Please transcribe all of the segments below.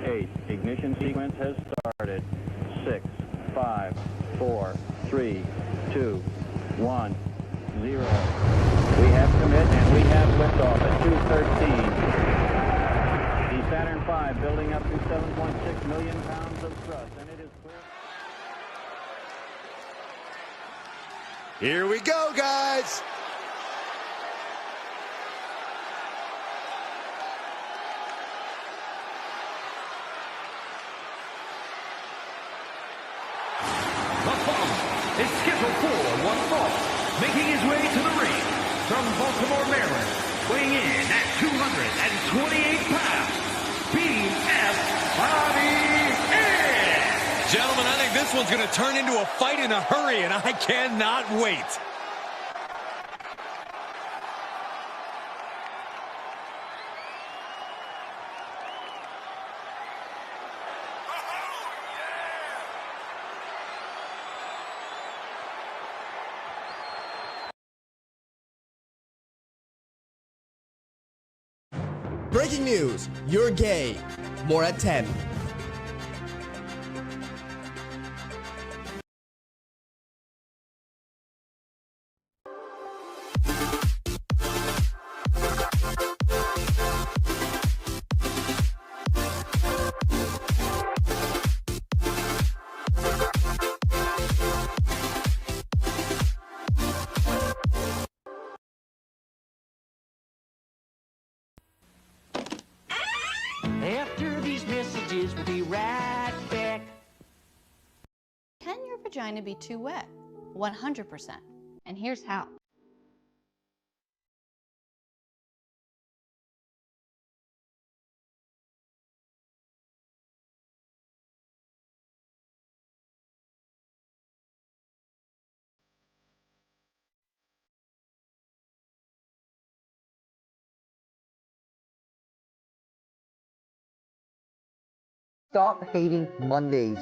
8. Ignition sequence has started. 6, 5, 4, 3, 2, 1, 0. We have commit and we have liftoff at 2:13. The Saturn V building up to 7.6 million pounds of thrust, and it is clear. Here we go, guys. Is scheduled for one fall, making his way to the ring from Baltimore, Maryland, weighing in at 228 pounds, BF Bobby Ince. Gentlemen, I think this one's going to turn into a fight in a hurry, and I cannot wait. Breaking news, you're gay. More at 10. After these messages, we'll be right back. Can your vagina be too wet? 100%. And here's how. Stop hating Mondays.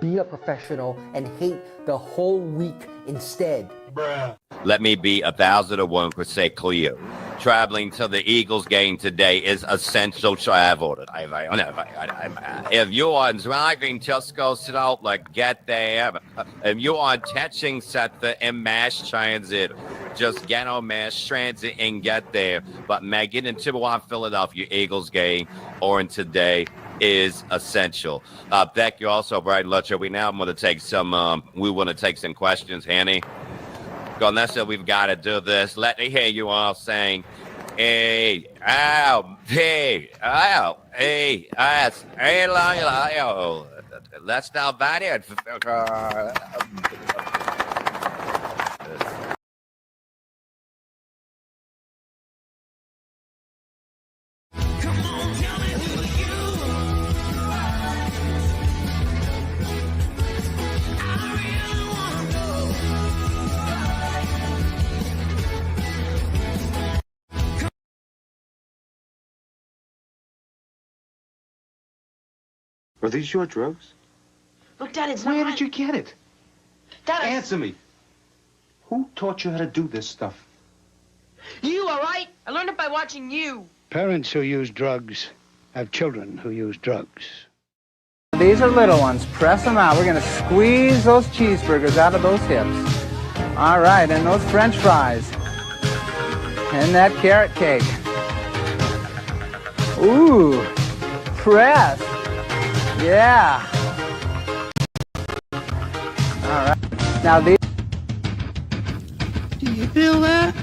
Be a professional and hate the whole week instead. Bruh. Let me be 1,001% clear. Traveling to the Eagles game today is essential travel. If you are driving just go slow, like get there. If you are catching Seth in mass transit, just get on mass transit and get there. But make it into our Philadelphia Eagles game or in today is essential. Thank you also, Brian Lutcher. We now want to take some questions, Hanny. Vanessa, we've got to do this. Let me hear you all saying, hey, ow, hey, ow, hey, ass, hey, la, let's now bat it. Are these your drugs? Look, Dad, it's not Where mine. did you get it? Dad, Answer me. Who taught you how to do this stuff? You, all right? I learned it by watching you. Parents who use drugs have children who use drugs. These are little ones. Press them out. We're going to squeeze those cheeseburgers out of those hips. All right, and those French fries. And that carrot cake. Ooh, press. Yeah. All right. Now these. Do you feel that?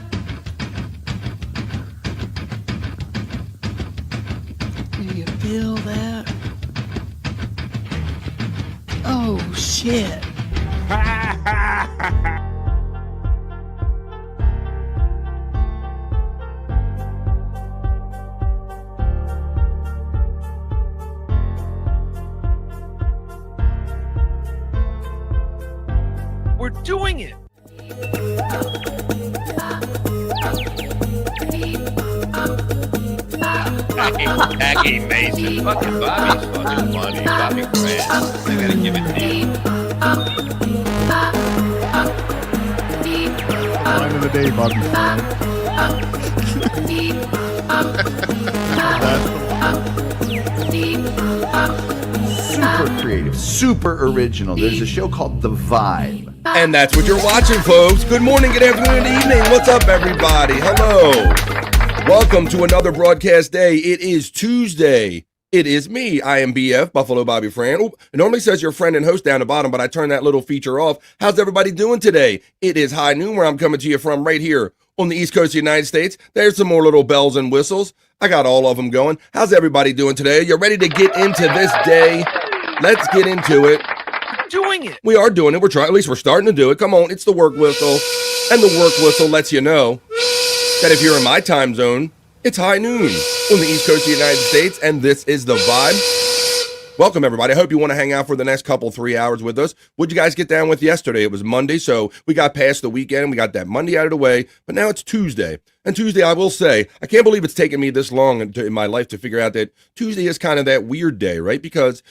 Do you feel that? Oh, shit. We're doing it. Aggie Mason. Fucking Bobby's fucking funny. Bobby Grant. I gotta give it to you. Line of the day, Bobby Grant. That's the one. super original. There's a show called The Vibe. And that's what you're watching, folks. Good morning, good afternoon, good evening. What's up, everybody? Hello. Welcome to another broadcast day. It is Tuesday. It is me. I am BF, Buffalo Bobby Fran. It normally says your friend and host down the bottom, but I turned that little feature off. How's everybody doing today? It is high noon where I'm coming to you from right here on the East Coast of the United States. There's some more little bells and whistles. I got all of them going. How's everybody doing today? You ready to get into this day? Let's get into it. Doing it. We are doing it. We're trying. At least we're starting to do it. Come on. It's the work whistle. And the work whistle lets you know that if you're in my time zone, it's high noon on the East Coast of the United States, and this is The Vibe. Welcome, everybody. I hope you want to hang out for the next 3 hours with us. What'd you guys get down with yesterday? It was Monday, so we got past the weekend. We got that Monday out of the way, but now it's Tuesday. And Tuesday, I will say, I can't believe it's taken me this long in my life to figure out that Tuesday is kind of that weird day, right? Because,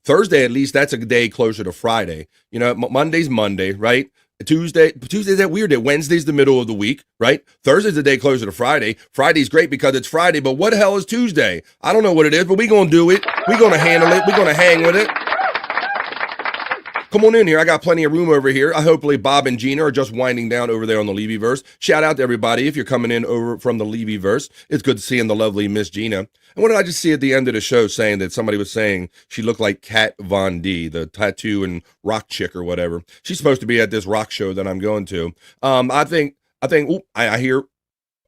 Thursday, at least, that's a day closer to Friday. Monday's Monday, right? Tuesday's that weird day. Wednesday's the middle of the week, right? Thursday's the day closer to Friday. Friday's great because it's Friday, but what the hell is Tuesday? I don't know what it is, but we're going to do it. We're going to handle it. We're going to hang with it. Come on in here. I got plenty of room over here. Hopefully Bob and Gina are just winding down over there on the Levyverse. Shout out to everybody if you're coming in over from the Levyverse. It's good seeing the lovely Miss Gina. And what did I just see at the end of the show saying that somebody was saying she looked like Kat Von D, the tattoo and rock chick or whatever. She's supposed to be at this rock show that I'm going to.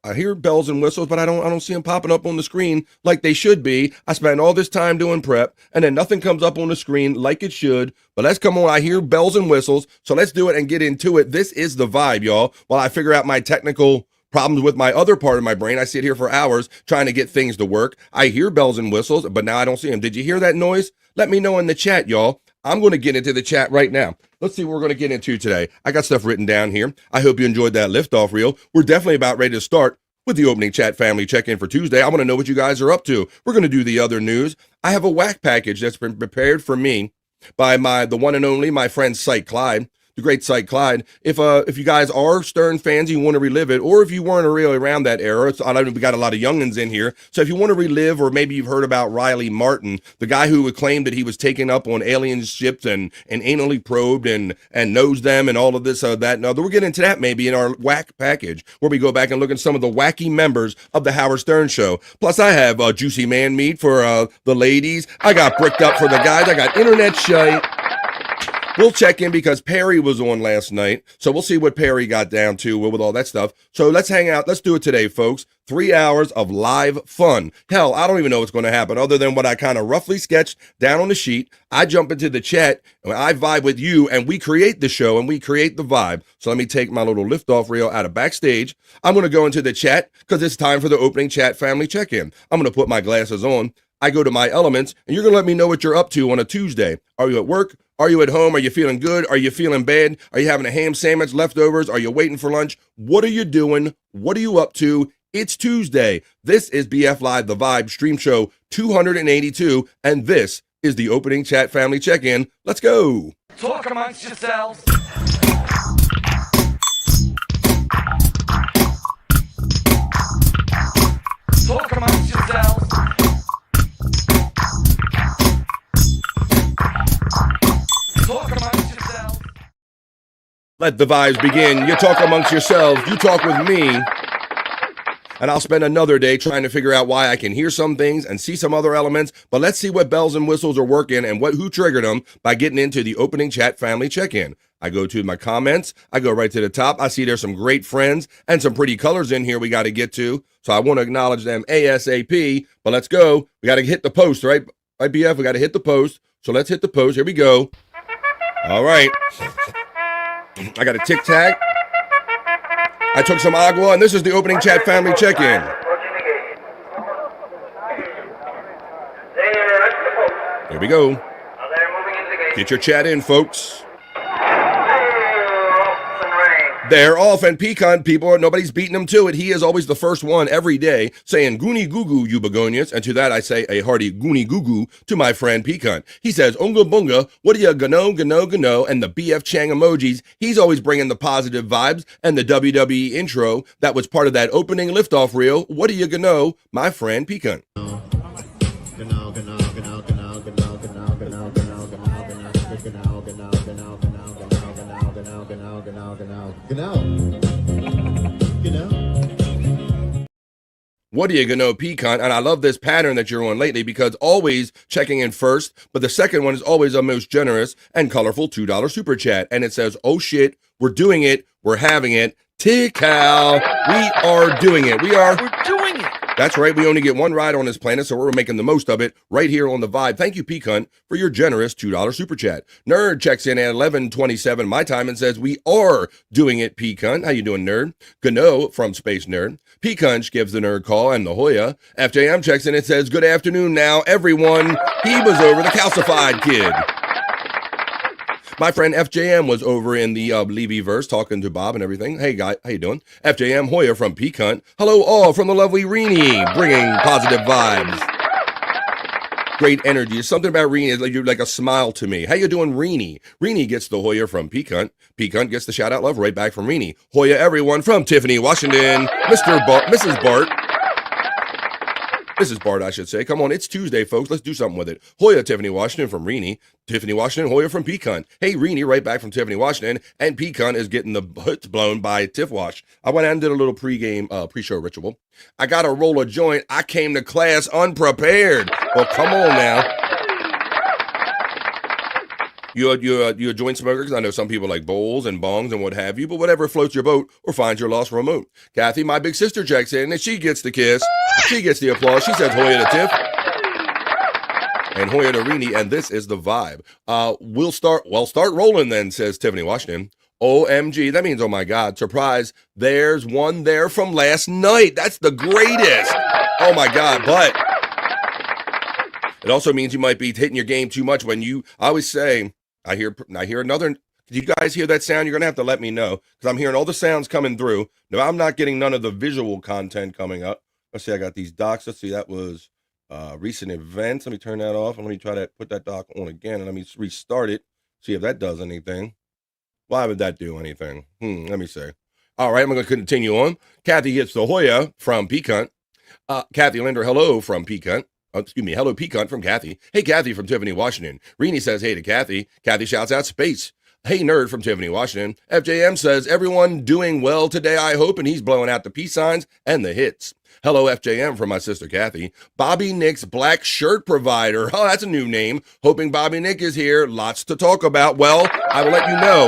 I hear bells and whistles, but I don't see them popping up on the screen like they should be. I spent all this time doing prep, and then nothing comes up on the screen like it should. But let's come on. I hear bells and whistles, so let's do it and get into it. This is The Vibe, y'all. While I figure out my technical problems with my other part of my brain, I sit here for hours trying to get things to work. I hear bells and whistles, but now I don't see them. Did you hear that noise? Let me know in the chat, y'all. I'm going to get into the chat right now. Let's see what we're going to get into today. I got stuff written down here. I hope you enjoyed that liftoff reel. We're definitely about ready to start with the opening chat family check-in for Tuesday. I want to know what you guys are up to. We're going to do the other news. I have a whack package that's been prepared for me by the one and only, my friend Shyt Clyde. The great Shyt Clyde. If you guys are Stern fans and you want to relive it, or if you weren't really around that era, I know we got a lot of youngins in here, so if you want to relive, or maybe you've heard about Riley Martin, the guy who would claim that he was taken up on alien ships and anally probed and knows them and all of this, that, and other. We'll get into that maybe in our whack package, where we go back and look at some of the wacky members of the Howard Stern Show. Plus, I have juicy man meat for the ladies. I got bricked up for the guys. I got internet shite. We'll check in because Perry was on last night, so we'll see what Perry got down to with all that stuff. So let's hang out. Let's do it today, folks. 3 hours of live fun. Hell, I don't even know what's going to happen other than what I kind of roughly sketched down on the sheet. I jump into the chat, and I vibe with you, and we create the show, and we create the vibe. So let me take my little liftoff reel out of backstage. I'm going to go into the chat because it's time for the opening chat family check-in. I'm going to put my glasses on. I go to my elements, and you're going to let me know what you're up to on a Tuesday. Are you at work? Are you at home? Are you feeling good? Are you feeling bad? Are you having a ham sandwich, leftovers? Are you waiting for lunch? What are you doing? What are you up to? It's Tuesday. This is BF Live, The Vibe, Stream Show 282, and this is the opening chat family check-in. Let's go. Talk amongst yourselves. Talk amongst yourselves. Talk amongst yourselves. Let the vibes begin. You talk amongst yourselves. You talk with me. And I'll spend another day trying to figure out why I can hear some things and see some other elements. But let's see what bells and whistles are working and who triggered them by getting into the opening chat family check-in. I go to my comments. I go right to the top. I see there's some great friends and some pretty colors in here we got to get to. So I want to acknowledge them ASAP. But let's go. We got to hit the post, right? Right, BF? We got to hit the post. So let's hit the post. Here we go. All right. I got a tic-tac. I took some agua, and this is the opening chat family check-in. Here we go. Get your chat in, folks. They're off, and pecan people, nobody's beating them to it. He is always the first one every day saying goony goo goo, you begonias. And to that I say a hearty goony goo goo to my friend Pecan. He says, unga bunga, what do you gano, and the BF Chang emojis. He's always bringing the positive vibes and the WWE intro that was part of that opening liftoff reel. What do you gano, my friend Pecan. What do you know, Pecan? And I love this pattern that you're on lately because always checking in first, but the second one is always a most generous and colorful $2 super chat. And it says, oh shit, we're doing it. We're having it. Tikal, we are doing it. We're doing it. That's right. We only get one ride on this planet, so we're making the most of it right here on the Vibe. Thank you, Pecan, for your generous $2 super chat. Nerd checks in at 11:27 my time and says, we are doing it, Pecan. How you doing, Nerd? Gano from Space Nerd. Pecanch gives the Nerd call and the Hoya. FJM checks in and says, good afternoon now, everyone. He was over the calcified kid. My friend FJM was over in the Levy-verse talking to Bob and everything. Hey, guy, how you doing? FJM Hoya from Pecan. Hello, all from the lovely Rini, bringing positive vibes. Great energy. Something about Rini is like a smile to me. How you doing, Rini? Rini gets the Hoya from Pecan. Pecan gets the shout-out love right back from Rini. Hoya, everyone from Tiffany, Washington. Mrs. Bart. Mrs. Bart, I should say. Come on, it's Tuesday, folks. Let's do something with it. Hoya, Tiffany, Washington from Rini. Tiffany, Washington, Hoya from Pecan. Hey, Rini, right back from Tiffany, Washington. And Pecan is getting the hoods blown by Tiff Wash. I went out and did a little pre-show ritual. I got to roll a joint. I came to class unprepared. Well, come on now. You're a joint smoker? Because I know some people like bowls and bongs and what have you, but whatever floats your boat or finds your lost remote. Kathy, my big sister, checks in, and she gets the kiss. She gets the applause. She says Hoya to Tiff. And Hoya to Rini, and this is the Vibe. We'll start rolling then, says Tiffany Washington. OMG, that means, oh my God, surprise, there's one there from last night. That's the greatest. Oh my God, but it also means you might be hitting your game too much when I always say, I hear another. Do you guys hear that sound? You're going to have to let me know because I'm hearing all the sounds coming through. No, I'm not getting none of the visual content coming up. Let's see, I got these docs. Let's see, that was recent events. Let me turn that off and let me try to put that doc on again and let me restart it. See if that does anything. Why would that do anything? Let me see. All right, I'm going to continue on. Kathy gets the Hoya from Pecan. Kathy Linder, hello from Pecan. Hello, Pecan from Kathy. Hey, Kathy from Tiffany, Washington. Rini says hey to Kathy. Kathy shouts out space. Hey, Nerd from Tiffany, Washington. FJM says, everyone doing well today, I hope, and he's blowing out the peace signs and the hits. Hello, FJM from my sister, Kathy. Bobby Nick's black shirt provider. Oh, that's a new name. Hoping Bobby Nick is here. Lots to talk about. Well, I will let you know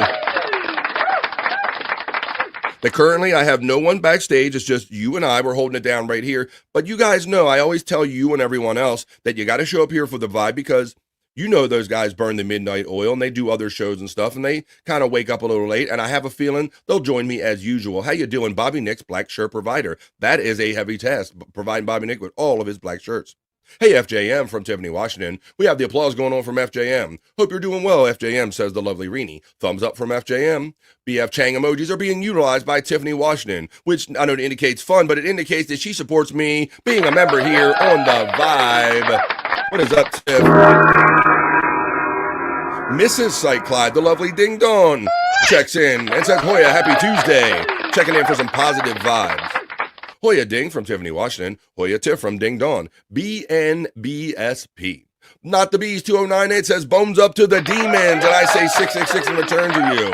that currently I have no one backstage. It's just you and I. We're holding it down right here. But you guys know, I always tell you and everyone else that you got to show up here for the Vibe because you know those guys burn the midnight oil and they do other shows and stuff and they kind of wake up a little late and I have a feeling they'll join me as usual. How you doing? Bobby Nick's black shirt provider. That is a heavy task, providing Bobby Nick with all of his black shirts. Hey, FJM from Tiffany, Washington. We have the applause going on from FJM. Hope you're doing well, FJM, says the lovely Rini. Thumbs up from FJM. BF Chang emojis are being utilized by Tiffany, Washington, which I know it indicates fun, but it indicates that she supports me being a member here on the Vibe. What is up, Tiff? Mrs. Shyt Clyde, the lovely Ding Dong, checks in and says, Hoya, happy Tuesday. Checking in for some positive vibes. Hoya Ding from Tiffany, Washington. Hoya Tiff from Ding Dong. BNBSP. Not the Bees 2098 says, bones up to the demons. And I say 666 in return to you.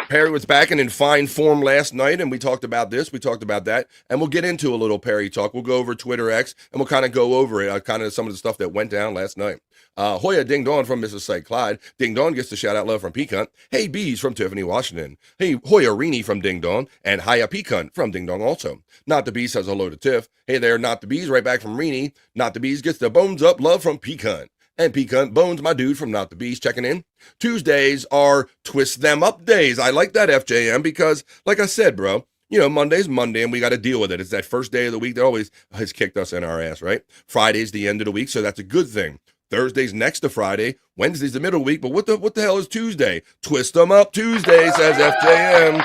Perry was back and in fine form last night, and we talked about this, we talked about that, and we'll get into a little Perry talk. We'll go over Twitter X, and we'll kind of go over it, kind of some of the stuff that went down last night. Hoya Ding Dong from Mrs. Shyt Clyde. Ding Dong gets the shout-out love from Pecan. Hey, Bees from Tiffany, Washington. Hey, Hoya Rini from Ding Dong, and Hiya Pecan from Ding Dong also. Not the Bees says hello to Tiff. Hey there, Not the Bees, right back from Rini. Not the Bees gets the bones up love from Pecan. And Pecan Bones, my dude from Not the Beast, checking in. Tuesdays are Twist Them Up days. I like that, FJM, because, like I said, bro, you know, Monday's Monday, and we got to deal with it. It's that first day of the week that always has kicked us in our ass, right? Friday's the end of the week, so that's a good thing. Thursday's next to Friday. Wednesday's the middle week, but what the hell is Tuesday? Twist Them Up Tuesday, says FJM.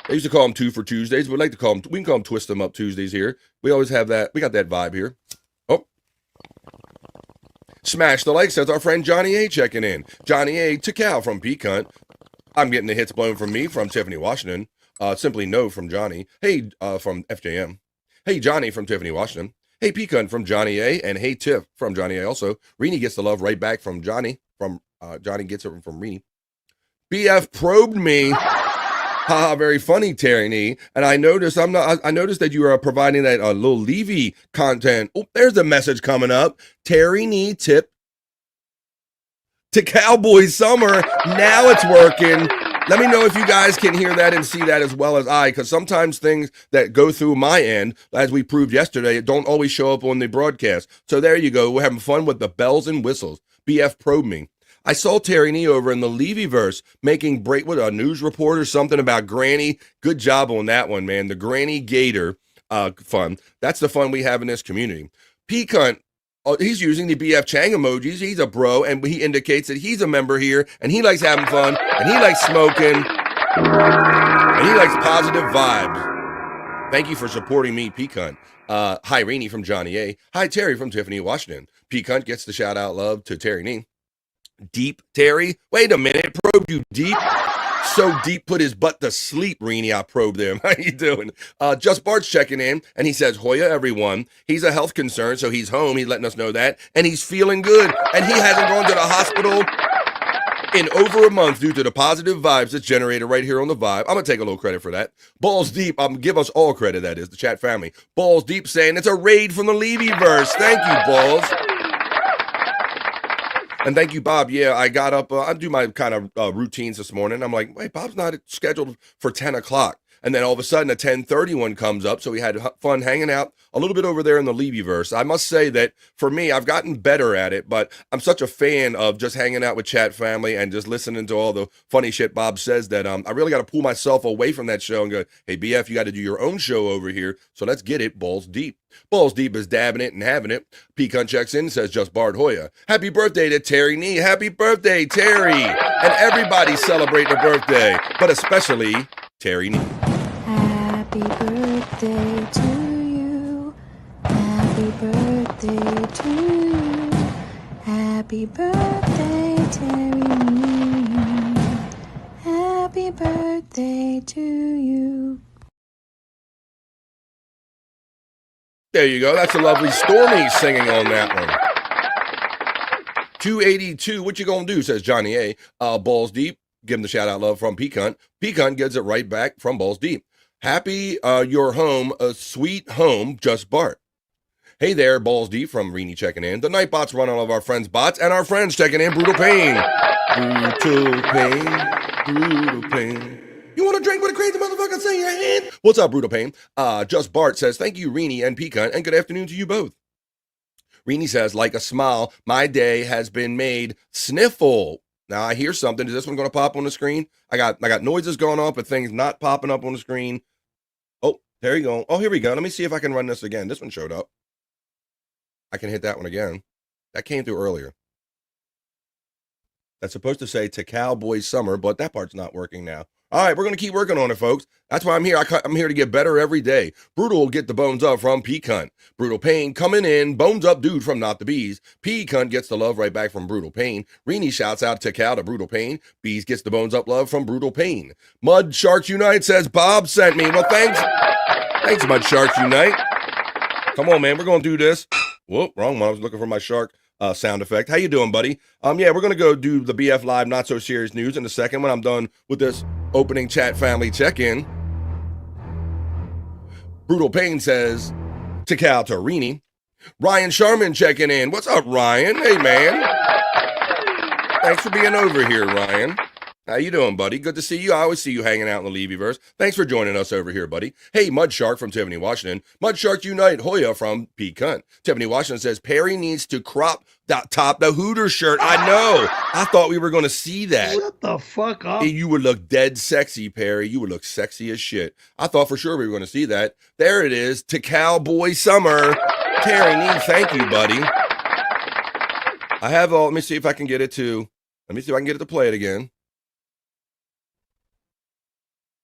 They used to call them 2 for Tuesdays, but we like to call them, we can call them Twist Them Up Tuesdays here. We always have that, we got that vibe here. Smash the like, says our friend Johnny A checking in. Johnny A to Cal from Pecan. I'm getting the hits blown from me from Tiffany, Washington. Simply no from Johnny. Hey, from FJM. Hey, Johnny from Tiffany, Washington. Hey, Pecan from Johnny A. And hey, Tiff from Johnny A also. Rini gets the love right back from Johnny. Johnny gets it from Rini. BF probed me. Haha, very funny, Terry Nee. And I noticed I noticed that you are providing that little Levy content. Oh, there's a message coming up. Terry Nee tip to Cowboy Summer. Now it's working. Let me know if you guys can hear that and see that as well as I, because sometimes things that go through my end, as we proved yesterday, don't always show up on the broadcast. So there you go. We're having fun with the bells and whistles. BF probed me. I saw Terry Nee over in the Levyverse making break with a news report or something about Granny. Good job on that one, man. The Granny Gator fun. That's the fun we have in this community. P-Cunt, he's using the BF Chang emojis. He's a bro, and he indicates that he's a member here, and he likes having fun, and he likes smoking, and he likes positive vibes. Thank you for supporting me, P-Cunt. Hi, Rainey from Johnny A. Hi, Terry from Tiffany, Washington. P-Cunt gets the shout-out love to Terry Nee. Deep, Terry? Wait a minute, probed you deep? So deep, put his butt to sleep, Reenie. I probed him. How you doing? Just Bart's checking in, and he says, Hoya, everyone. He's a health concern, so he's home. He's letting us know that, and he's feeling good, and he hasn't gone to the hospital in over a month due to the positive vibes that's generated right here on the Vibe. I'm going to take a little credit for that. Balls Deep, give us all credit, that is, the chat family. Balls Deep saying it's a raid from the Levyverse. Thank you, Balls. And thank you, Bob. Yeah, I got up. I do my kind of routines this morning. I'm like, wait, Bob's not scheduled for 10 o'clock. And then all of a sudden a 10:31 comes up. So we had fun hanging out a little bit over there in the Levyverse. I must say that for me, I've gotten better at it, but I'm such a fan of just hanging out with chat family and just listening to all the funny shit Bob says that I really got to pull myself away from that show and go, hey, BF, you got to do your own show over here. So let's get it balls deep. Balls Deep is dabbing it and having it. Pecan checks in, says just Bart Hoya. Happy birthday to Terry Nee. Happy birthday, Terry. And everybody celebrating a birthday, but especially Terry Nee. Happy birthday to you. Happy birthday to you. Happy birthday, Terry Nee. Happy birthday to you. There you go. That's a lovely Stormy singing on that one. 282. What you gonna do? Says Johnny A. Balls Deep. Give him the shout out love from Pecan. Pecan gets it right back from Balls Deep. Happy your home, a sweet home, just Bart. Hey there, Balls Deep from Reenie checking in. The Nightbots run all of our friends' bots and our friends checking in. Brutal Pain. Brutal Pain. Brutal Pain. You want to drink with a crazy motherfucker? Say your hand. What's up, Brutal Pain? Just Bart says, thank you, Reenie and Pecan, and good afternoon to you both. Reenie says, like a smile, my day has been made sniffle. Now I hear something. Is this one going to pop on the screen? I got noises going on, but things not popping up on the screen. Oh, there you go. Oh, here we go. Let me see if I can run this again. This one showed up. I can hit that one again. That came through earlier. That's supposed to say to Cowboy Summer, but that part's not working now. All right, we're going to keep working on it, folks. That's why I'm here. I'm here to get better every day. Brutal will get the bones up from P-Cunt. Brutal Pain coming in. Bones up dude from Not the Bees. P-Cunt gets the love right back from Brutal Pain. Reenie shouts out to Cal to Brutal Pain. Bees gets the bones up love from Brutal Pain. Mud Sharks Unite says Bob sent me. Well, thanks. Thanks, Mud Sharks Unite. Come on, man. We're going to do this. Whoop, wrong one. I was looking for my shark sound effect. How you doing, buddy? Yeah, we're going to go do the BF Live Not So Serious News in a second when I'm done with this opening chat family check-in. Brutal Pain says, to Cal to Reenie. Ryan Sharman checking in. What's up, Ryan? Hey, man. Thanks for being over here, Ryan. How you doing, buddy? Good to see you. I always see you hanging out in the Levyverse. Thanks for joining us over here, buddy. Hey, Mud Shark from Tiffany, Washington. Mud Shark Unite, Hoya from P-Cunt. Tiffany, Washington says, Perry needs to crop top the Hooter shirt. I know. I thought we were going to see that. Shut the fuck up. Hey, you would look dead sexy, Perry. You would look sexy as shit. I thought for sure we were going to see that. There it is. To Cowboy Summer. Terry Nee, thank you, buddy. I have all, let me see if I can get it to, play it again.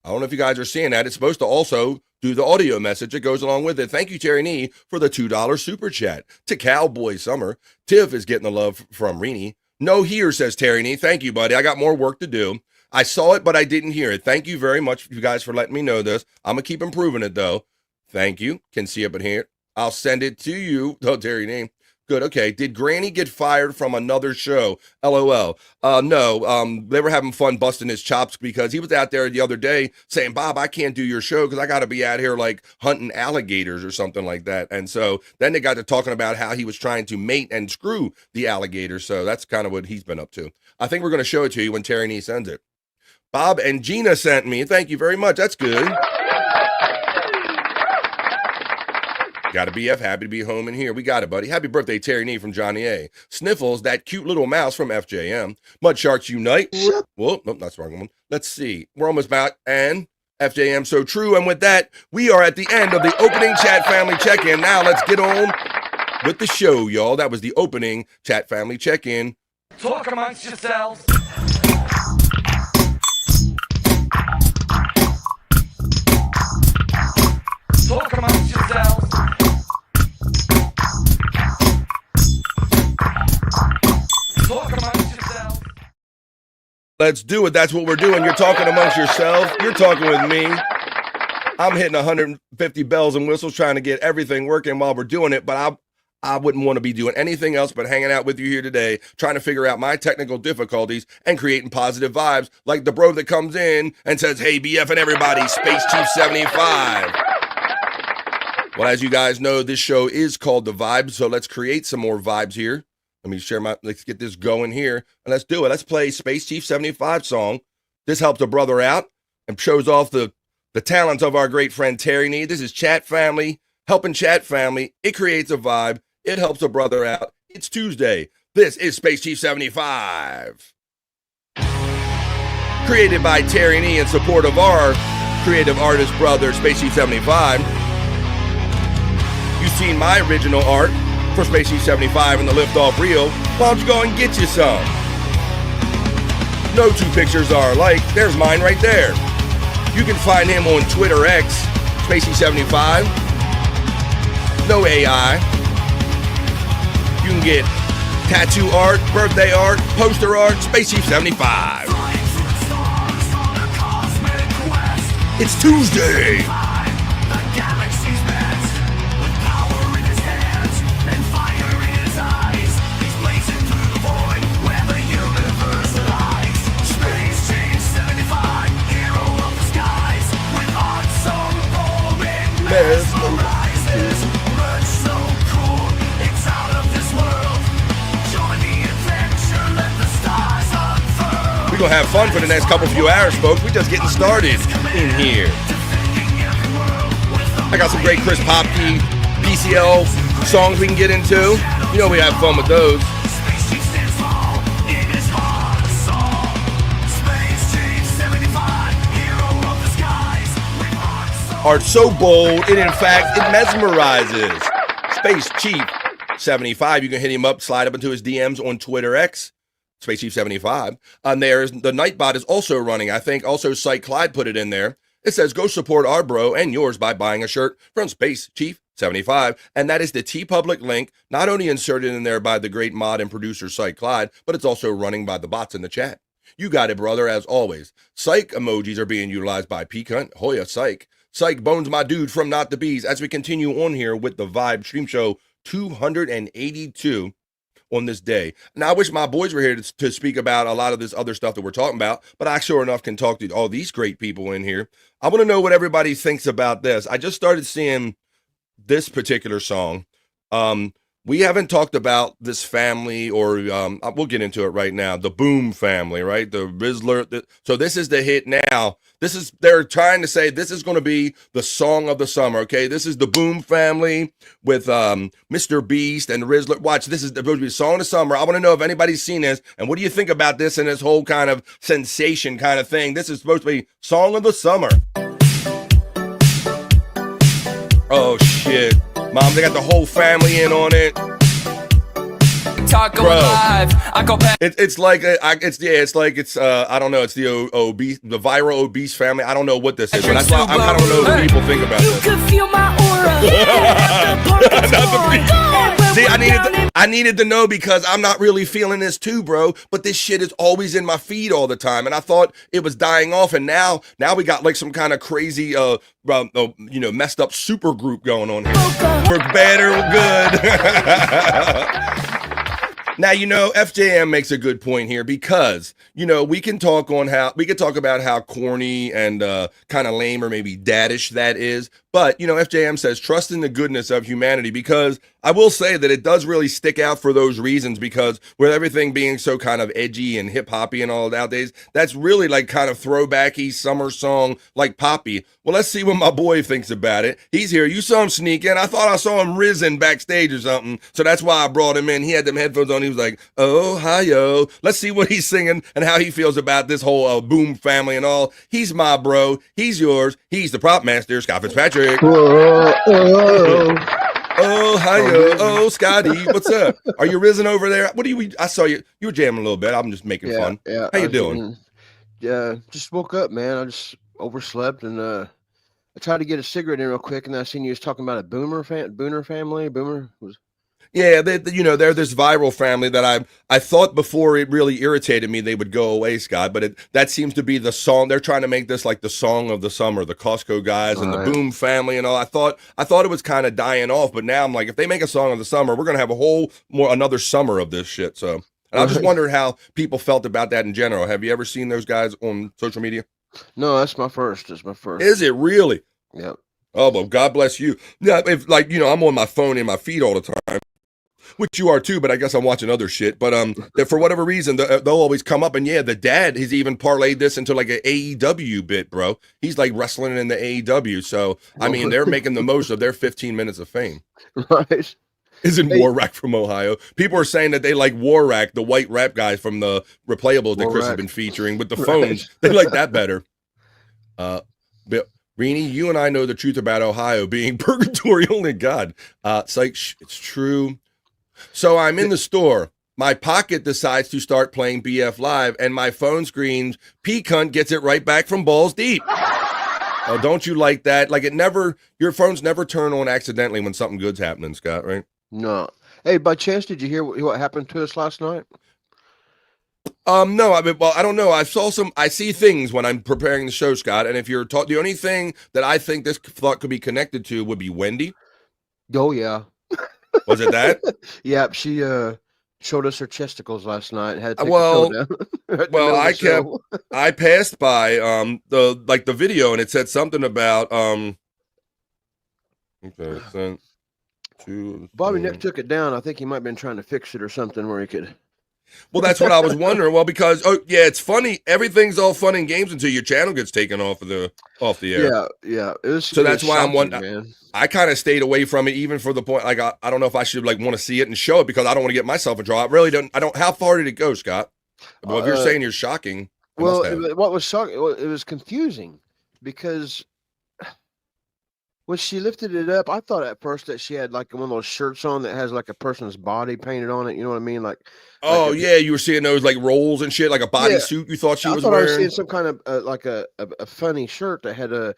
I don't know if you guys are seeing that. It's supposed to also do the audio message that goes along with it. Thank you, Terry Nee, for the $2 super chat. To Cowboy Summer. Tiff is getting the love from Reenie. No here, says Terry Nee. Thank you, buddy. I got more work to do. I saw it, but I didn't hear it. Thank you very much, you guys, for letting me know this. I'm going to keep improving it, though. Thank you. Can see it but here. I'll send it to you. Oh, Terry Nee. Good. Okay. Did Granny get fired from another show? LOL. No. They were having fun busting his chops because he was out there the other day saying, Bob, I can't do your show because I got to be out here like hunting alligators or something like that. And so then they got to talking about how he was trying to mate and screw the alligator. So that's kind of what he's been up to. I think we're going to show it to you when Terry Nee sends it. Bob and Gina sent me. Thank you very much. That's good. Got a BF, happy to be home and here. We got it, buddy. Happy birthday, Terry Nee from Johnny A. Sniffles, that cute little mouse from FJM. Mud Sharks Unite. Whoa, nope, that's the wrong one. Let's see. We're almost back. And FJM So True. And with that, we are at the end of the opening chat family check-in. Now let's get on with the show, y'all. That was the opening chat family check-in. Talk amongst yourselves. Talk amongst yourselves. Talk amongst yourselves. Let's do it. That's what we're doing. You're talking amongst yourself. You're talking with me. I'm hitting 150 bells and whistles trying to get everything working while we're doing it, but I wouldn't want to be doing anything else but hanging out with you here today, trying to figure out my technical difficulties and creating positive vibes like the bro that comes in and says, hey, BF and everybody, Space Chief 75. Well, as you guys know, this show is called The Vibe, so let's create some more vibes here. Let's get this going here, and let's do it. Let's play Space Chief 75 song. This helps a brother out and shows off the talents of our great friend Terry Nee. This is Chat Family, helping Chat Family. It creates a vibe. It helps a brother out. It's Tuesday. This is Space Chief 75. Created by Terry Nee in support of our creative artist brother, Space Chief 75. You've seen my original art for Space Chief 75 in the Liftoff Reel. Why don't you go and get you some? No two pictures are alike. There's mine right there. You can find him on Twitter X, Space Chief 75. No AI. You can get tattoo art, birthday art, poster art, Space Chief 75. It's Tuesday. We're going to have fun for the next few hours, folks. We're just getting started in here. I got some great Chris Popke, PCL songs we can get into. You know we have fun with those. Art so bold, it in fact, it mesmerizes. Space Chief 75, you can hit him up, slide up into his DMs on Twitter X, Space Chief 75. And there's, the Nightbot is also running. I think also Site Clyde put it in there. It says, go support our bro and yours by buying a shirt from Space Chief 75. And that is the TeePublic link, not only inserted in there by the great mod and producer Site Clyde, but it's also running by the bots in the chat. You got it, brother, as always. Psych emojis are being utilized by Peacunt, Hoya Psych. Psych Bones, my dude from Not the Bees, as we continue on here with the Vibe Stream Show 282 on this day. Now, I wish my boys were here to speak about a lot of this other stuff that we're talking about, but I sure enough can talk to all these great people in here. I want to know what everybody thinks about this. I just started seeing this particular song. We haven't talked about this family, or we'll get into it right now. The Boom family, right? The Rizzler. So this is the hit now. They're trying to say this is going to be the song of the summer, okay? This is the Boom family with Mr. Beast and Rizzler. Watch, this is supposed to be the song of the summer. I want to know if anybody's seen this, and what do you think about this and this whole kind of sensation kind of thing? This is supposed to be song of the summer. Oh, shit. Mom, they got the whole family in on it. Taco live. I go back. It's like I don't know. It's the obese, the viral obese family. I don't know what this is, but that's why I don't know what people think about this. You can feel my aura. See, I needed to know because I'm not really feeling this too, bro. But this shit is always in my feed all the time, and I thought it was dying off, and now we got like some kind of crazy messed up super group going on here. We're better, we're good. Now, FJM makes a good point here because, we can talk about how corny and kind of lame or maybe daddish that is. But, FJM says trust in the goodness of humanity, because I will say that it does really stick out for those reasons, because with everything being so kind of edgy and hip hoppy and all nowadays, that's really like kind of throwbacky summer song like Poppy. Well, let's see what my boy thinks about it. He's here. You saw him sneak in. I thought I saw him risen backstage or something. So that's why I brought him in. He had them headphones on. He was like, oh, hi-yo. Let's see what he's singing and how he feels about this whole Boom family and all. He's my bro. He's yours. He's the prop master, Scott Fitzpatrick. Whoa, whoa. Oh, hi-yo. Oh, Scotty. What's up? Are you risen over there? What do you? I saw you. You were jamming a little bit. I'm just making fun. Yeah. How you doing? Just woke up, man. I just overslept, and I tried to get a cigarette in real quick, and I seen you was talking about a Boomer family. Boomer was. Yeah, they're this viral family that I thought before it really irritated me they would go away, Scott, but that seems to be the song. They're trying to make this like the song of the summer, the Costco guys and the Boom family and all. I thought it was kind of dying off, but now I'm like, if they make a song of the summer, we're gonna have another summer of this shit. So, and I just wondered how people felt about that in general. Have you ever seen those guys on social media? No, that's my first. It's my first. Is it really? Yep. Oh, well, God bless you. Yeah, if I'm on my phone in my feed all the time. Which you are too, but I guess I'm watching other shit. But that for whatever reason, they'll always come up. And yeah, the dad has even parlayed this into like an AEW bit, bro. He's like wrestling in the AEW. So, I mean, they're making the most of their 15 minutes of fame. Right. Isn't Warrack from Ohio? People are saying that they like Warrack, the white rap guy from the Replayables that Chris has been featuring with the phones. They like that better. But Rini, you and I know the truth about Ohio being purgatory. Only God. It's like, it's true. So I'm in the store. My pocket decides to start playing BF Live, and my phone screams, P-cunt gets it right back from balls deep. Oh, don't you like that? Like your phones never turn on accidentally when something good's happening, Scott, right? No. Hey, by chance, did you hear what happened to us last night? No, I don't know. I see things when I'm preparing the show, Scott, and if you're the only thing that I think this thought could be connected to would be Wendy. Oh, yeah. Was it that? Yeah, she showed us her chesticles last night. Had to take I passed by the video, and it said something about Bobby Nick took it down. I think he might have been trying to fix it or something where he could. Well, that's what I was wondering. Well, because it's funny. Everything's all fun and games until your channel gets taken off the air. Yeah. So that's why I'm wondering. I kind of stayed away from it, even for the point. Like I don't know if I should want to see it and show it, because I don't want to get myself in trouble. I really don't. I don't. How far did it go, Scott? Well, if you're saying you're shocking. Well, what was shocking? It was confusing because when she lifted it up, I thought at first that she had like one of those shirts on that has like a person's body painted on it. You know what I mean? You were seeing those like rolls and shit, like a bodysuit. You thought she was wearing? I was seeing some kind of like a funny shirt that had a.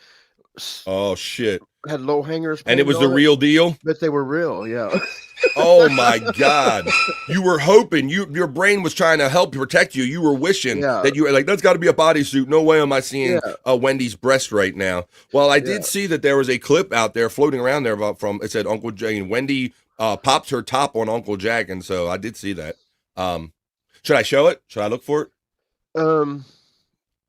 Oh shit! Had low hangers, and it was the real deal. But they were real, yeah. Oh my God! You were hoping your brain was trying to help protect you. You were wishing that you were like, that's got to be a bodysuit. No way am I seeing Wendy's breast right now. Well, I did see that there was a clip out there floating around there from it said Uncle Jane. Wendy pops her top on Uncle Jack, and so I did see that. Should I show it? Should I look for it?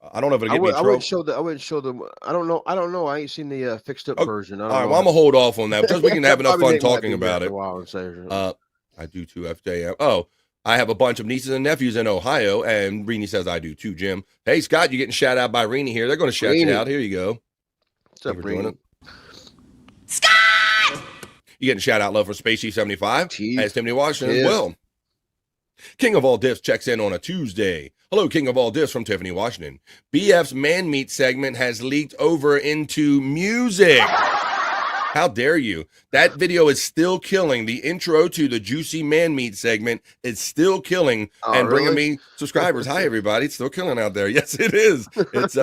I don't know if it'll get me in trouble. I wouldn't show them. I don't know. I ain't seen the fixed up version. All right, well, I'm gonna hold off on that because we can have enough fun talking about it. I do too, FJM. Oh, I have a bunch of nieces and nephews in Ohio, and Rini says I do too, Jim. Hey, Scott, you're getting shout out by Rini here. They're going to shout you out. Here you go. What's up, Rini? Scott! You getting shout out love for Spacey 75? As Timothy Washington as well. King of All Diffs checks in on a Tuesday. Hello, King of All Diffs from Tiffany, Washington. BF's Man Meat segment has leaked over into music. How dare you? That video is still killing. The intro to the Juicy Man Meat segment is still killing and bringing me subscribers. Hi, everybody. It's still killing out there. Yes, it is. It's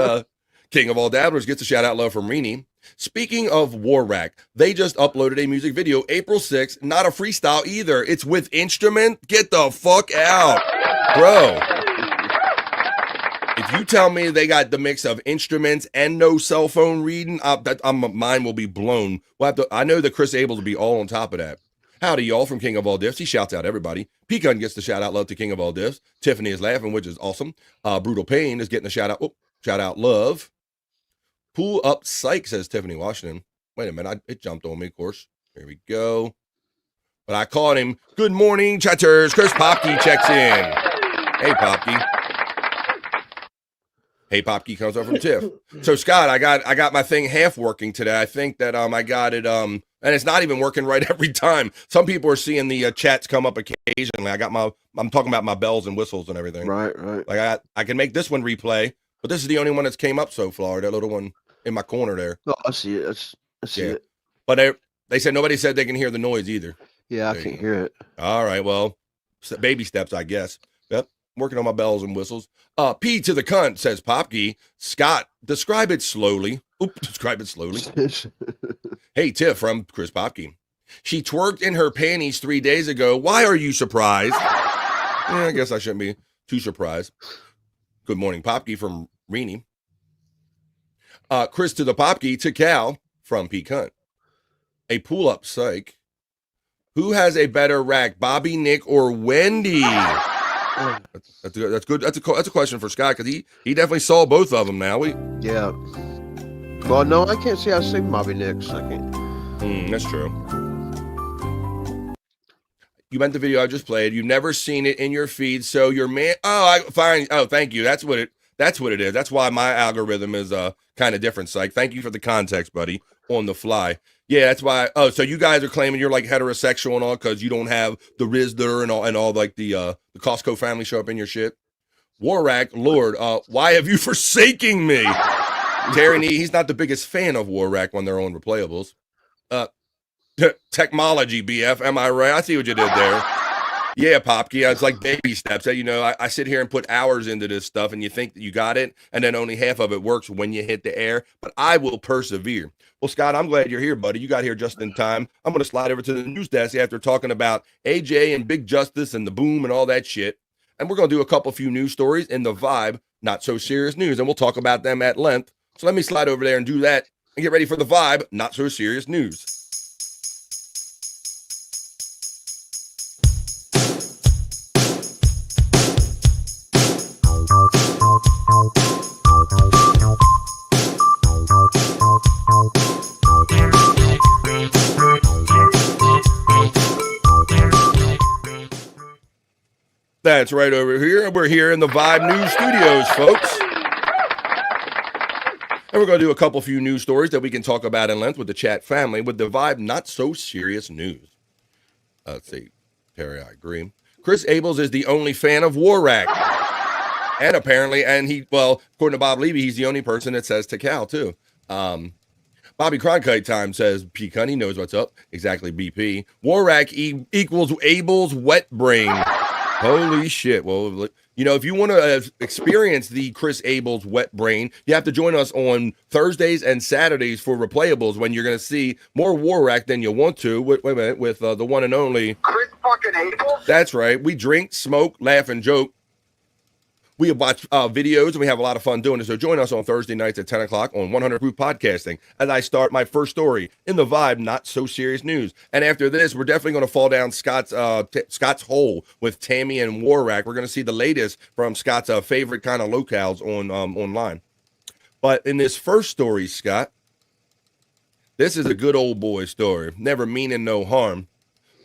King of All Dabblers gets a shout out love from Rini. Speaking of Warrack, they just uploaded a music video April 6th. Not a freestyle either. It's with instrument. Get the fuck out, bro. If you tell me they got the mix of instruments and no cell phone reading, mine will be blown. I know that Chris Abel will be all on top of that. Howdy, y'all, from King of All Diffs. He shouts out everybody. Pecan gets the shout out love to King of All Diffs. Tiffany is laughing, which is awesome. Brutal Pain is getting a shout out. Oh, shout out love. Pull up psych, says Tiffany Washington. Wait a minute, it jumped on me, of course. Here we go. But I caught him. Good morning, chatters. Chris Popke checks in. Hey, Popke. Hey, Popke comes up from Tiff. So Scott, I got my thing half working today. I think that I got it and it's not even working right every time. Some people are seeing the chats come up occasionally. I'm talking about my bells and whistles and everything. Right. Like I can make this one replay, but this is the only one that's came up so far. That little one in my corner there. Oh, I see it. I see it. But they said nobody said they can hear the noise either. Yeah, I can't hear it. All right, well, baby steps, I guess. Yep, working on my bells and whistles. P to the cunt, says Popke. Scott, describe it slowly. Describe it slowly. Hey, Tiff from Chris Popke. She twerked in her panties 3 days ago. Why are you surprised? I guess I shouldn't be too surprised. Good morning, Popke from Reenie. Chris to the Popke to Cal from P Cunt. A pull-up psych. Who has a better rack, Bobby, Nick, or Wendy? That's good. That's a question for Scott because he definitely saw both of them now. Yeah. Well, no, I can't say I've seen Bobby Nick's. I can't. That's true. You meant the video I just played. You've never seen it in your feed, so your man. Fine. Oh, thank you. That's what it is. That's why my algorithm is kind of different. Psych. Thank you for the context, buddy. On the fly. Yeah, that's why. Oh, so you guys are claiming you're like heterosexual and all because you don't have the Rizdler and all like the Costco family show up in your shit. Warrack, Lord, why have you forsaking me? Terry Nee, he's not the biggest fan of Warrack when they're on replayables. Technology, BF, am I right? I see what you did there. Yeah, Popke, it's like baby steps. I sit here and put hours into this stuff, and you think that you got it, and then only half of it works when you hit the air. But I will persevere. Well, Scott, I'm glad you're here, buddy. You got here just in time. I'm going to slide over to the news desk after talking about AJ and Big Justice and the boom and all that shit. And we're going to do a few news stories in the Vibe, Not So Serious News, and we'll talk about them at length. So let me slide over there and do that and get ready for the Vibe, Not So Serious News. That's right over here. We're here in the Vibe News Studios, folks. And we're going to do a few news stories that we can talk about in length with the chat family with the Vibe Not So Serious News. Let's see. Terry, I agree. Chris Abels is the only fan of Warrack. And apparently, according to Bob Levy, he's the only person that says Takal, too. Bobby Cronkite Time says, P. Cunny knows what's up. Exactly, BP. Warrack equals Abel's wet brain. Holy shit. Well, if you want to experience the Chris Abel's wet brain, you have to join us on Thursdays and Saturdays for replayables when you're going to see more Warrack than you want to. Wait a minute, with the one and only Chris fucking Abel? That's right. We drink, smoke, laugh, and joke. We watch videos, and we have a lot of fun doing it. So join us on Thursday nights at 10 o'clock on 100 Proof Podcasting as I start my first story in the Vibe Not So Serious News. And after this, we're definitely going to fall down Scott's hole with Tammy and Warrack. We're going to see the latest from Scott's favorite kind of locales on online. But in this first story, Scott, this is a good old boy story, never meaning no harm.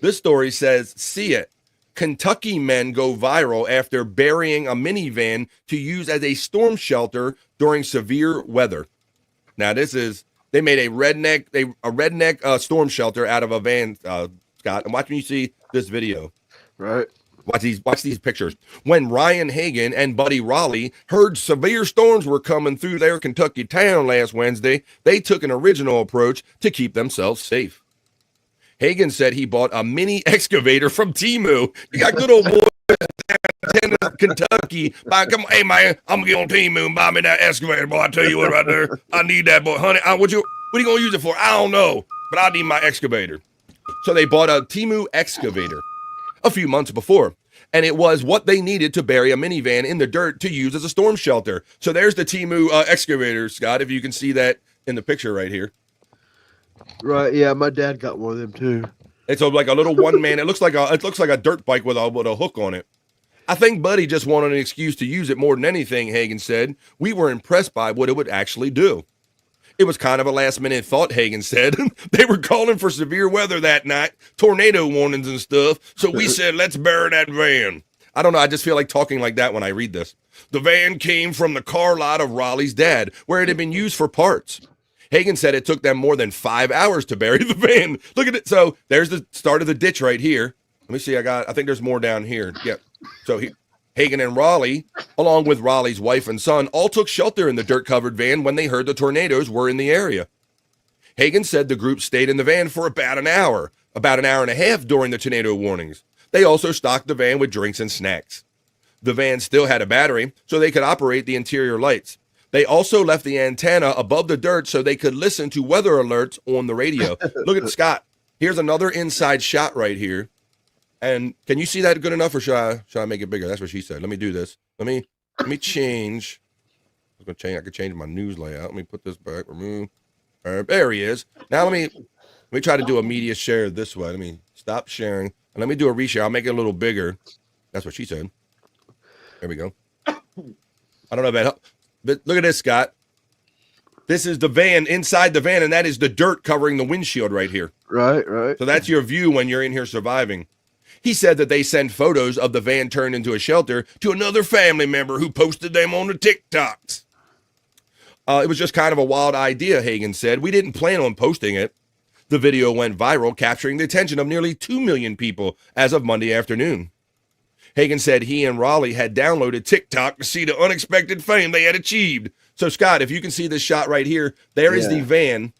This story says, see it. Kentucky men go viral after burying a minivan to use as a storm shelter during severe weather. Now, they made a redneck storm shelter out of a van, Scott. And watch when you see this video. Right. Watch these pictures. When Ryan Hagan and Buddy Raleigh heard severe storms were coming through their Kentucky town last Wednesday, they took an original approach to keep themselves safe. Hagan said he bought a mini excavator from Temu. You got good old boys in Kentucky. Come on, hey man, I'm gonna get on Temu and buy me that excavator, boy. I tell you what, right there, I need that, boy, honey. What are you gonna use it for? I don't know, but I need my excavator. So they bought a Temu excavator a few months before, and it was what they needed to bury a minivan in the dirt to use as a storm shelter. So there's the Temu excavator, Scott. If you can see that in the picture right here. Right, yeah, my dad got one of them too. It's like a little one man. It looks like a dirt bike with a hook on it. I think Buddy just wanted an excuse to use it more than anything, Hagen said. We were impressed by what it would actually do. It was kind of a last-minute thought, Hagen said. They were calling for severe weather that night, tornado warnings and stuff, so we said, let's bury that van. I don't know, I just feel like talking like that when I read this. The van came from the car lot of Raleigh's dad, where it had been used for parts. Hagen said it took them more than 5 hours to bury the van. Look at it. So there's the start of the ditch right here. Let me see, I think there's more down here. Yep. So Hagen and Raleigh, along with Raleigh's wife and son, all took shelter in the dirt-covered van when they heard the tornadoes were in the area. Hagen said the group stayed in the van for about an hour and a half during the tornado warnings. They also stocked the van with drinks and snacks. The van still had a battery, so they could operate the interior lights. They also left the antenna above the dirt so they could listen to weather alerts on the radio. Look at Scott. Here's another inside shot right here. And can you see that good enough, or should I make it bigger? That's what she said. Let me do this. Let me change. I could change my news layout. Let me put this back. Remove. There he is. Now let me try to do a media share this way. Let me stop sharing and let me do a reshare. I'll make it a little bigger. That's what she said. There we go. I don't know if that helps, but look at this, Scott. This is the van, inside the van, and that is the dirt covering the windshield right here. Right. So that's your view when you're in here surviving. He said that they sent photos of the van turned into a shelter to another family member who posted them on the TikToks. It was just kind of a wild idea, Hagen said. We didn't plan on posting it. The video went viral, capturing the attention of nearly 2 million people as of Monday afternoon. Hagen said he and Raleigh had downloaded TikTok to see the unexpected fame they had achieved. So, Scott, if you can see this shot right here, there is the van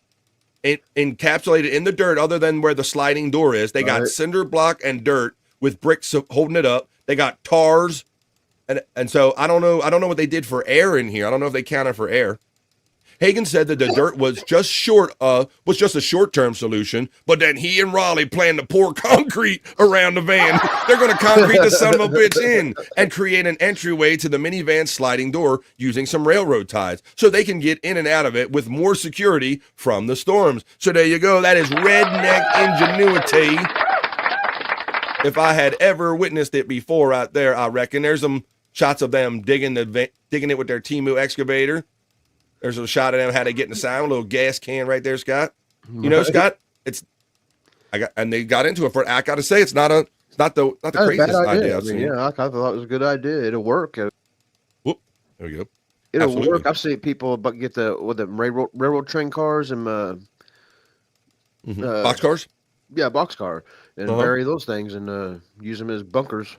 encapsulated in the dirt other than where the sliding door is. They got cinder block and dirt with bricks holding it up. They got tars. And so I don't know what they did for air in here. I don't know if they counted for air. Hagen said that the dirt was just a short-term solution, but then he and Raleigh planned to pour concrete around the van. They're going to concrete the son of a bitch in and create an entryway to the minivan sliding door using some railroad ties so they can get in and out of it with more security from the storms. So there you go. That is redneck ingenuity. If I had ever witnessed it before out there, I reckon. There's some shots of them digging it with their Temu excavator. There's a shot of them how they get in the sound, a little gas can right there, Scott. You know, Scott, and they got into it for. I got to say, it's not the craziest idea I've seen. Yeah, I thought it was a good idea. It'll work. Whoop, there we go. It'll work. I've seen people get the railroad train cars and boxcars. Yeah, boxcar, and bury those things and use them as bunkers.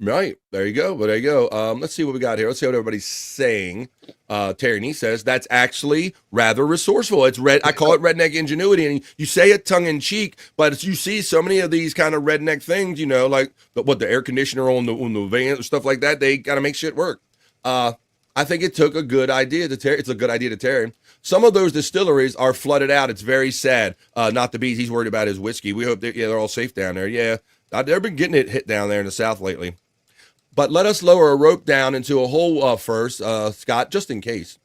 Right. There you go. But there you go. Let's see what we got here. Let's see what everybody's saying. Terry Nee says that's actually rather resourceful. I call it redneck ingenuity. And you say it tongue in cheek, but you see so many of these kind of redneck things, you know, like the air conditioner on the van, stuff like that. They got to make shit work. I think it took a good idea to Terry. It's a good idea to Terry. Some of those distilleries are flooded out. It's very sad. Not the bees. He's worried about his whiskey. We hope they're all safe down there. Yeah. They've been getting it hit down there in the South lately. But let us lower a rope down into a hole first, Scott, just in case.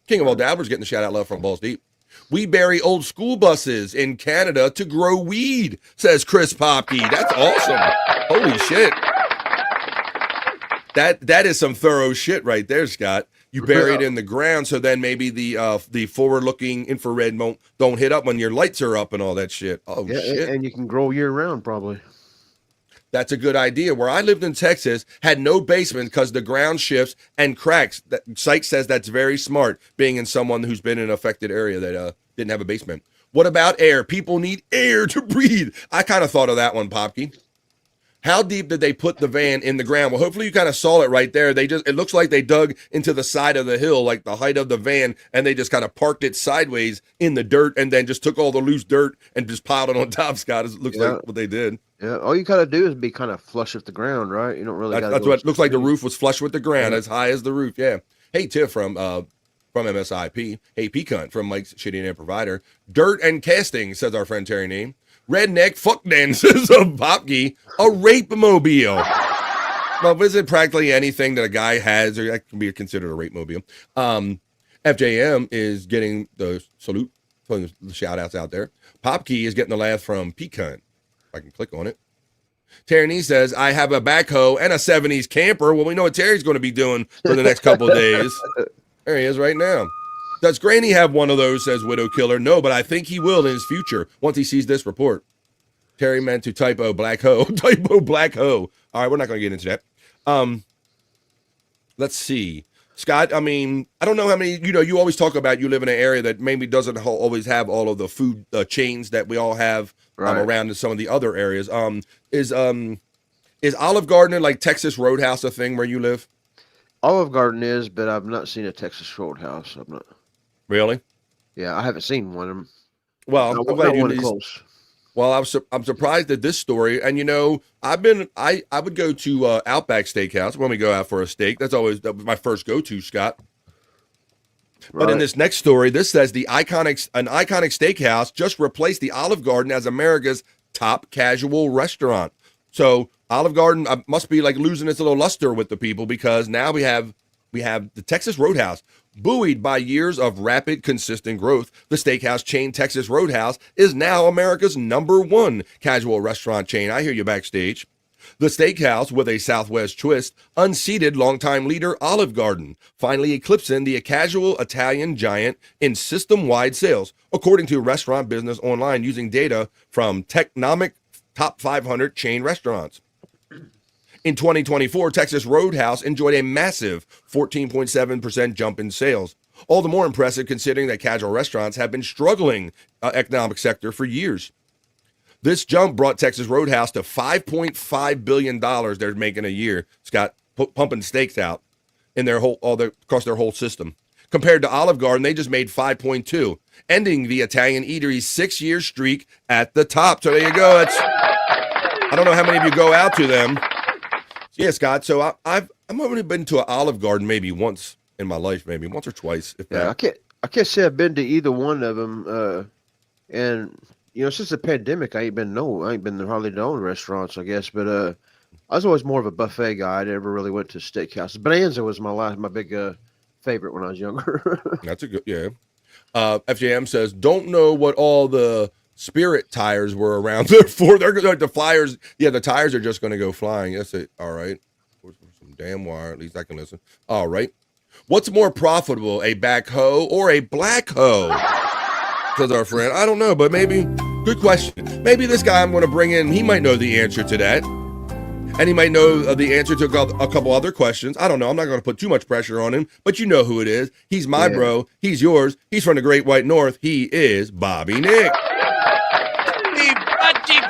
King of All Dabbers getting the shout-out love from Balls Deep. We bury old school buses in Canada to grow weed, says Chris Popke. That's awesome. Holy shit. That is some thorough shit right there, Scott. You bury it in the ground so then maybe the forward-looking infrared don't hit up when your lights are up and all that shit. Oh, shit. And you can grow year-round probably. That's a good idea. Where I lived in Texas, had no basement because the ground shifts and cracks. Psych says that's very smart, being in someone who's been in an affected area that didn't have a basement. What about air? People need air to breathe. I kind of thought of that one, Popke. How deep did they put the van in the ground? Well, hopefully you kind of saw it right there. It looks like they dug into the side of the hill, like the height of the van, and they just kind of parked it sideways in the dirt and then just took all the loose dirt and just piled it on top, Scott. It looks like what they did. Yeah, all you gotta do is be kind of flush with the ground, right? You don't really. That's what it looks like. The roof was flush with the ground, as high as the roof. Yeah. Hey, Tiff from MSIP. Hey, Pecunt from Mike's Shitty Name Provider. Dirt and casting, says our friend Terry Nee. Redneck fuck dances of Popke. A rape mobile. Well, visit practically anything that a guy has, or that can be considered a rape mobile. FJM is getting the salute. Throwing the shout outs out there. Popkey is getting the laugh from Pecan. If I can click on it. Terry says, I have a backhoe and a 70s camper. Well, we know what Terry's going to be doing for the next couple of days. There he is right now. Does Granny have one of those, says Widow Killer? No, but I think he will in his future once he sees this report. Terry meant to typo black hoe. Typo black hoe. All right, we're not going to get into that. Let's see. Scott, I mean, I don't know how many, you always talk about you live in an area that maybe doesn't always have all of the food chains that we all have around in some of the other areas. Is Olive Garden like Texas Roadhouse a thing where you live? Olive Garden is, but I've not seen a Texas Roadhouse. I'm not. Really? Yeah, I haven't seen one. Well, I'm glad you close. Well, I'm surprised at this story, and I would go to Outback Steakhouse when we go out for a steak. That was my first go-to, Scott. But in this next story, this says an iconic steakhouse just replaced the Olive Garden as America's top casual restaurant. So Olive Garden must be like losing its little luster with the people, because now we have the Texas Roadhouse. Buoyed by years of rapid, consistent growth, the steakhouse chain Texas Roadhouse is now America's #1 casual restaurant chain. I hear you backstage. The steakhouse, with a Southwest twist, unseated longtime leader Olive Garden, finally eclipsing the casual Italian giant in system-wide sales, according to Restaurant Business Online, using data from Technomic Top 500 chain restaurants. In 2024, Texas Roadhouse enjoyed a massive 14.7% jump in sales. All the more impressive considering that casual restaurants have been struggling economic sector for years. This jump brought Texas Roadhouse to $5.5 billion they're making a year. Scott, pumping steaks out in across their whole system. Compared to Olive Garden, they just made 5.2, ending the Italian eatery's 6-year streak at the top. So there you go. I don't know how many of you go out to them. Yeah, Scott. So I've only been to an Olive Garden maybe once in my life, maybe once or twice. I can't say I've been to either one of them. And since the pandemic, I ain't been hardly to own restaurants, I guess. But I was always more of a buffet guy. I never really went to steakhouses. Bonanza was my big favorite when I was younger. That's a good, yeah. FJM says, don't know what all the Spirit tires were around there for. They're like the flyers. Yeah, the tires are just going to go flying. That's it. All right. Some damn wire. At least I can listen. All right. What's more profitable, a backhoe or a black hoe? Says our friend. I don't know, but maybe. Good question. Maybe this guy I'm going to bring in, he might know the answer to that. And he might know the answer to a couple other questions. I don't know. I'm not going to put too much pressure on him, but you know who it is. He's my bro. He's yours. He's from the Great White North. He is Bobby Nick.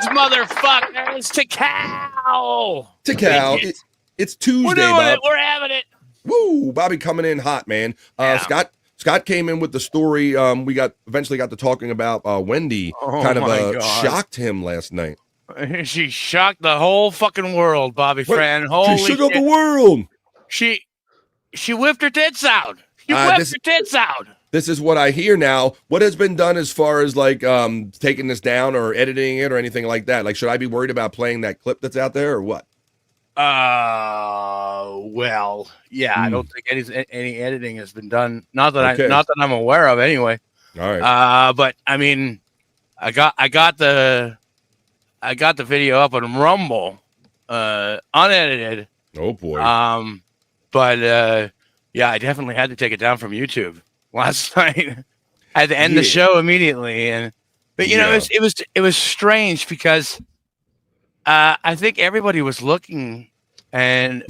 Motherfuckers, to cow. It's Tuesday. We're doing it. We're having it. Woo! Bobby coming in hot, man. Scott came in with the story. We eventually got to talking about Wendy. Shocked him last night. She shocked the whole fucking world, Bobby Fran. Holy she shook up the world. She whipped her tits out. She whipped her tits out. This is what I hear now. What has been done as far as like taking this down or editing it or anything like that? Like, should I be worried about playing that clip that's out there or what? Well, yeah, I don't think any editing has been done. Not that I'm aware of, anyway. All right. But I mean, I got the video up on Rumble, unedited. Oh boy. But yeah, I definitely had to take it down from YouTube last night. I had to end the show immediately, but it was strange because I think everybody was looking, and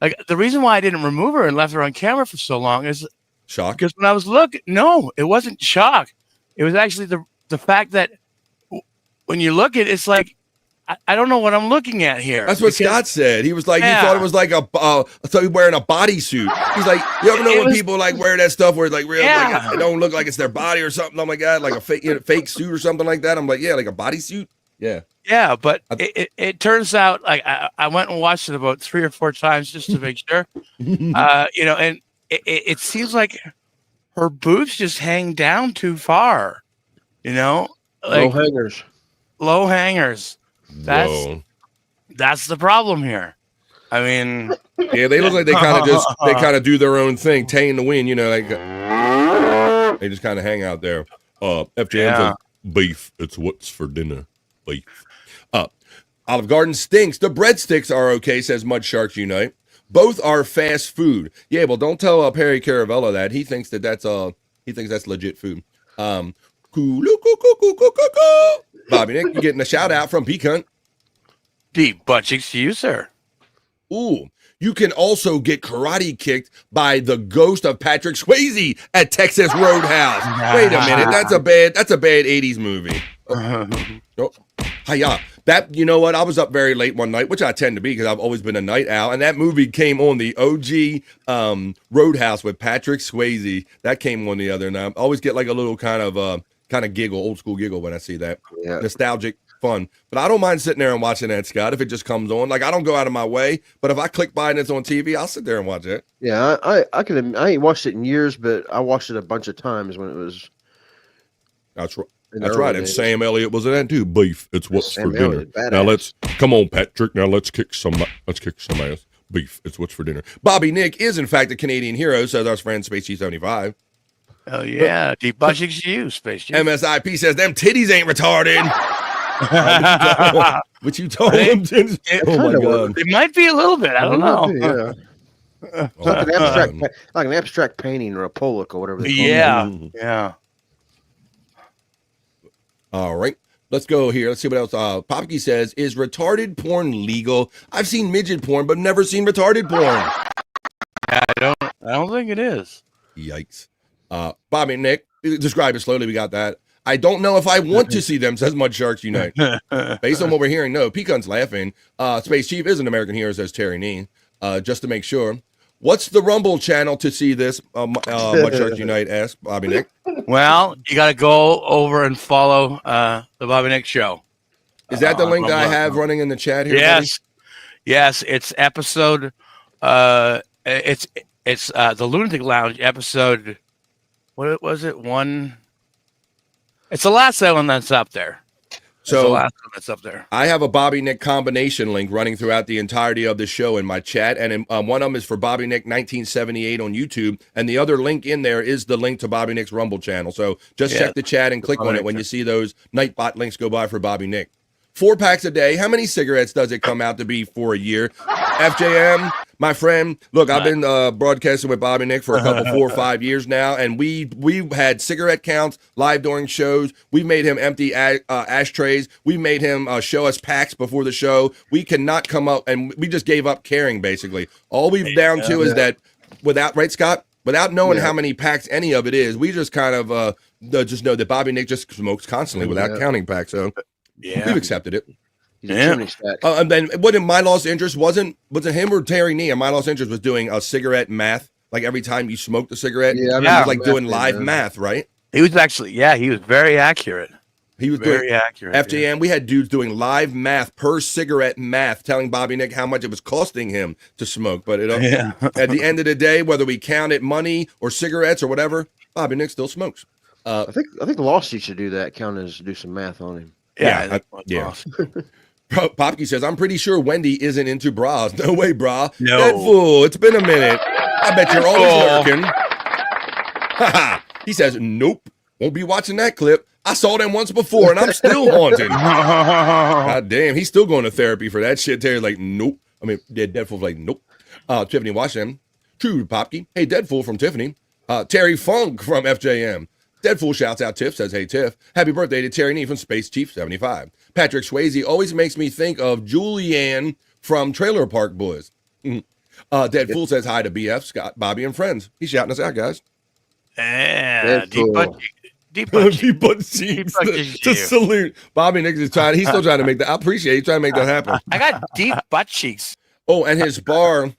like the reason why I didn't remove her and left her on camera for so long is shock. Because when I was looking, no, it wasn't shock. It was actually the fact that when you look at it, it's like I don't know what I'm looking at here. That's what Scott said. He was like, he thought it was like so he's wearing a bodysuit. He's like, you ever know when people like wear that stuff where it's like real, like it don't look like it's their body or something? I'm like, God, like a fake suit or something like that. I'm like, yeah, like a bodysuit. Yeah. Yeah, but it turns out like I went and watched it about 3 or 4 times just to make sure. And it seems like her boobs just hang down too far. Like low hangers. That's the problem here. I mean, yeah, they look like they kind of do their own thing, tame the wind, like they just kind of hang out there. FJM Yeah. says, beef, it's what's for dinner. Beef. Olive Garden stinks. The breadsticks are okay, says Mud Sharks Unite. Both are fast food. Yeah, well, don't tell Perry Caravella that. He thinks that's legit food. Bobby Nick, you getting a shout out from Peacunt. Deep butt cheeks to you, sir. Ooh, you can also get karate kicked by the ghost of Patrick Swayze at Texas Roadhouse. Wait a minute, that's a bad 80s movie. Oh, hiya. That, you know what? I was up very late one night, which I tend to be because I've always been a night owl, and that movie came on the OG Roadhouse with Patrick Swayze. That came on the other night. I always get like a little kind of giggle, old school giggle when I see that. Yeah. Nostalgic fun. But I don't mind sitting there and watching that, Scott, if it just comes on. Like, I don't go out of my way, but if I click by and it's on TV, I'll sit there and watch it. Yeah, I ain't watched it in years, but I watched it a bunch of times when it was. That's right. That's right. And Sam Elliott was in that too. Beef. It's what's Sam for dinner. Elliott, badass. Now come on, Patrick. Now let's kick some ass. Beef. It's what's for dinner. Bobby Nick is in fact a Canadian hero, says our friend Space G75. Oh yeah, deep butt cheeks to you, Space G. MSIP says them titties ain't retarded. What you told him? Oh my god. It might be a little bit. I don't know. Yeah. Like an abstract painting or a Pollock or whatever. Yeah. All right. Let's go here. Let's see what else. Popke says, is retarded porn legal? I've seen midget porn, but never seen retarded porn. I don't think it is. Yikes. Bobby and Nick, describe it slowly. We got that. I don't know if I want to see them, says Mud Sharks Unite. Based on what we're hearing, no. Peacunt's laughing. Space Chief is an American hero, says Terry Nee. Just to make sure. What's the Rumble channel to see this? Mud Sharks Unite asks Bobby Nick. Well, you got to go over and follow the Bobby Nick Show. Is that the link that I have running in the chat here? Yes. Buddy? Yes, it's episode it's the Lunatic Lounge episode. What was it? It's the last one that's up there. So the last one that's up there. I have a Bobby Nick combination link running throughout the entirety of the show in my chat, and one of them is for Bobby Nick 1978 on YouTube, and the other link in there is the link to Bobby Nick's Rumble channel. So just check the chat and click on it when you see those Nightbot links go by for Bobby Nick. 4 packs a day. How many cigarettes does it come out to be for a year? FJM, my friend. Look, I've been broadcasting with Bobby Nick for a couple 4 or 5 years now, and we've had cigarette counts live during shows. We've made him empty ashtrays. We made him show us packs before the show. We cannot come up, and we just gave up caring, basically. All we've down to is that right, Scott? Without knowing how many packs any of it is, we just kind of just know that Bobby Nick just smokes constantly without counting packs. So we've accepted it. And then wasn't my lost interest wasn't him or Terry Nee? And my lost interest was doing a cigarette math. Like every time you smoked a cigarette, he was like doing live math, right? He was actually, he was very accurate. He was very accurate. FJM, we had dudes doing live math per cigarette math, telling Bobby Nick how much it was costing him to smoke. But at the end of the day, whether we counted money or cigarettes or whatever, Bobby Nick still smokes. I think the lawsuit should do that. Do some math on him. Yeah. Popke says, I'm pretty sure Wendy isn't into bras. No way, brah. No. That fool. It's been a minute. I bet you're always lurking. He says, nope. Won't be watching that clip. I saw them once before, and I'm still haunted. God damn. He's still going to therapy for that shit. Terry's like, nope. I mean, Deadpool's like, nope. Tiffany watched them. True, Popke. Hey, Deadpool from Tiffany. Terry Funk from FJM. Deadpool shouts out Tiff, says, hey, Tiff. Happy birthday to Terry Nee from Space Chief 75. Patrick Swayze always makes me think of Julianne from Trailer Park Boys. Deadpool says hi to BF, Scott, Bobby, and friends. He's shouting us out, guys. Yeah, deep butt cheeks. To salute. Bobby Nick is trying. He's still trying to make that. I appreciate he's trying to make that happen. I got deep butt cheeks. Oh, and his bar,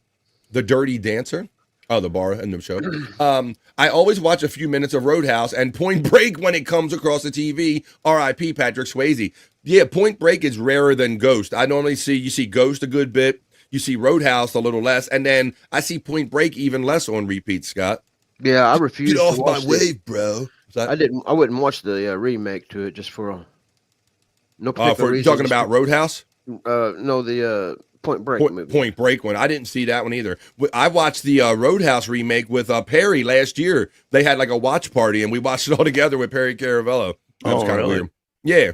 The Dirty Dancer. Oh, the bar in the show. I always watch a few minutes of Roadhouse and Point Break when it comes across the TV. R.I.P. Patrick Swayze. Yeah, Point Break is rarer than Ghost. I normally see Ghost a good bit. You see Roadhouse a little less, and then I see Point Break even less on repeat. Scott. Yeah, I refuse. Get off my wave, bro. I wouldn't watch the remake to it just for no particular reason. Talking about Roadhouse. No, the Point Break movie. Point Break one. I didn't see that one either. I watched the Roadhouse remake with Perry last year. They had like a watch party, and we watched it all together with Perry Caravello. That was kind of weird. Yeah.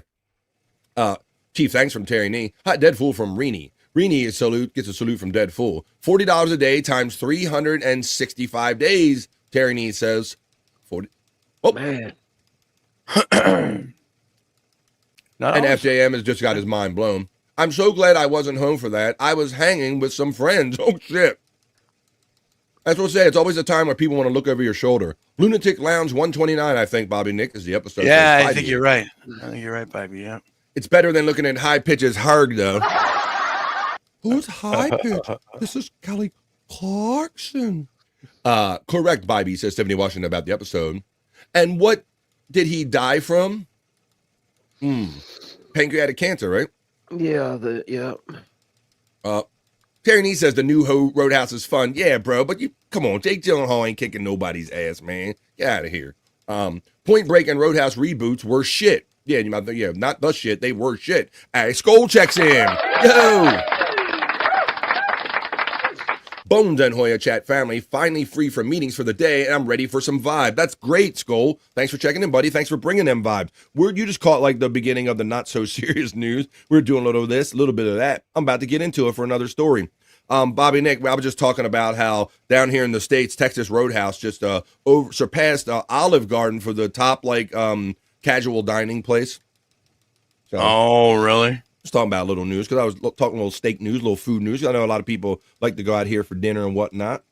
Chief, thanks from Terry Nee. Hot Dead Fool from Reenie. Reenie gets a salute from Dead Fool. $40 a day times 365 days. Terry Nee says 40. Oh man. And FJM has just got his mind blown. I'm so glad I wasn't home for that. I was hanging with some friends. Oh, shit. That's what I say. It's always a time where people want to look over your shoulder. Lunatic Lounge 129, I think, Bobby Nick, is the episode. Yeah, I think you're right. I think you're right, Bobby, yeah. It's better than looking at High Pitch's Harg, though. Who's High Pitch? This is Kelly Clarkson. Correct, Bobby, says Tiffany Washington about the episode. And what did he die from? Pancreatic cancer, right? Yeah, Terry Nee says the new Roadhouse is fun. Yeah, bro, but come on, Jake Gyllenhaal ain't kicking nobody's ass, man. Get out of here. Point Break and Roadhouse reboots were shit. Yeah, not the shit. They were shit. Skull checks in. Yo! Bones and Hoya chat family, finally free from meetings for the day, and I'm ready for some vibe. That's great, Skull. Thanks for checking in, buddy. Thanks for bringing them vibes. You just caught like the beginning of the not so serious news. We're doing a little of this, a little bit of that. I'm about to get into it for another story. Bobby Nick, I was just talking about how down here in the States, Texas Roadhouse just surpassed Olive Garden for the top casual dining place. So, oh, really? Just talking about a little news because I was talking a little steak news, a little food news. I know a lot of people like to go out here for dinner and whatnot.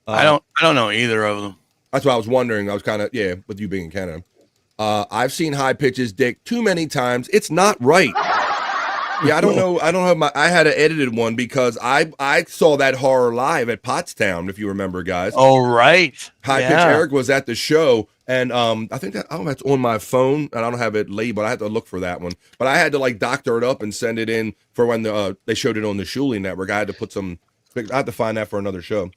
I don't know either of them. That's what I was wondering. I was kind of with you being in Canada. I've seen High Pitch's dick too many times. It's not right. Yeah, I don't know. I had an edited one because I saw that horror live at Pottstown, if you remember, guys. Oh, right. High Pitch Eric was at the show, and I think that's on my phone, and I don't have it labeled. I had to look for that one, but I had to doctor it up and send it in for when they showed it on the Shuley Network. I had to put some. I had to find that for another show.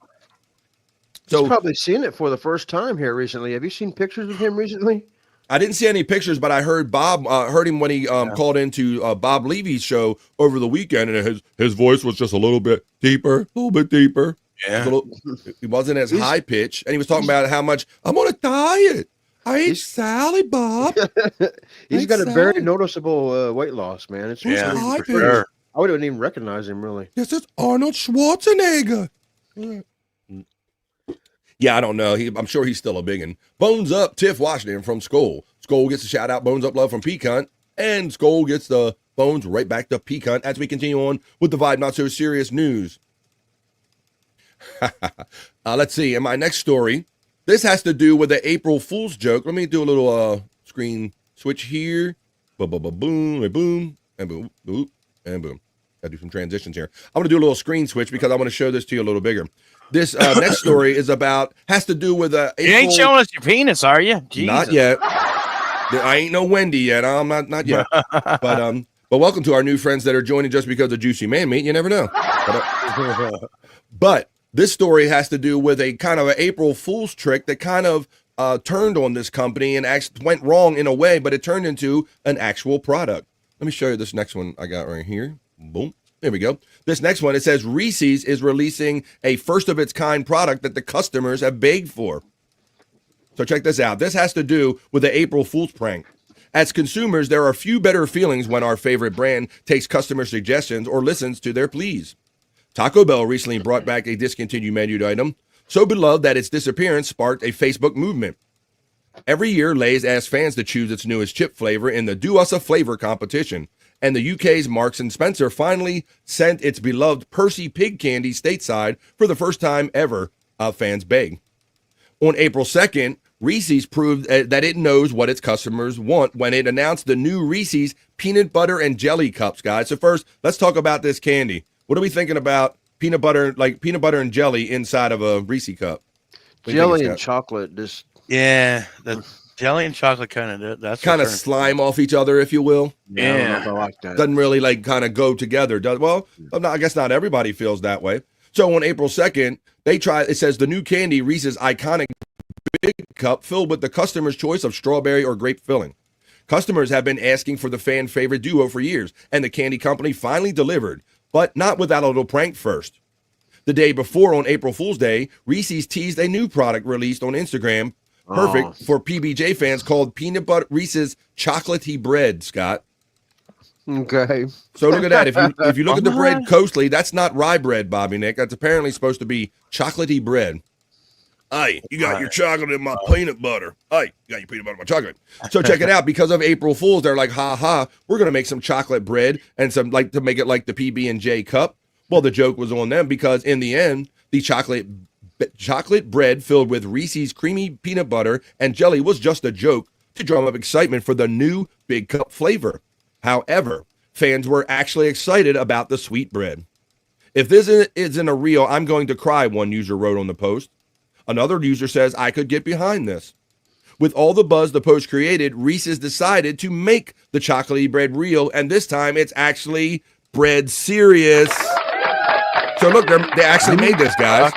So, he's probably seen it for the first time here recently. Have you seen pictures of him recently? I didn't see any pictures, but I heard heard him when he called into Bob Levy's show over the weekend, and his voice was just a little bit deeper. Yeah. He wasn't as high pitched, and he was talking about how much, I'm on a diet. I ate Sally, Bob. He's got a very noticeable weight loss, man. It's high pitch. Sure. I wouldn't even recognize him, really. This is Arnold Schwarzenegger. Yeah, I don't know. I'm sure he's still a big one. Bones Up, Tiff Washington from Skull. Skull gets a shout out. Bones Up love from Peacunt. And Skull gets the bones right back to Peacunt as we continue on with the Vibe Not So Serious news. Let's see. In my next story, this has to do with the April Fool's joke. Let me do a little screen switch here. Boom, and boom, and boom, and boom. Gotta do some transitions here. I'm going to do a little screen switch because I want to show this to you a little bigger. This next story has to do with April. You ain't showing us your penis, are you? Jesus. Not yet. I ain't no Wendy yet. I'm not yet. But welcome to our new friends that are joining just because of Juicy Man Meat. You never know. But this story has to do with a kind of an April Fool's trick that kind of turned on this company and actually went wrong in a way, but it turned into an actual product. Let me show you this next one I got right here. Boom. There we go. This next one, it says Reese's is releasing a first-of-its-kind product that the customers have begged for. So check this out. This has to do with the April Fool's prank. As consumers, there are few better feelings when our favorite brand takes customer suggestions or listens to their pleas. Taco Bell recently brought back a discontinued menu item, so beloved that its disappearance sparked a Facebook movement. Every year, Lay's asks fans to choose its newest chip flavor in the Do Us a Flavor competition. And the UK's Marks & Spencer finally sent its beloved Percy Pig candy stateside for the first time ever, fans begged. On April 2nd, Reese's proved that it knows what its customers want when it announced the new Reese's Peanut Butter and Jelly Cups, guys. So first, let's talk about this candy. What are we thinking about peanut butter and jelly inside of a Reese's cup? Jelly and chocolate, just... Yeah, the jelly and chocolate that's kind of slime off each other, if you will. Yeah, I like that. Doesn't really kind of go together. I guess not everybody feels that way. So on April 2nd, it says the new candy Reese's iconic big cup filled with the customer's choice of strawberry or grape filling. Customers have been asking for the fan favorite duo for years, and the candy company finally delivered. But not without a little prank first. The day before, on April Fool's Day, Reese's teased a new product released on Instagram, perfect for PBJ fans, called Peanut Butter Reese's Chocolatey Bread, Scott. Okay. So look at that. If you look at the bread closely, that's not rye bread, Bobby Nick. That's apparently supposed to be chocolatey bread. Hey, you got your chocolate in my peanut butter. Hey, you got your peanut butter in my chocolate. So check it out. Because of April Fools, they're like, ha ha, we're gonna make some chocolate bread and some like to make it like the PB&J cup. Well, the joke was on them because in the end, the chocolate bread filled with Reese's creamy peanut butter and jelly was just a joke to drum up excitement for the new big cup flavor. However, fans were actually excited about the sweet bread. If this isn't a real, I'm going to cry, one user wrote on the post. Another user says, I could get behind this. With all the buzz the post created, Reese's decided to make the chocolatey bread real, and this time it's actually bread serious. So look, they actually made this, guys.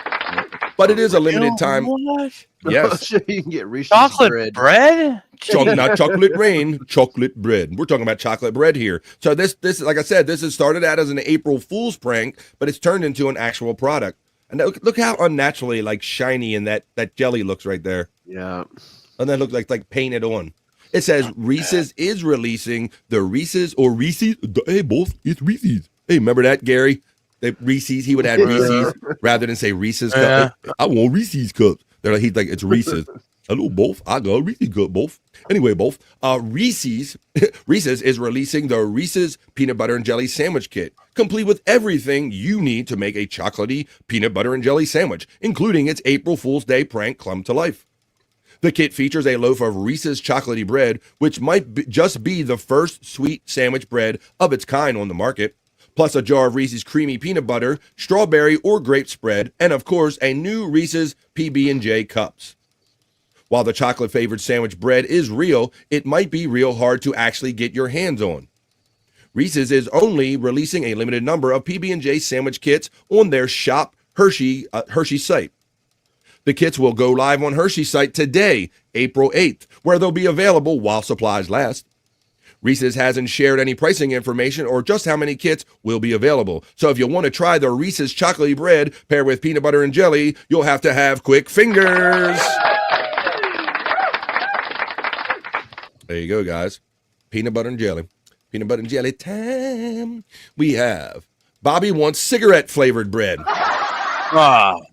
But it is a limited time. What? Yes. You can get Reese's Chocolate bread? Not chocolate rain, chocolate bread. We're talking about chocolate bread here. So this, like I said, this has started out as an April Fool's prank, but it's turned into an actual product. And look how unnaturally like shiny and that jelly looks right there. Yeah. And then looks like painted on. It says Reese's is releasing the Reese's or Reese's. Hey, both. It's Reese's. Hey, remember that, Gary? Reese's. He would add Reese's rather than say Reese's cup. Hey, I want Reese's cups. He's like, it's Reese's. Hello, both. I got Reese's cup, both. Anyway, both. Reese's is releasing the Reese's Peanut Butter and Jelly Sandwich Kit, complete with everything you need to make a chocolatey peanut butter and jelly sandwich, including its April Fool's Day prank come to life. The kit features a loaf of Reese's chocolatey bread, which might just be the first sweet sandwich bread of its kind on the market, plus a jar of Reese's creamy peanut butter, strawberry or grape spread, and of course, a new Reese's PB&J cups. While the chocolate-flavored sandwich bread is real, it might be real hard to actually get your hands on. Reese's is only releasing a limited number of PB&J sandwich kits on their Shop Hershey site. The kits will go live on Hershey's site today, April 8th, where they'll be available while supplies last. Reese's hasn't shared any pricing information or just how many kits will be available. So if you want to try the Reese's chocolatey bread paired with peanut butter and jelly, you'll have to have quick fingers. There you go, guys. Peanut butter and jelly. Peanut butter and jelly time. We have Bobby wants cigarette-flavored bread.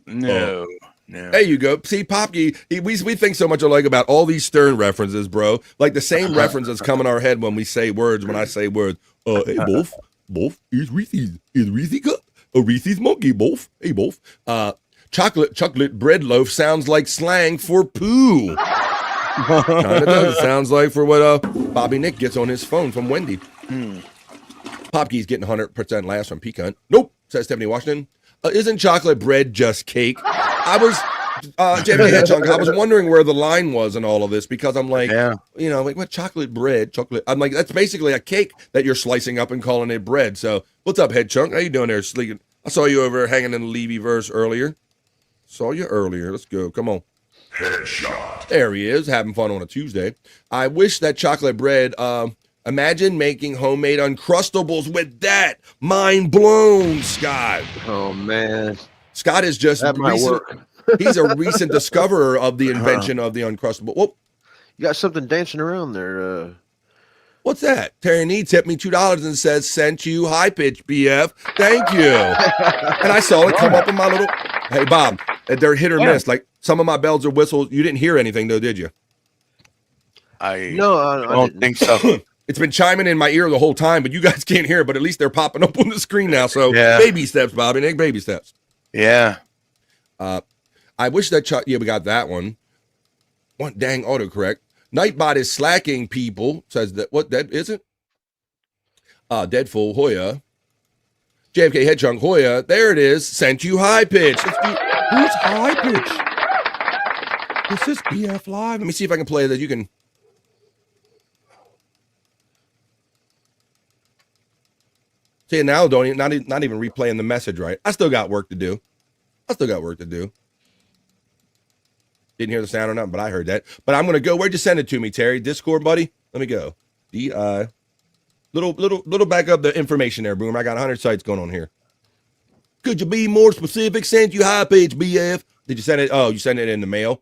No. There you go. See, Poppy, we think so much alike about all these Stern references, bro. Like the same references come in our head when we say words, when I say words. Hey, both, is Reese's. Is Reese's cup? A Reese's monkey, both. Hey, both. Chocolate bread loaf sounds like slang for poo. Kind of does. It sounds like for what Bobby Nick gets on his phone from Wendy. Popkey's getting 100% laughs from Pecan. Nope, says Stephanie Washington. Isn't chocolate bread just cake? I was, I was wondering where the line was in all of this because I'm like, like what chocolate bread, chocolate. I'm like, that's basically a cake that you're slicing up and calling it bread. So what's up, Head Chunk? How you doing there, sleeping? I saw you over there hanging in the Levy verse earlier. Saw you earlier. Let's go. Come on. Headshot. There he is, having fun on a Tuesday. I wish that chocolate bread, imagine making homemade Uncrustables with that. Mind blown, Scott. Oh, man. Scott is just he's a recent discoverer of the invention of the Uncrustable. Whoop. You got something dancing around there. What's that? Terry Nee tipped me $2 and says, sent you high pitch, BF. Thank you. And I saw it come up in my little, hey, Bob, they're hit or miss. Like some of my bells or whistles, you didn't hear anything though, did you? I don't think so. It's been chiming in my ear the whole time, but you guys can't hear it, but at least they're popping up on the screen now. So baby steps, Bobby Nick, baby steps. Yeah. I wish that we got that one. What dang autocorrect. Nightbot is slacking, people. Says that what that is it? Deadful Hoya. JFK Headchunk Hoya. There it is. Sent you high pitch. Who's high pitch? This is BF Live. Let me see if I can play that. You can. See now, not even replaying the message right. I still got work to do. Didn't hear the sound or nothing, but I heard that. But I'm going to go. Where'd you send it to me, Terry? Discord, buddy? Let me go. D-I. Little back up the information there, Boomer. I got 100 sites going on here. Could you be more specific? Send you high pitch, BF. Did you send it? Oh, you sent it in the mail.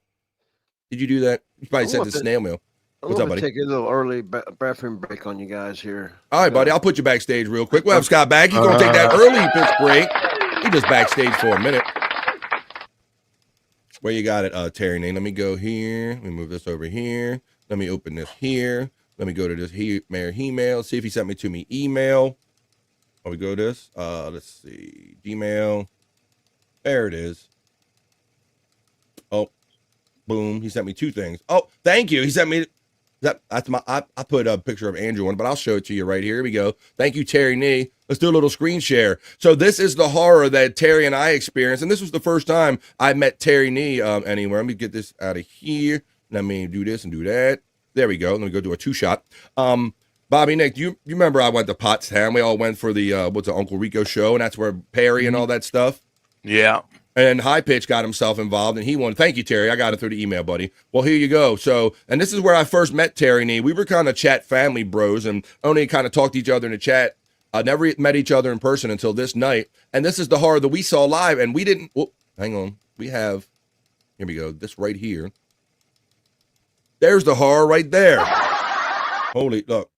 Did you do that? You probably sent it snail mail. What's up, buddy? Take a little early bathroom break on you guys here. All right, buddy. I'll put you backstage real quick. We'll have Scott back. He's gonna take that early pitch break. He just backstage for a minute. Where you got it, Terry Name? Let me go here. Let me move this over here. Let me open this here. Let me go to this mayor email. See if he sent me to me email. Oh, we go to this. Let's see. Gmail. There it is. Oh, boom. He sent me 2 things. Oh, thank you. He sent me that's my I put a picture of Andrew on, but I'll show it to you right here. Here we go. Thank you, Terry Nee. Let's do a little screen share. So this is the horror that Terry and I experienced, and this was the first time I met Terry Nee anywhere. Let me get this out of here. Let me do this and do that. There we go. Let me go do a 2-shot. Bobby, Nick, you remember I went to Pottstown? We all went for the Uncle Rico show, and that's where Perry and all that stuff. Yeah. And High Pitch got himself involved, and he won. Thank you, Terry. I got it through the email, buddy. Well, here you go. So, and this is where I first met Terry Nee. We were kind of chat family bros and only kind of talked to each other in the chat. Never met each other in person until this night. And this is the horror that we saw live, and we didn't. Whoop, hang on. We have, here we go, this right here. There's the horror right there. Holy, look.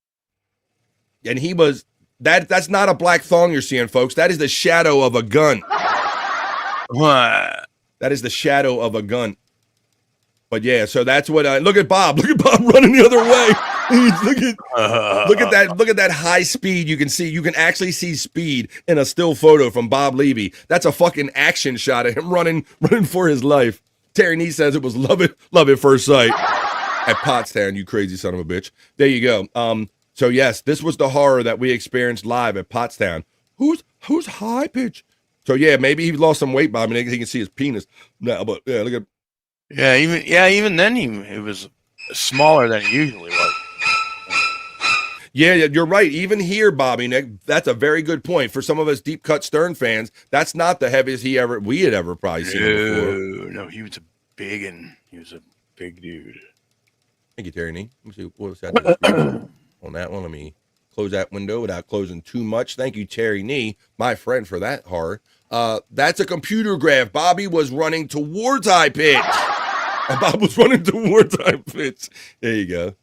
And he was, that's not a black thong you're seeing, folks. That is the shadow of a gun. What? That is the shadow of a gun. But yeah, so that's what look at Bob. Look at Bob running the other way. Look at that high speed. You can actually see speed in a still photo from Bob Levy. That's a fucking action shot of him running for his life. Terry Nee says it was love at first sight at Pottstown, you crazy son of a bitch. There you go. So yes, this was the horror that we experienced live at Pottstown. Who's High Pitch? So yeah, maybe he lost some weight, Bob. I mean, he can see his penis now, but yeah, look at. Even then he was smaller than he usually was. Yeah, you're right. Even here, Bobby Nick, that's a very good point. For some of us deep cut Stern fans, that's not the heaviest we had ever probably seen before. No, he was a big dude. Thank you, Terry Nee. Let me see what was that on that one. Let me close that window without closing too much. Thank you, Terry Nee, my friend, for that horror. That's a computer graph. Bobby was running towards High Pitch. Bob was running towards High Pitch. There you go.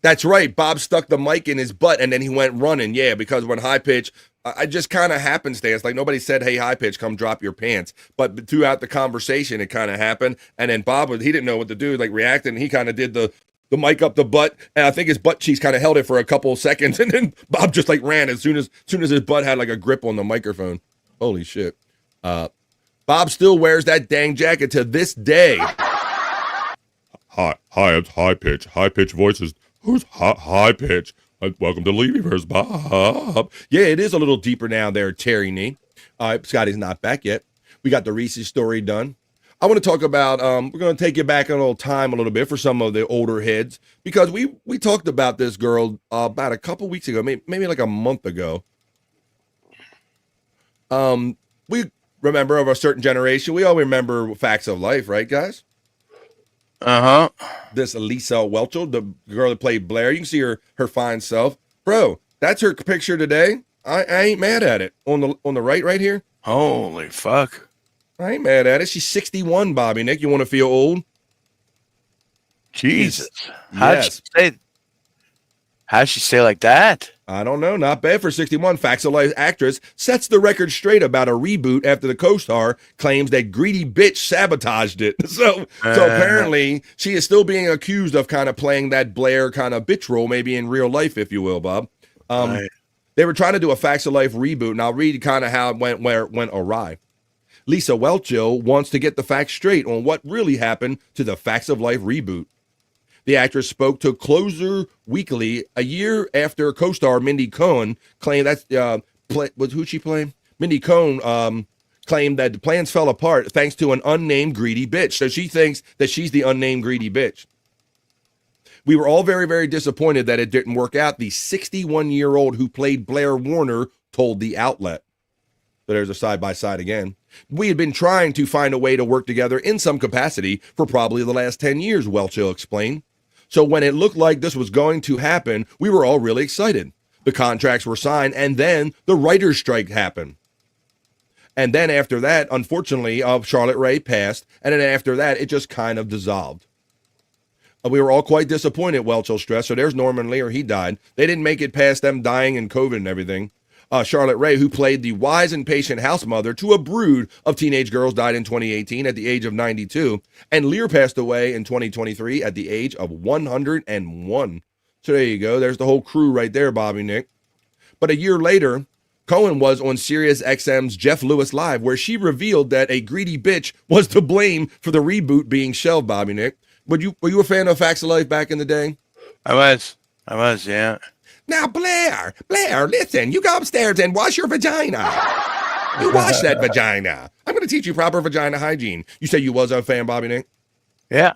That's right. Bob stuck the mic in his butt and then he went running. Yeah, because when High Pitch, I just kind of happenstance. Like nobody said, "Hey, High Pitch, come drop your pants." But throughout the conversation, it kind of happened. And then Bob he didn't know what to do, like reacting. He kind of did the mic up the butt, and I think his butt cheeks kind of held it for a couple of seconds, and then Bob just like ran as soon as his butt had like a grip on the microphone. Holy shit! Bob still wears that dang jacket to this day. Hi, it's High Pitch. High Pitch voices. Who's High Pitch? Welcome to Levyverse, Bob. Yeah, it is a little deeper now there, Terry Nee. Scotty's not back yet. We got the Reese's story done. I want to talk about, we're going to take you back in a little time a little bit for some of the older heads, because we talked about this girl about a couple weeks ago, maybe like a month ago. We remember of a certain generation. We all remember Facts of Life, right, guys? Uh-huh. This Lisa Welchel, the girl that played Blair, you can see her fine self. Bro, that's her picture today. I ain't mad at it. On the right here. Holy fuck. I ain't mad at it. She's 61, Bobby Nick. You want to feel old? Jesus. How'd she say like that? I don't know. Not bad for 61. Facts of Life actress sets the record straight about a reboot after the co-star claims that greedy bitch sabotaged it. So apparently she is still being accused of kind of playing that Blair kind of bitch role, maybe in real life, if you will, Bob. Right. They were trying to do a Facts of Life reboot, and I'll read kind of how it went, where it went awry. Lisa Welchel wants to get the facts straight on what really happened to the Facts of Life reboot. The actress spoke to Closer Weekly a year after co-star Mindy Cohn claimed was who she played? Mindy Cohn claimed that the plans fell apart thanks to an unnamed greedy bitch. So she thinks that she's the unnamed greedy bitch. We were all very, very disappointed that it didn't work out, the 61-year-old who played Blair Warner told the outlet. So there's a side-by-side again. We had been trying to find a way to work together in some capacity for probably the last 10 years, Welchel explained. So when it looked like this was going to happen, we were all really excited. The contracts were signed, and then the writer's strike happened. And then after that, unfortunately, Charlotte Rae passed, and then after that, it just kind of dissolved. We were all quite disappointed, Welchel stressed. So there's Norman Lear. He died. They didn't make it past them dying and COVID and everything. Charlotte Rae, who played the wise and patient house mother to a brood of teenage girls, died in 2018 at the age of 92. And Lear passed away in 2023 at the age of 101. So there you go. There's the whole crew right there, Bobby Nick. But a year later, Cohen was on Sirius XM's Jeff Lewis Live, where she revealed that a greedy bitch was to blame for the reboot being shelved, Bobby Nick. Were you a fan of Facts of Life back in the day? I was, yeah. Now, Blair, listen, you go upstairs and wash your vagina. You wash that vagina. I'm going to teach you proper vagina hygiene. You say you was a fan, Bobby Nick? Yeah,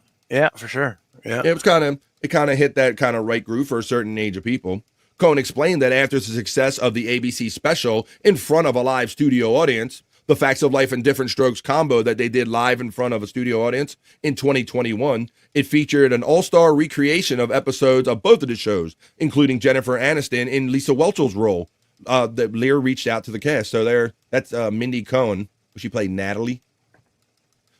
for sure. Yeah. It kind of hit that kind of right groove for a certain age of people. Cohen explained that after the success of the ABC special in front of a live studio audience, the Facts of Life and Different Strokes combo that they did live in front of a studio audience in 2021, it featured an all-star recreation of episodes of both of the shows, including Jennifer Aniston in Lisa Welchel's role. That Lear reached out to the cast. So that's Mindy Cohen. She played Natalie.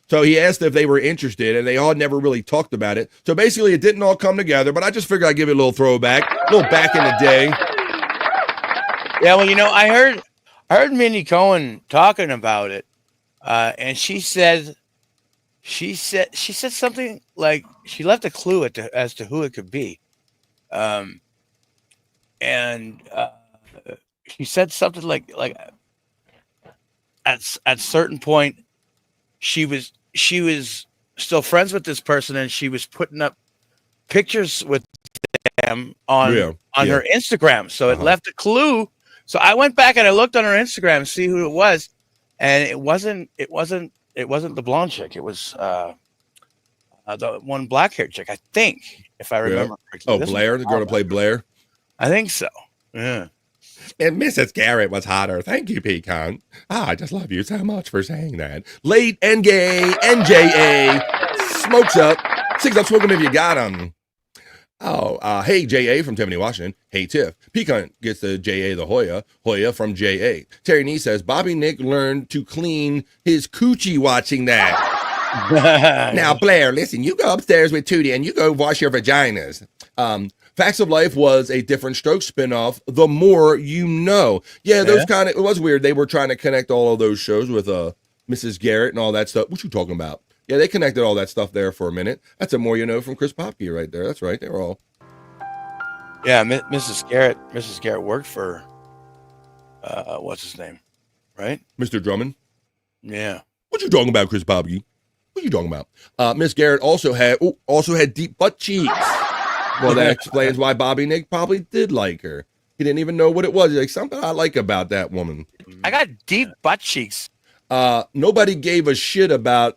So he asked if they were interested, and they all never really talked about it. So basically, it didn't all come together, but I just figured I'd give it a little throwback, a little back in the day. Yeah, well, I heard Mindy Cohen talking about it, and she said something like she left a clue as to who it could be, and she said something like at certain point she was still friends with this person, and she was putting up pictures with them on her Instagram, so it left a clue. So I went back and I looked on her Instagram to see who it was, and it wasn't the blonde chick. It was the one black haired chick, I think, if I remember correctly. Oh, Blair, the girl to play Blair. I think so. Yeah. And Mrs. Garrett was hotter. Thank you, Pecan. I just love you so much for saying that. Late and gay, NJA, smokes up. 6 up, smoke 'em if you got 'em. Oh, hey, J.A. from Tiffany, Washington. Hey, Tiff. Pecan gets the J.A. the Hoya from J.A. Terry Nee says, Bobby Nick learned to clean his coochie watching that. Now, Blair, listen, you go upstairs with Tootie and you go wash your vaginas. Facts of Life was a Different Strokes spinoff, The More You Know. Yeah, those it was weird. They were trying to connect all of those shows with Mrs. Garrett and all that stuff. What you talking about? Yeah, they connected all that stuff there for a minute. That's a More You Know from Chris Popke right there. That's right. They were all. Yeah, Mrs. Garrett worked for, what's his name, right? Mr. Drummond. Yeah. What you talking about, Chris Popke? What you talking about? Miss Garrett also had deep butt cheeks. Well, that explains why Bobby Nick probably did like her. He didn't even know what it was. He's like, something I like about that woman. I got deep butt cheeks. Nobody gave a shit about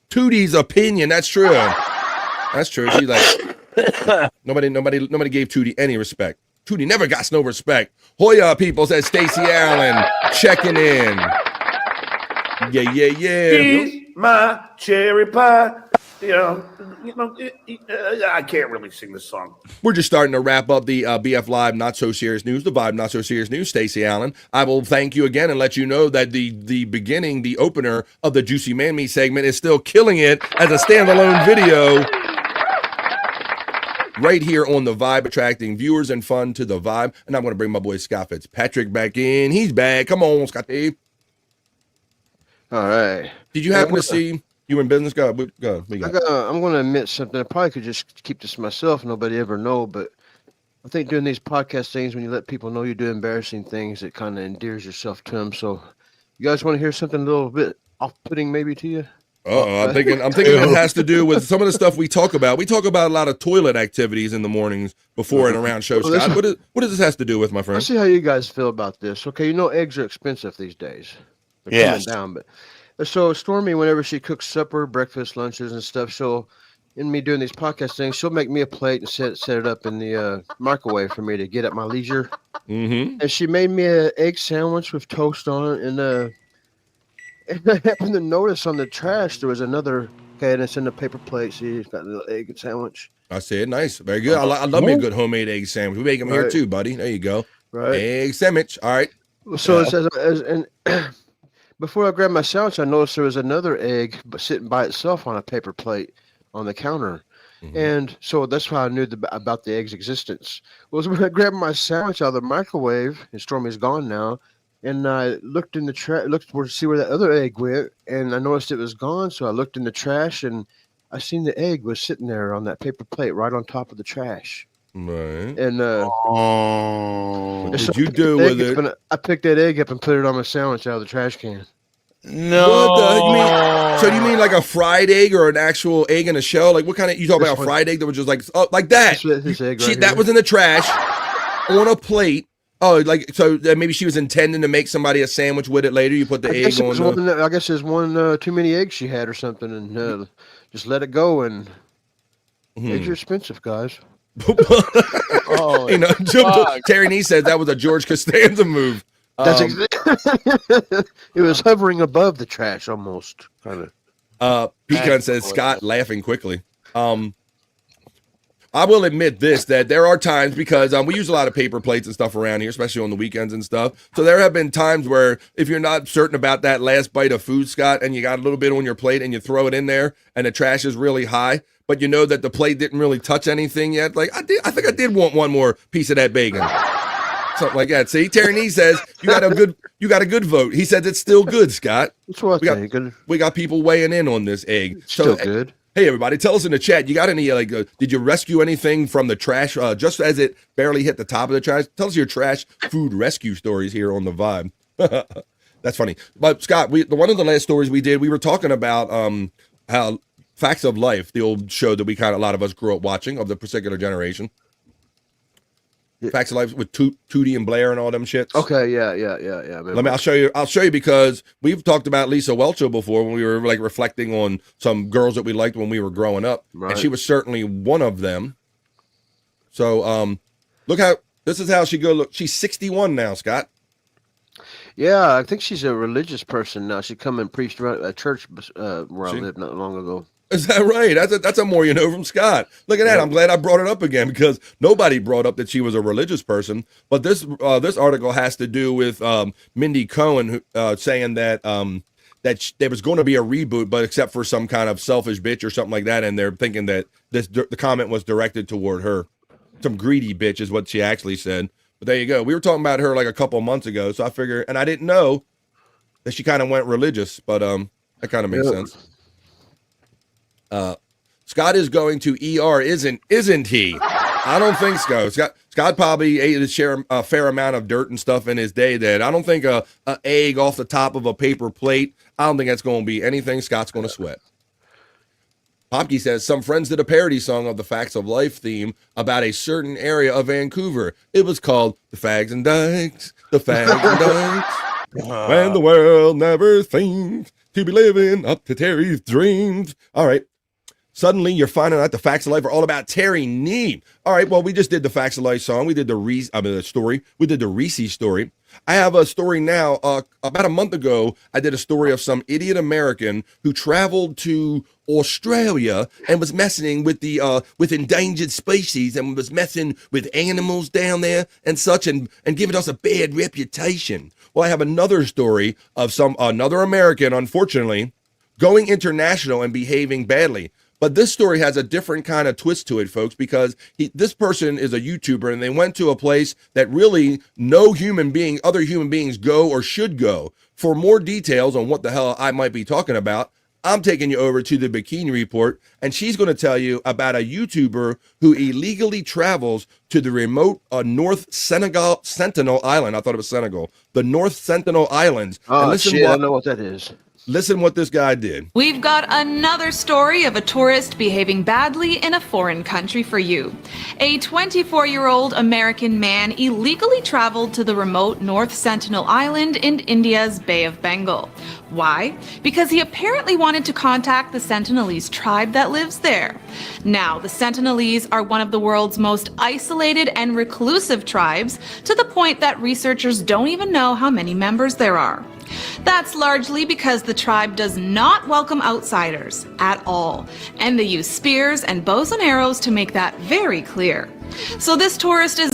Tootie's opinion. That's true. That's true. She's like nobody gave Tootie any respect. Tootie never got no respect. Hoya people says Stacey Allen checking in. Yeah. Eat my cherry pie. I can't really sing this song. We're just starting to wrap up the BF Live Not So Serious News, the Vibe Not So Serious News. Stacey Allen, I will thank you again and let you know that the beginning, the opener of the Juicy Man Me segment is still killing it as a standalone video right here on the Vibe, attracting viewers and fun to the Vibe. And I'm going to bring my boy Scott Fitzpatrick back in. He's back. Come on, Scotty. All right. Did you happen to see... You in business? Go. I'm going to admit something. I probably could just keep this to myself. Nobody ever know. But I think doing these podcast things, when you let people know you do embarrassing things, it kind of endears yourself to them. So you guys want to hear something a little bit off-putting maybe to you? I'm thinking it has to do with some of the stuff we talk about. We talk about a lot of toilet activities in the mornings before and around shows. Scott, what does this have to do with, my friend? Let's see how you guys feel about this. Okay, eggs are expensive these days. They're coming down, but... So Stormy, whenever she cooks supper, breakfast, lunches, and stuff, in me doing these podcast things, she'll make me a plate and set it up in the microwave for me to get at my leisure. Mm-hmm. And she made me an egg sandwich with toast on it, and I happened to notice on the trash there was another. Okay, and it's in the paper plate. See, it's got a little egg sandwich. I said, nice. Very good. I love me a good homemade egg sandwich. We make them here Right. too, buddy. There you go. Right. Egg sandwich. All right. So it says, and before I grabbed my sandwich, I noticed there was another egg sitting by itself on a paper plate on the counter. And so that's how I knew about the egg's existence. Was when I grabbed my sandwich out of the microwave, and Stormy's gone now, and I looked in the trash, looked to see where that other egg went, and I noticed it was gone. So I looked in the trash, and I seen the egg was sitting there on that paper plate right on top of the trash. Right. And what did you do with it? I picked that egg up and put it on my sandwich out of the trash can. No. What you mean? So do you mean like a fried egg or an actual egg in a shell? Like what kind of, you talk about a fried egg that was just like, oh, like that? This egg right That was in the trash on a plate. Oh, like, so maybe she was intending to make somebody a sandwich with it later. You put the egg on. I guess there's one too many eggs she had or something, and just let it go. And eggs are expensive, guys. Oh, you know, Terry Nee says that was a George Costanza move. That's it was hovering above the trash almost, kind of. Pecan says Scott laughing quickly. I will admit this, that there are times, because we use a lot of paper plates and stuff around here, especially on the weekends and stuff. So there have been times where if you're not certain about that last bite of food, Scott, and you got a little bit on your plate and you throw it in there and the trash is really high, but you know that the plate didn't really touch anything yet. Like I think I did want one more piece of that bacon. Something like that. See, Terry Nee says you got a good vote. He says it's still good, Scott. That's what we got people weighing in on this egg. It's still good. Hey everybody, tell us in the chat. You got any did you rescue anything from the trash just as it barely hit the top of the trash? Tell us your trash food rescue stories here on the Vibe. That's funny. But Scott, one of the last stories we did, we were talking about how Facts of Life, the old show that a lot of us grew up watching of the particular generation. Facts of Life with Tootie and Blair and all them shits. Okay, yeah. I'll show you because we've talked about Lisa Welcho before when we were like reflecting on some girls that we liked when we were growing up, and she was certainly one of them. So, this is how she go. Look, she's 61 now, Scott. Yeah, I think she's a religious person now. She come and preached around a church where I lived not long ago. Is that right? That's a more you know from Scott. Look at that. I'm glad I brought it up again because nobody brought up that she was a religious person. But this article has to do with Mindy Cohen saying that there was going to be a reboot, but except for some kind of selfish bitch or something like that, and they're thinking that the comment was directed toward her. Some greedy bitch is what she actually said. But there you go. We were talking about her like a couple months ago, so I figured, and I didn't know that she kind of went religious, but that kind of makes sense. Scott is going to ER, isn't he? I don't think so. Scott probably ate a fair amount of dirt and stuff in his day. That I don't think a egg off the top of a paper plate. I don't think that's going to be anything Scott's going to sweat. Popke says some friends did a parody song of the Facts of Life theme about a certain area of Vancouver. It was called The Fags and Dykes, The Fags and Dykes. When the world never seems to be living up to Terry's dreams. All right. Suddenly, you're finding out the Facts of Life are all about Terry Nee. All right, well, we just did the Facts of Life song. We did the story. We did the Reese story. I have a story now. About a month ago, I did a story of some idiot American who traveled to Australia and was messing with with endangered species and was messing with animals down there and such and giving us a bad reputation. Well, I have another story of another American, unfortunately, going international and behaving badly. But this story has a different kind of twist to it, folks, because this person is a YouTuber and they went to a place that really no other human beings go or should go. For more details on what the hell I might be talking about, I'm taking you over to the Bikini Report, and she's going to tell you about a YouTuber who illegally travels to the remote North Sentinel Island. I thought it was Senegal. The North Sentinel Islands. Oh, shit, I know what that is. Listen what this guy did. We've got another story of a tourist behaving badly in a foreign country for you. A 24-year-old American man illegally traveled to the remote North Sentinel Island in India's Bay of Bengal. Why? Because he apparently wanted to contact the Sentinelese tribe that lives there. Now, the Sentinelese are one of the world's most isolated and reclusive tribes, to the point that researchers don't even know how many members there are. That's largely because the tribe does not welcome outsiders at all, and they use spears and bows and arrows to make that very clear. So this tourist is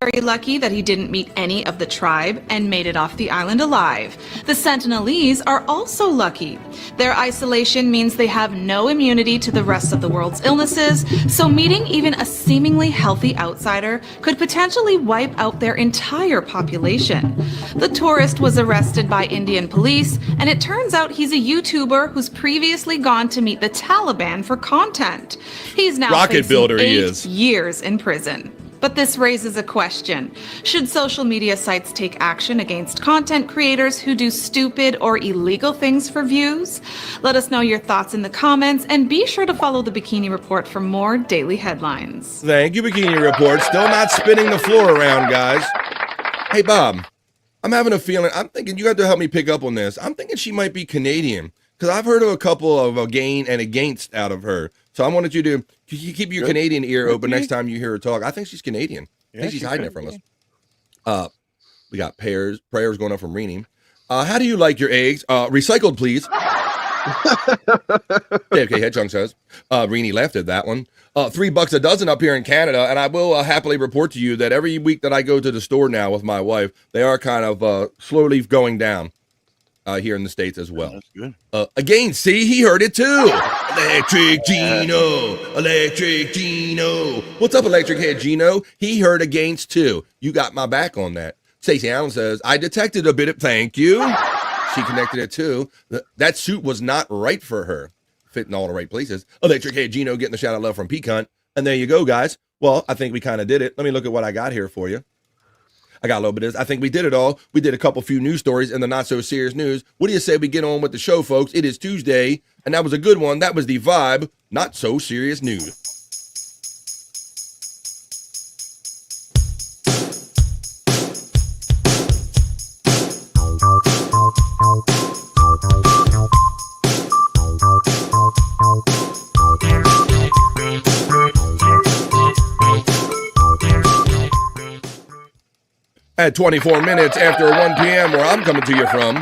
very lucky that he didn't meet any of the tribe and made it off the island alive. The Sentinelese are also lucky. Their isolation means they have no immunity to the rest of the world's illnesses, so meeting even a seemingly healthy outsider could potentially wipe out their entire population. The tourist was arrested by Indian police, and it turns out he's a YouTuber who's previously gone to meet the Taliban for content. He's now Rocket facing builder he 8 is. years in prison. But this raises a question. Should social media sites take action against content creators who do stupid or illegal things for views? Let us know your thoughts in the comments, and be sure to follow the Bikini Report for more daily headlines. Thank you, Bikini Report. Still not spinning the floor around, guys. Hey, Bob, I'm having a feeling. I'm thinking you got to help me pick up on this. I'm thinking she might be Canadian because I've heard of a couple of again and against out of her. So I wanted you to keep your Canadian ear open next time you hear her talk. I think she's Canadian. I think she's hiding it from us. We got prayers going up from Renee. How do you like your eggs? Recycled, please. JFK Headchunk says. Renee laughed at that one. $3 a dozen up here in Canada, and I will happily report to you that every week that I go to the store now with my wife, they are kind of slowly going down here in the States as well. That's good. Again, see, he heard it too. Electric Gino. What's up, Electric Head Gino? He heard against too. You got my back on that. Stacey Allen says, I detected a bit of thank you. She connected it too. That suit was not right for her. Fit in all the right places. Electric Head Gino getting the shout out love from Pecan. And there you go, guys. Well, I think we kind of did it. Let me look at what I got here for you. I got a little bit of this. I think we did it all. We did a few news stories in the not so serious news. What do you say we get on with the show, folks? It is Tuesday, and that was a good one. That was the Vibe, not so serious news. At 24 minutes after 1 p.m. where I'm coming to you from.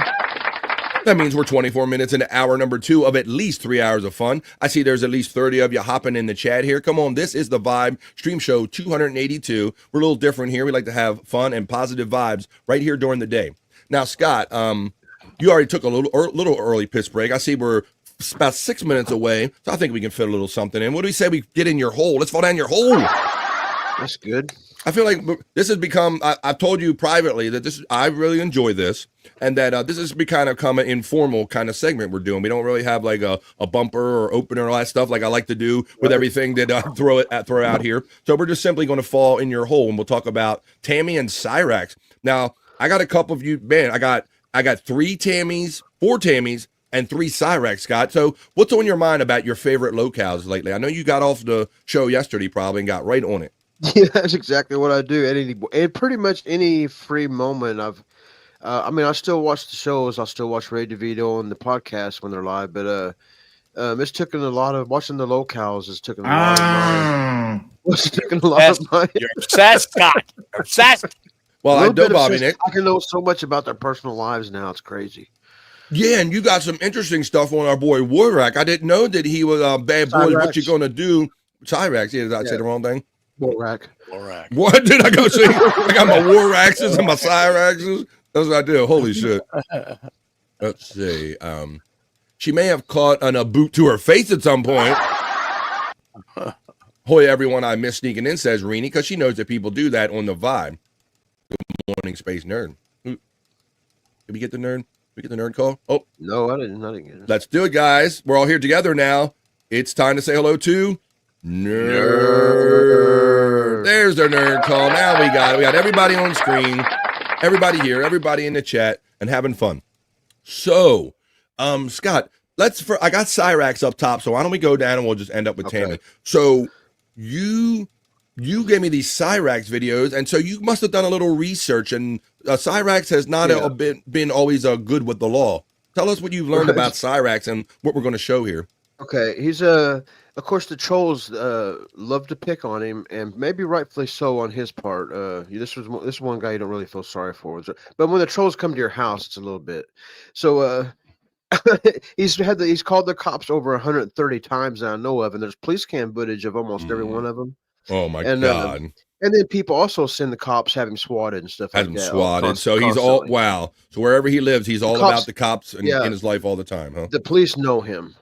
That means we're 24 minutes into hour number 2 of at least 3 hours of fun. I see there's at least 30 of you hopping in the chat here. Come on, this is the Vibe Stream Show 282. We're a little different here. We like to have fun and positive vibes right here during the day. Now, Scott, you already took a little early piss break. I see we're about 6 minutes away, so I think we can fit a little something in. What do we say we get in your hole? Let's fall down your hole. That's good. I feel like this has become, I've told you privately that I really enjoy this, and that this has become an informal kind of segment we're doing. We don't really have like a bumper or opener or all that stuff like I like to do with everything that I throw out here. So we're just simply going to fall in your hole, and we'll talk about Tammy and Cyrax. Now, I got a couple of you, man, I got 4 Tammys, and 3 Cyrax, Scott. So what's on your mind about your favorite locales lately? I know you got off the show yesterday probably and got right on it. Yeah, that's exactly what I do. And pretty much any free moment I still watch the shows. I still watch Ray DeVito and the podcast when they're live, but it's taken a lot of watching the locales. It's taken a lot of mine. It's taken a lot of mine. You're obsessed, Scott. You're obsessed. Well, I know, Bobby Nick. I can know so much about their personal lives now. It's crazy. Yeah, and you got some interesting stuff on our boy Warrack. I didn't know that he was bad boys. What you gonna do? Cyrax. Yeah, did I say the wrong thing? Warrack. What did I go say? I got my Warraxes and my Cyraxes. That's what I do. Holy shit. Let's see. She may have caught a boot to her face at some point. Hoy, everyone, I miss sneaking in, says Renee, because she knows that people do that on the Vibe. Good morning, Space Nerd. Did we get the nerd? Did we get the nerd call? Oh. No, I didn't get it. Let's do it, guys. We're all here together now. It's time to say hello to Nerd. There's their nerd call. Now we got it. We got everybody on screen, everybody here, everybody in the chat, and having fun. So, Scott, I got Cyrax up top, so why don't we go down and we'll just end up with Tammy. So you gave me these Cyrax videos, and so you must have done a little research, and Cyrax has not been always good with the law. Tell us what you've learned about Cyrax and what we're going to show here. Okay, he's of course, the trolls love to pick on him, and maybe rightfully so on his part. This one guy you don't really feel sorry for, but when the trolls come to your house, it's a little bit. So he's called the cops over 130 times that I know of, and there's police cam footage of almost every one of them. Oh my And God. And then people also send the cops, have him swatted and stuff Has like him that. swatted. So he's all wow. So wherever he lives, he's all about the cops in his life all the time, huh? The police know him.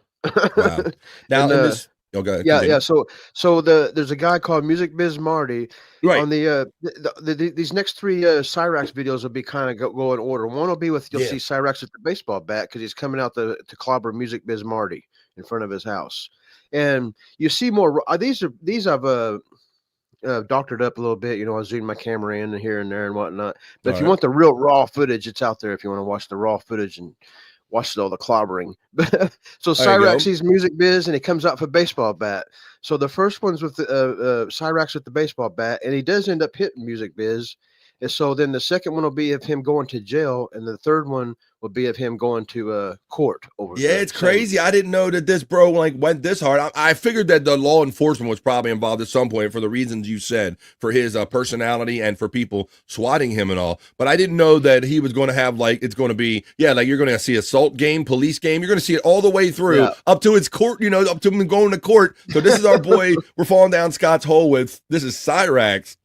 Wow. Now And, in this, go ahead. yeah, Continue. yeah. So there's a guy called Music Biz Marty. Right. On these next three Cyrax videos will be kind of go in order. One will be with you'll see Cyrax with the baseball bat because he's coming out to clobber Music Biz Marty in front of his house, and you see more. These I've doctored up a little bit. I zoomed my camera in and here and there and whatnot. But if you want the real raw footage, it's out there. If you want to watch the raw footage and watch all the clobbering. So Cyrax sees Music Biz and he comes out for baseball bat. So the first one's with Cyrax with the baseball bat, and he does end up hitting Music Biz. And so then the second one will be of him going to jail, and the third one will be of him going to court over. Yeah, it's crazy. I didn't know that this bro went this hard. I figured that the law enforcement was probably involved at some point for the reasons you said, for his personality and for people swatting him and all. But I didn't know that he was going to have it's going to be you're going to see assault game, police game. You're going to see it all the way through up to its court. Up to him going to court. So this is our boy. We're falling down Scott's hole with. This is Cyrax.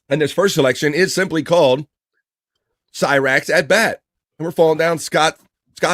And this first selection is simply called Cyrax at bat. And we're falling down Scott's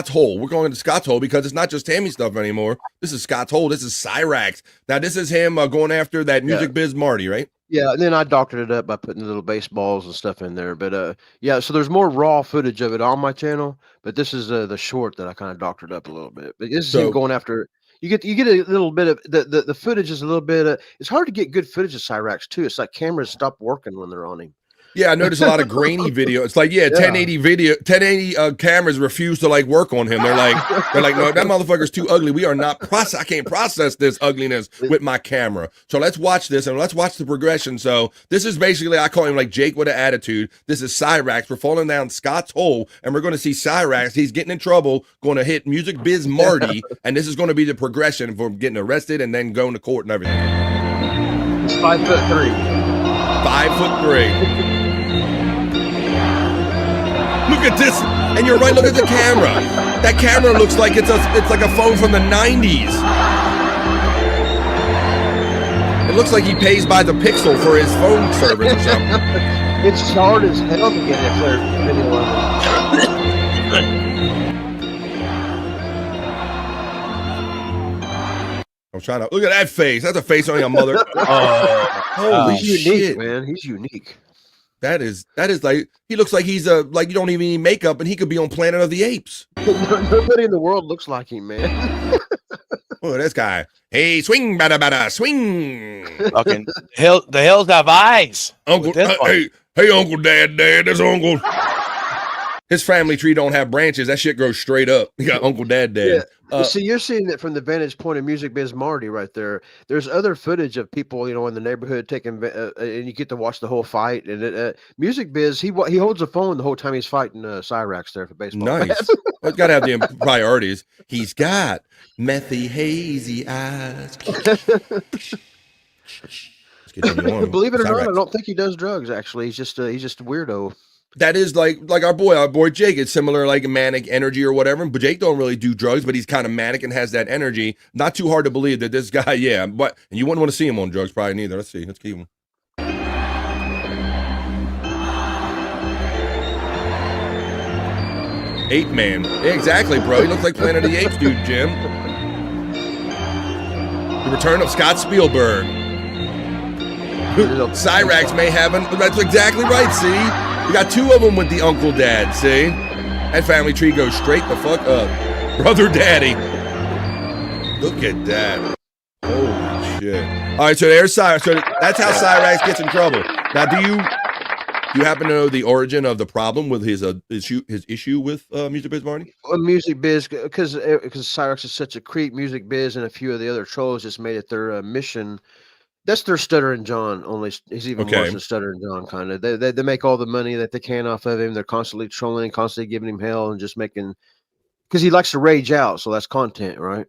hole. We're going into Scott's hole because it's not just Tammy stuff anymore. This is Scott's hole. This is Cyrax. Now, this is him going after that Music Biz Marty, right? Yeah, and then I doctored it up by putting little baseballs and stuff in there. But so there's more raw footage of it on my channel. But this is the short that I kind of doctored up a little bit. But this is him going after. You get a little bit of the footage is a little bit. It's hard to get good footage of Cyrax too. It's like cameras stop working when they're on him. Yeah, I noticed a lot of grainy video. It's like 1080 cameras refuse to work on him. They're like no, that motherfucker's too ugly. We are not I can't process this ugliness with my camera. So let's watch this and let's watch the progression. So this is basically, I call him like Jake with an attitude. This is Cyrax. We're falling down Scott's hole and we're going to see Cyrax. He's getting in trouble, going to hit Music Biz Marty, and this is going to be the progression from getting arrested and then going to court and everything. He's 5'3". 5'3". Look at this, and you're right. Look at the camera. That camera looks like it's like a phone from the 90s. It looks like he pays by the pixel for his phone service or something. It's hard as hell to get a clear video of it. I'm trying to look at that face. That's a face on your mother. Holy he's shit, unique, man. He's unique. That is like he looks like he's like you don't even need makeup and he could be on Planet of the Apes. Nobody in the world looks like him, man. Oh, this guy. Hey, swing, bada, swing. Fucking the hills have eyes. Uncle, hey, Uncle Dad, this Uncle. His family tree don't have branches. That shit grows straight up. You got Uncle Dad. Yeah. See, you're seeing it from the vantage point of Music Biz Marty right there. There's other footage of people, in the neighborhood taking, and you get to watch the whole fight. And Music Biz, he holds the phone the whole time he's fighting Cyrax there for baseball. Nice. He's got to have the priorities. He's got methy, hazy eyes. Believe it or not, I don't think he does drugs. Actually, he's just a weirdo. That is like our boy Jake. It's similar, like manic energy or whatever. But Jake don't really do drugs, but he's kind of manic and has that energy. Not too hard to believe that this guy, but and you wouldn't want to see him on drugs, probably neither. Let's see. Let's keep him. Ape Man. Yeah, exactly, bro. He looks like Planet of the Apes, dude, Jim. The return of Scott Spielberg. Cyrax may have an. That's exactly right. See. We got two of them with the Uncle Dad, see? That family tree goes straight the fuck up. Brother Daddy. Look at that. Holy shit. All right, so there's Cyrax. So that's how Cyrax gets in trouble. Now, do you happen to know the origin of the problem with his issue with Music Biz Marty? Music Biz, because Cyrax is such a creep, Music Biz and a few of the other trolls just made it their mission. That's their Stuttering John. Only he's even worse than Stuttering John. Kind of. They make all the money that they can off of him. They're constantly trolling, constantly giving him hell, and just making because he likes to rage out. So that's content, right?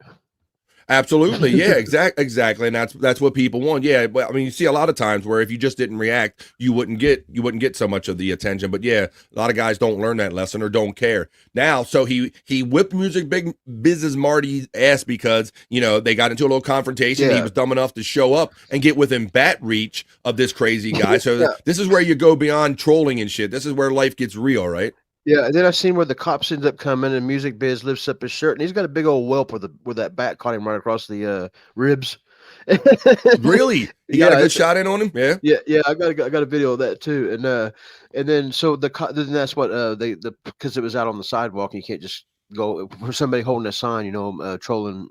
Absolutely, yeah, exactly, and that's what people want. Yeah, but I mean, you see a lot of times where if you just didn't react, you wouldn't get so much of the attention. But yeah, a lot of guys don't learn that lesson or don't care. Now, so he whipped Music Big Business Marty's ass because they got into a little confrontation. Yeah. He was dumb enough to show up and get within bat reach of this crazy guy. So Yeah. this is where you go beyond trolling and shit. This is where life gets real, right? Yeah, and then I seen where the cops end up coming and Music Biz lifts up his shirt and he's got a big old whelp where that bat caught him right across the ribs. Really? He got a good shot in on him? Yeah. Yeah. I got a video of that too, and then so then that's what because it was out on the sidewalk and you can't just go for somebody holding a sign, trolling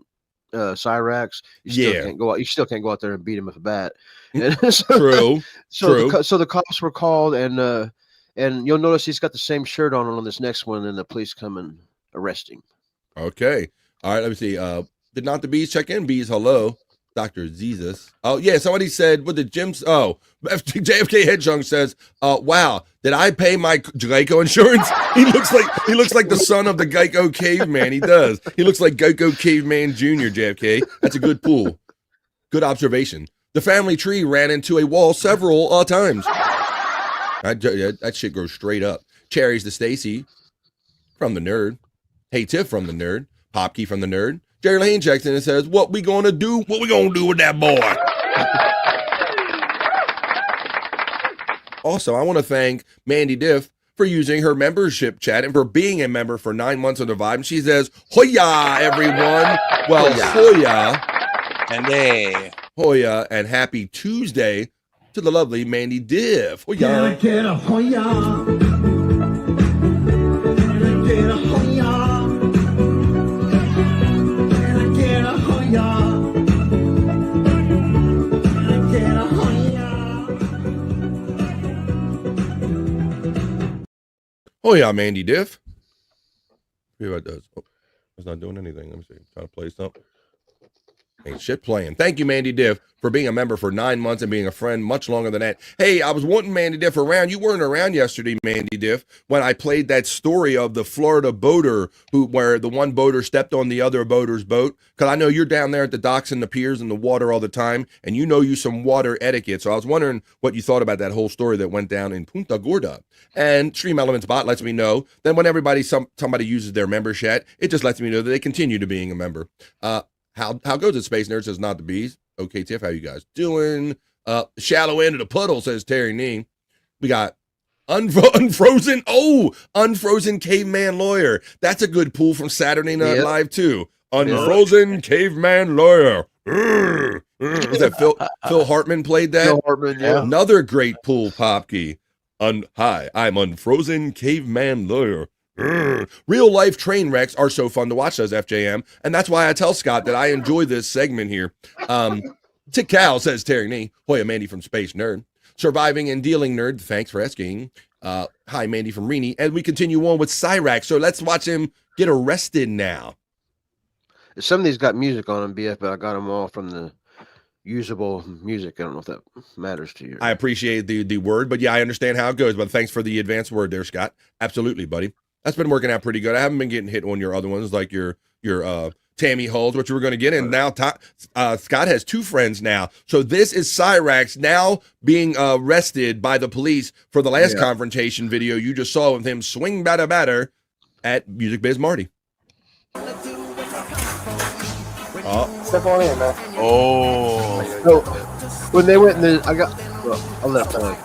Cyrax. You still can't go out. You still can't go out there and beat him with a bat. And True. So the cops were called and you'll notice he's got the same shirt on this next one, and the police come and arrest him. Okay. All right, let me see. Did not the bees check in? Bees, hello. Dr. Jesus. Oh, yeah, somebody said, what did Jim's? Oh, JFK Headchunk says, wow, did I pay my Geico insurance? He looks like the son of the Geico caveman. He does. He looks like Geico Caveman Jr., JFK. That's a good pool. Good observation. The family tree ran into a wall several times. That shit goes straight up. Cherries to Stacy from the nerd. Hey Tiff from the nerd. Popkey from the nerd. Jerry Lane checks in and says, what we gonna do? What we gonna do with that boy? Also, I want to thank Mandy Diff for using her membership chat and for being a member for 9 months of the Vibe. And she says, Hoya, everyone. Well, Hoya. And hey. Hoya, and happy Tuesday to the lovely Mandy Diff. Hoya. Can I get a Hoya? Can I get a Hoya? Can I get a Hoya? Can I get a Hoya? Hoya, Mandy Diff. See what it does. Oh, it's not doing anything. Let me see. Trying to play something. Ain't shit playing. Thank you, Mandy Diff, for being a member for 9 months and being a friend much longer than that. Hey, I was wanting Mandy Diff around. You weren't around yesterday, Mandy Diff, when I played that story of the Florida boater where the one boater stepped on the other boater's boat. Because I know you're down there at the docks and the piers and the water all the time, and you know some water etiquette. So I was wondering what you thought about that whole story that went down in Punta Gorda. And Stream Elements Bot lets me know. Then when somebody uses their member chat, it just lets me know that they continue to being a member. How goes it, Space Nerd? Says not the bees. Okay, Tiff, how you guys doing? Shallow end of the puddle, says Terry Nee. We got Unfrozen Caveman Lawyer. That's a good pool from Saturday Night Live, too. Unfrozen Caveman Lawyer. Was that Phil Hartman played that? Phil Hartman, yeah. Another great pool, Popkey. Hi, I'm Unfrozen Caveman Lawyer. Real life train wrecks are so fun to watch, says FJM, and that's why I tell Scott that I enjoy this segment here. Tick Cal, says Terry Nee. Hoya, Mandy from Space Nerd. Surviving and Dealing Nerd, thanks for asking. Hi, Mandy from Rini. And we continue on with Cyrax, so let's watch him get arrested now. Some of these got music on them, BF, but I got them all from the usable music. I don't know if that matters to you. I appreciate the word, but yeah, I understand how it goes, but thanks for the advanced word there, Scott. Absolutely, buddy. That's been working out pretty good. I haven't been getting hit on your other ones like your Tammy Hulls, which you were going to get in. Now Scott has two friends now. So this is Cyrax now being arrested by the police for the last confrontation video you just saw with him swing batter at Music Biz Marty. Step on in, man. Oh. So when they went in the, I'll let it play.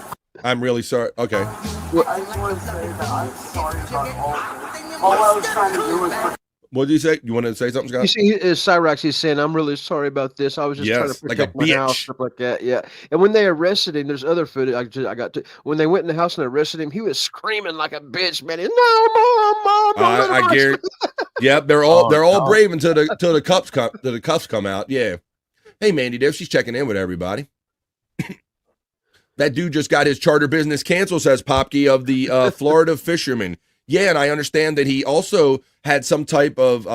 I'm really sorry. Okay. I just want to say that I'm sorry about all this. All I was trying to do was... What did you say? You wanted to say something, Scott? You see, Cyrax, he's saying, I'm really sorry about this. I was just trying to protect my house, stuff like that. Yeah. And when they arrested him, there's other footage I got to. When they went in the house and arrested him, he was screaming like a bitch, man. No, mom. I guarantee. Yep, they're all brave until the cuffs come out. Yeah. Hey, Mandy Diff, she's checking in with everybody. That dude just got his charter business canceled, says Popkey of the Florida fisherman. Yeah, and I understand that he also had some type of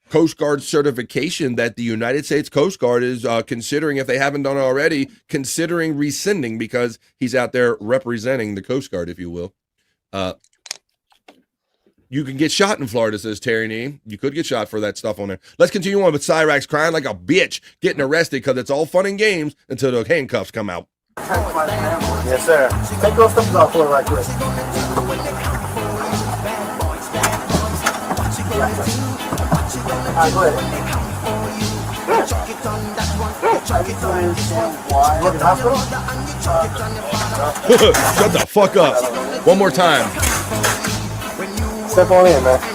Coast Guard certification that the United States Coast Guard is considering, if they haven't done it already, considering rescinding because he's out there representing the Coast Guard, if you will. You can get shot in Florida, says Terry Nee. You could get shot for that stuff on there. Let's continue on with Cyrax crying like a bitch, getting arrested because it's all fun and games until the handcuffs come out. Yes, sir. Take those stuff off for right quick. Alright, go ahead. Shut the fuck up. One more time. Step on in, man. I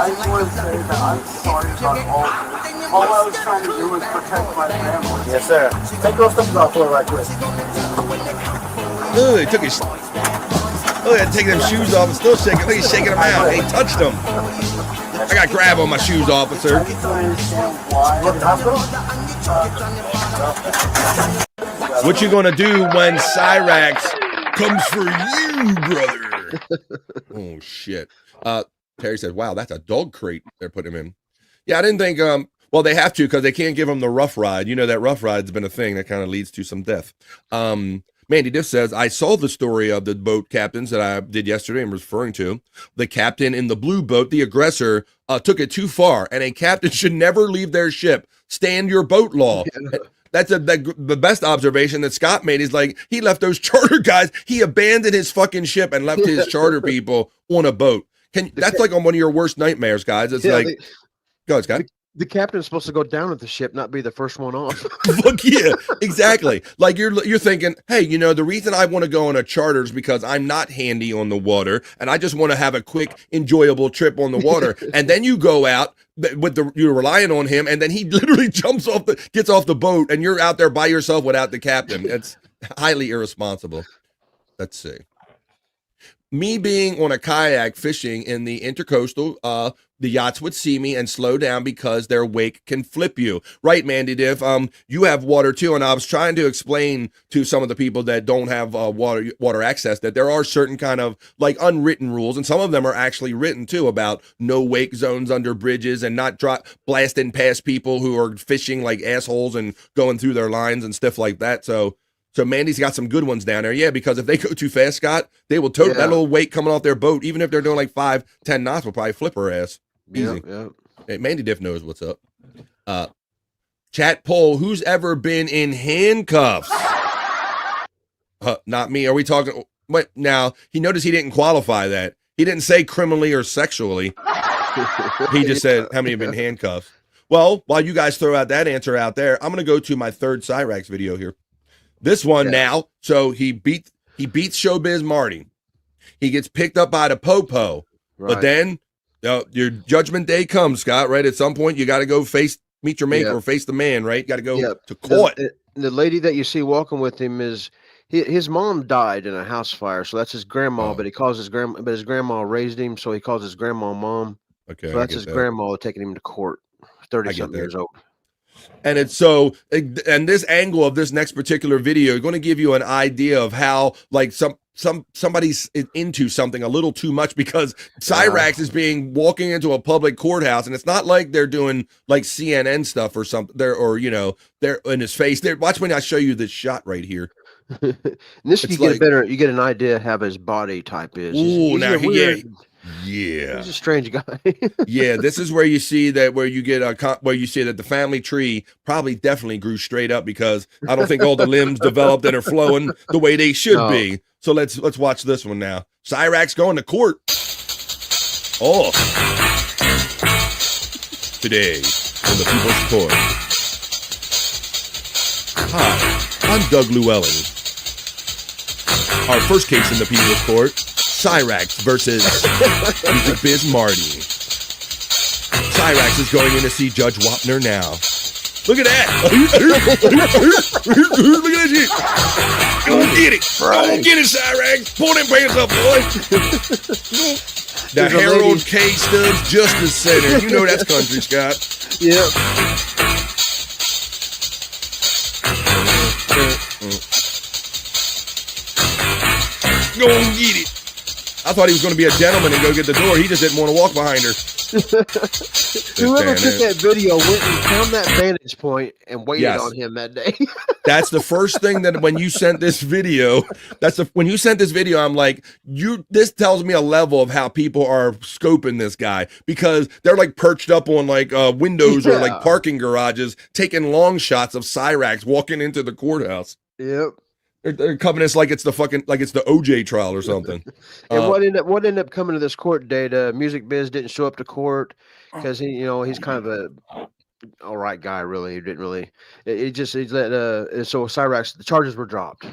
just want to say that I'm sorry about all I was trying to do was protect my family. Yes, sir. Take those stuff off for right quick. Ooh, he took his... Oh, he had to take them shoes off and still shaking. Look, he's shaking them out. He touched them. I got grab on my shoes, officer. What you gonna do when Cyrax comes for you, brother? Oh, shit. Terry said, wow, that's a dog crate they're putting him in. Yeah, I didn't think, well, they have to because they can't give him the rough ride. You know that rough ride's been a thing that kind of leads to some death. Mandy Diff says, I saw the story of the boat captains that I did yesterday and was referring to. The captain in the blue boat, the aggressor, took it too far, and a captain should never leave their ship. Stand your boat law. That's the best observation that Scott made. Is like, he left those charter guys. He abandoned his fucking ship and left his charter people on a boat. That's like on one of your worst nightmares, guys. It's like, go ahead, Scott. The captain's supposed to go down with the ship, not be the first one off. Fuck yeah, exactly. Like you're thinking, hey, you know, the reason I want to go on a charter is because I'm not handy on the water, and I just want to have a quick, enjoyable trip on the water. And then you go out with you're relying on him, and then he literally gets off the boat, and you're out there by yourself without the captain. It's highly irresponsible. Let's see. Me being on a kayak fishing in the intercoastal, the yachts would see me and slow down because their wake can flip you. Right, Mandy Diff? You have water too, and I was trying to explain to some of the people that don't have water access that there are certain kind of like unwritten rules, and some of them are actually written too, about no wake zones under bridges and not blasting past people who are fishing like assholes and going through their lines and stuff like that. So Mandy's got some good ones down there. Yeah, because if they go too fast, Scott, they will that little weight coming off their boat, even if they're doing like 5-10 knots, will probably flip her ass. Easy. Yeah. Hey, Mandy Diff knows what's up. Chat poll, who's ever been in handcuffs? Not me. Are we talking? What now? He noticed he didn't qualify that. He didn't say criminally or sexually. He just said how many have been handcuffed. Well, while you guys throw out that answer out there, I'm going to go to my third Cyrax video here. This one now, so he beats Showbiz Marty. He gets picked up by the Popo, but then your judgment day comes, Scott. Right, at some point you got to go meet your maker or face the man. Right, got to go to court. The lady that you see walking with him is his mom died in a house fire, so that's his grandma. But he calls his grandma. But his grandma raised him, so he calls his grandma mom. Okay, so that's his grandma taking him to court. 30-something years old. And it's so, and this angle of this next particular video is going to give you an idea of how like somebody's into something a little too much, because Cyrax is walking into a public courthouse, and it's not like they're doing like CNN stuff or something there, or you know, they're in his face. Watch when I show you this shot right here. This you get an idea how his body type is. Ooh, now yeah, he's a strange guy. Yeah, this is where you see that where you see that the family tree probably definitely grew straight up, because I don't think all the limbs developed and are flowing the way they should be. So let's watch this one now. Cyrax going to court. Oh, today on the People's Court. Hi, I'm Doug Llewellyn. Our first case in the People's Court. Cyrax versus Music Biz Marty. Cyrax is going in to see Judge Wapner now. Look at that! Look at that shit! Go get it! Go get it, Cyrax! Pull them pants up, boy! The Harold K. Stubbs Justice Center. You know that's country, Scott. Yep. Go and get it. I thought he was going to be a gentleman and go get the door. He just didn't want to walk behind her. Whoever took that video went and found that vantage point and waited Yes. on him that day. That's the first thing that when you sent this video, when you sent this video, I'm like, this tells me a level of how people are scoping this guy, because they're like perched up on like windows or like parking garages, taking long shots of Cyrax walking into the courthouse. Yep. They're coming us like it's the OJ trial or something. And what ended up coming to this court date? Music Biz didn't show up to court because he's kind of a all right guy. Really, he didn't really. He let so Cyrax, the charges were dropped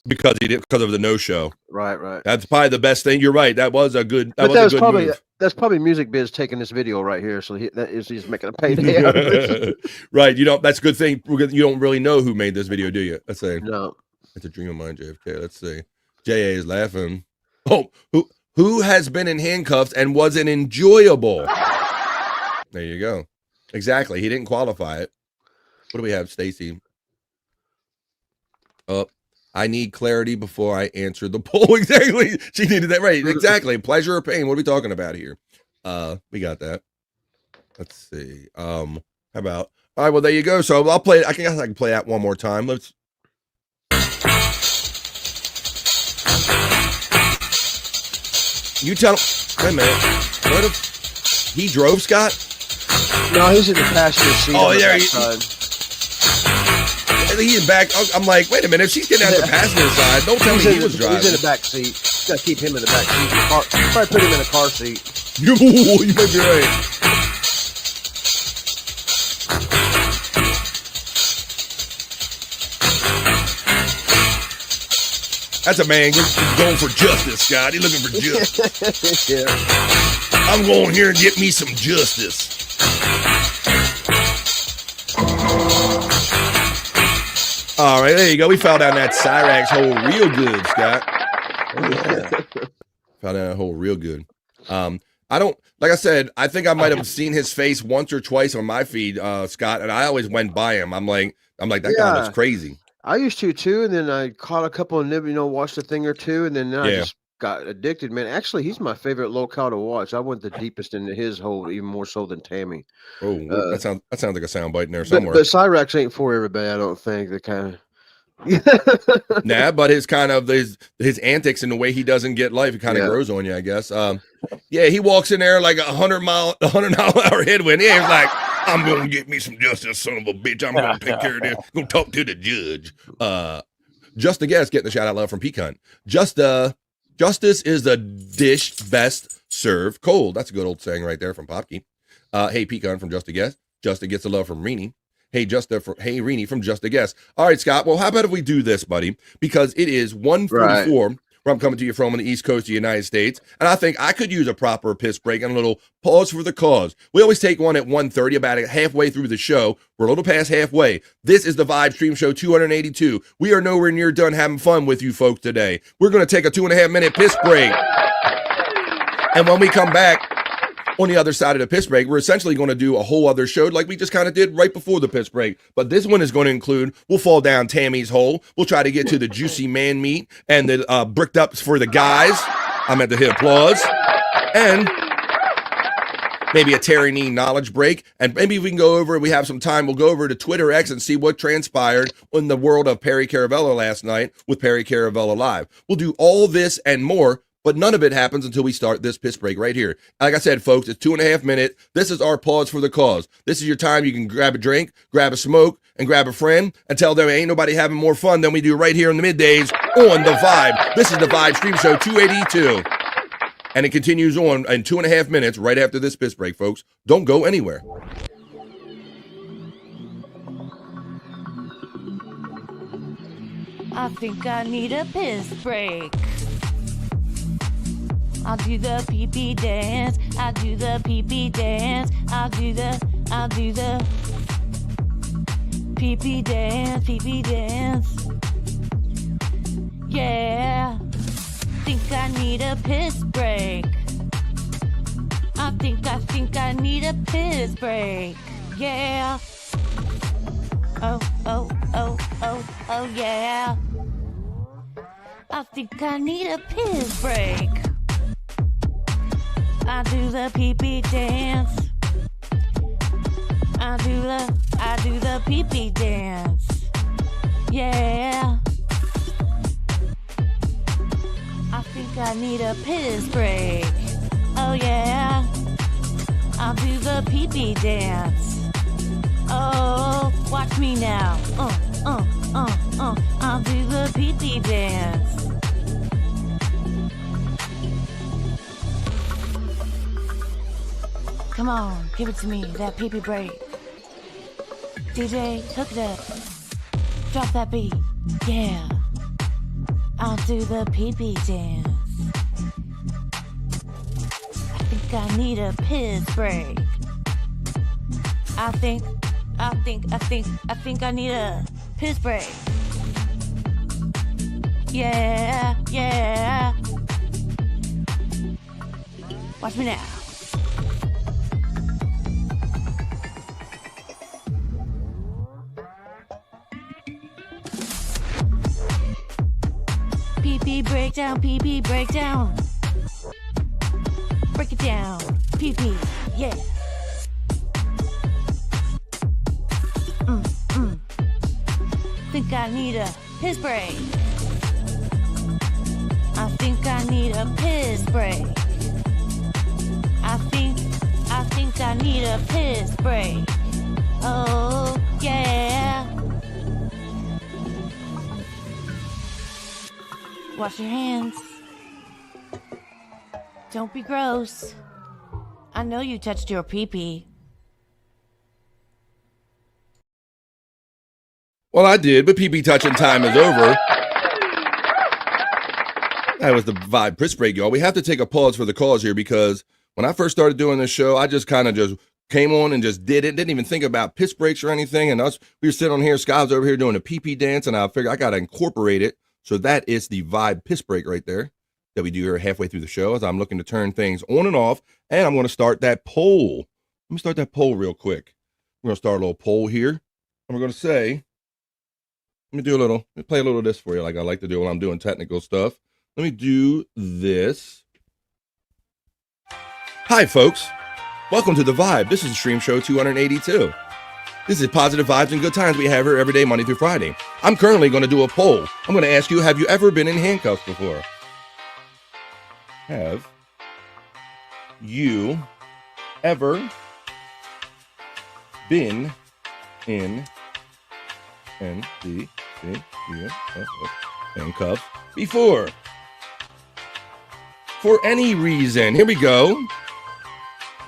because of the no show. Right. That's probably the best thing. You're right. That was a good. Move. That's probably Music Biz taking this video right here. So he's making a payday out of it. Right. That's a good thing. You don't really know who made this video, do you? Let's say no. It's a dream of mine, JFK. Let's see. JA is laughing. Oh, who has been in handcuffs and wasn't enjoyable? There you go. Exactly. He didn't qualify it. What do we have, Stacy? I need clarity before I answer the poll. Exactly. She needed that right. Exactly. Pleasure or pain. What are we talking about here? We got that. Let's see. How about? All right. Well, there you go. So I'll play. I guess I can play that one more time. Let's. You tell him. Wait a minute. What if he drove, Scott? No, he's in the passenger seat. Oh, yeah. He's back. I'm like, wait a minute. If she's getting out the passenger side, don't tell me he was driving. He's in the back seat. You got to keep him in the back seat. Probably put him in the car seat. You might be right. That's a man going for justice, Scott. He's looking for justice. Yeah. I'm going here and get me some justice. All right, there you go. We found down that Cyrax hole real good, Scott. Found down that hole real good. I don't, like I said, I think I might have seen his face once or twice on my feed, Scott, and I always went by him. I'm like, that guy looks crazy. I used to too, and then I caught a couple of watched a thing or two, and then I just got addicted, man. Actually, he's my favorite locale to watch. I went the deepest into his hole, even more so than Tammy. Oh, that sounds like a soundbite in there somewhere. But Cyrax ain't for everybody, I don't think. The kind of Nah, but his kind of his antics and the way he doesn't get life, it kind of grows on you, I guess. Yeah, he walks in there like 100-mile-an-hour headwind. Yeah, he's like, I'm gonna get me some justice, son of a bitch. I'm gonna take care of this. I'm gonna talk to the judge. Just a guess, getting the shout out love from Pecan. Justice is the dish best served cold. That's a good old saying right there from Popkey. Hey, Pecan from Just a Guess. Justin gets the love from Reenie. Hey, Reenie from Just a Guess. All right, Scott. Well, how about if we do this, buddy? Because it is 1:44 where I'm coming to you from on the East Coast of the United States. And I think I could use a proper piss break and a little pause for the cause. We always take one at 1:30, about halfway through the show. We're a little past halfway. This is the Vibe Stream Show 282. We are nowhere near done having fun with you folks today. We're going to take a 2.5-minute piss break. And when we come back, on the other side of the piss break, we're essentially going to do a whole other show like we just kind of did right before the piss break. But this one is going to include, we'll fall down Tammy's hole. We'll try to get to the juicy man meat and the bricked ups for the guys. I'm at the hit applause. And maybe a Terry Nee knowledge break. And maybe we can go over, we have some time, we'll go over to Twitter X and see what transpired in the world of Perry Caravella last night with Perry Caravella Live. We'll do all this and more. But none of it happens until we start this piss break right here. Like I said, folks, it's 2.5 minutes. This is our pause for the cause. This is your time. You can grab a drink, grab a smoke, and grab a friend and tell them ain't nobody having more fun than we do right here in the middays on The Vibe. This is the Vibe Stream Show 282. And it continues on in 2.5 minutes right after this piss break, folks. Don't go anywhere. I think I need a piss break. I'll do the pee-pee dance. I'll do the pee-pee dance. I'll do the pee-pee dance, pee-pee dance. Yeah. Think I need a piss break. I think I need a piss break. Yeah. Oh, yeah. I think I need a piss break. I do the pee-pee dance. I do the pee-pee dance. Yeah. I think I need a piss break. Oh yeah. I'll do the pee-pee dance. Oh, watch me now. I'll do the pee-pee dance. Come on, give it to me, that pee-pee break. DJ, hook it up. Drop that beat. Yeah. I'll do the pee-pee dance. I think I need a piss break. I think I need a piss break. Yeah, yeah. Watch me now. Pee-pee breakdown, pee-pee breakdown. Break it down, pee-pee, yeah. Think I need a piss break. I think I need a piss break. I think I need a piss break. Oh, yeah. Wash your hands. Don't be gross. I know you touched your pee-pee. Well, I did, but PB touching time is over. That was the Vibe Piss Break, y'all. We have to take a pause for the cause here because when I first started doing this show, I just kind of just came on and just did it. Didn't even think about piss breaks or anything. And we were sitting on here, Scott's over here doing a pee-pee dance, and I figured I got to incorporate it. So that is the Vibe Piss Break right there that we do here halfway through the show as I'm looking to turn things on and off. And I'm going to start that poll. Let me start that poll real quick. We're going to start a little poll here. And we're going to say, let me play a little of this for you like I like to do when I'm doing technical stuff. Let me do this. Hi, folks. Welcome to The Vibe. This is Stream Show 282. This is positive vibes and good times we have here every day, Monday through Friday. I'm currently going to do a poll. I'm going to ask you, have you ever been in handcuffs before? Have you ever been in handcuffs before? For any reason. Here we go.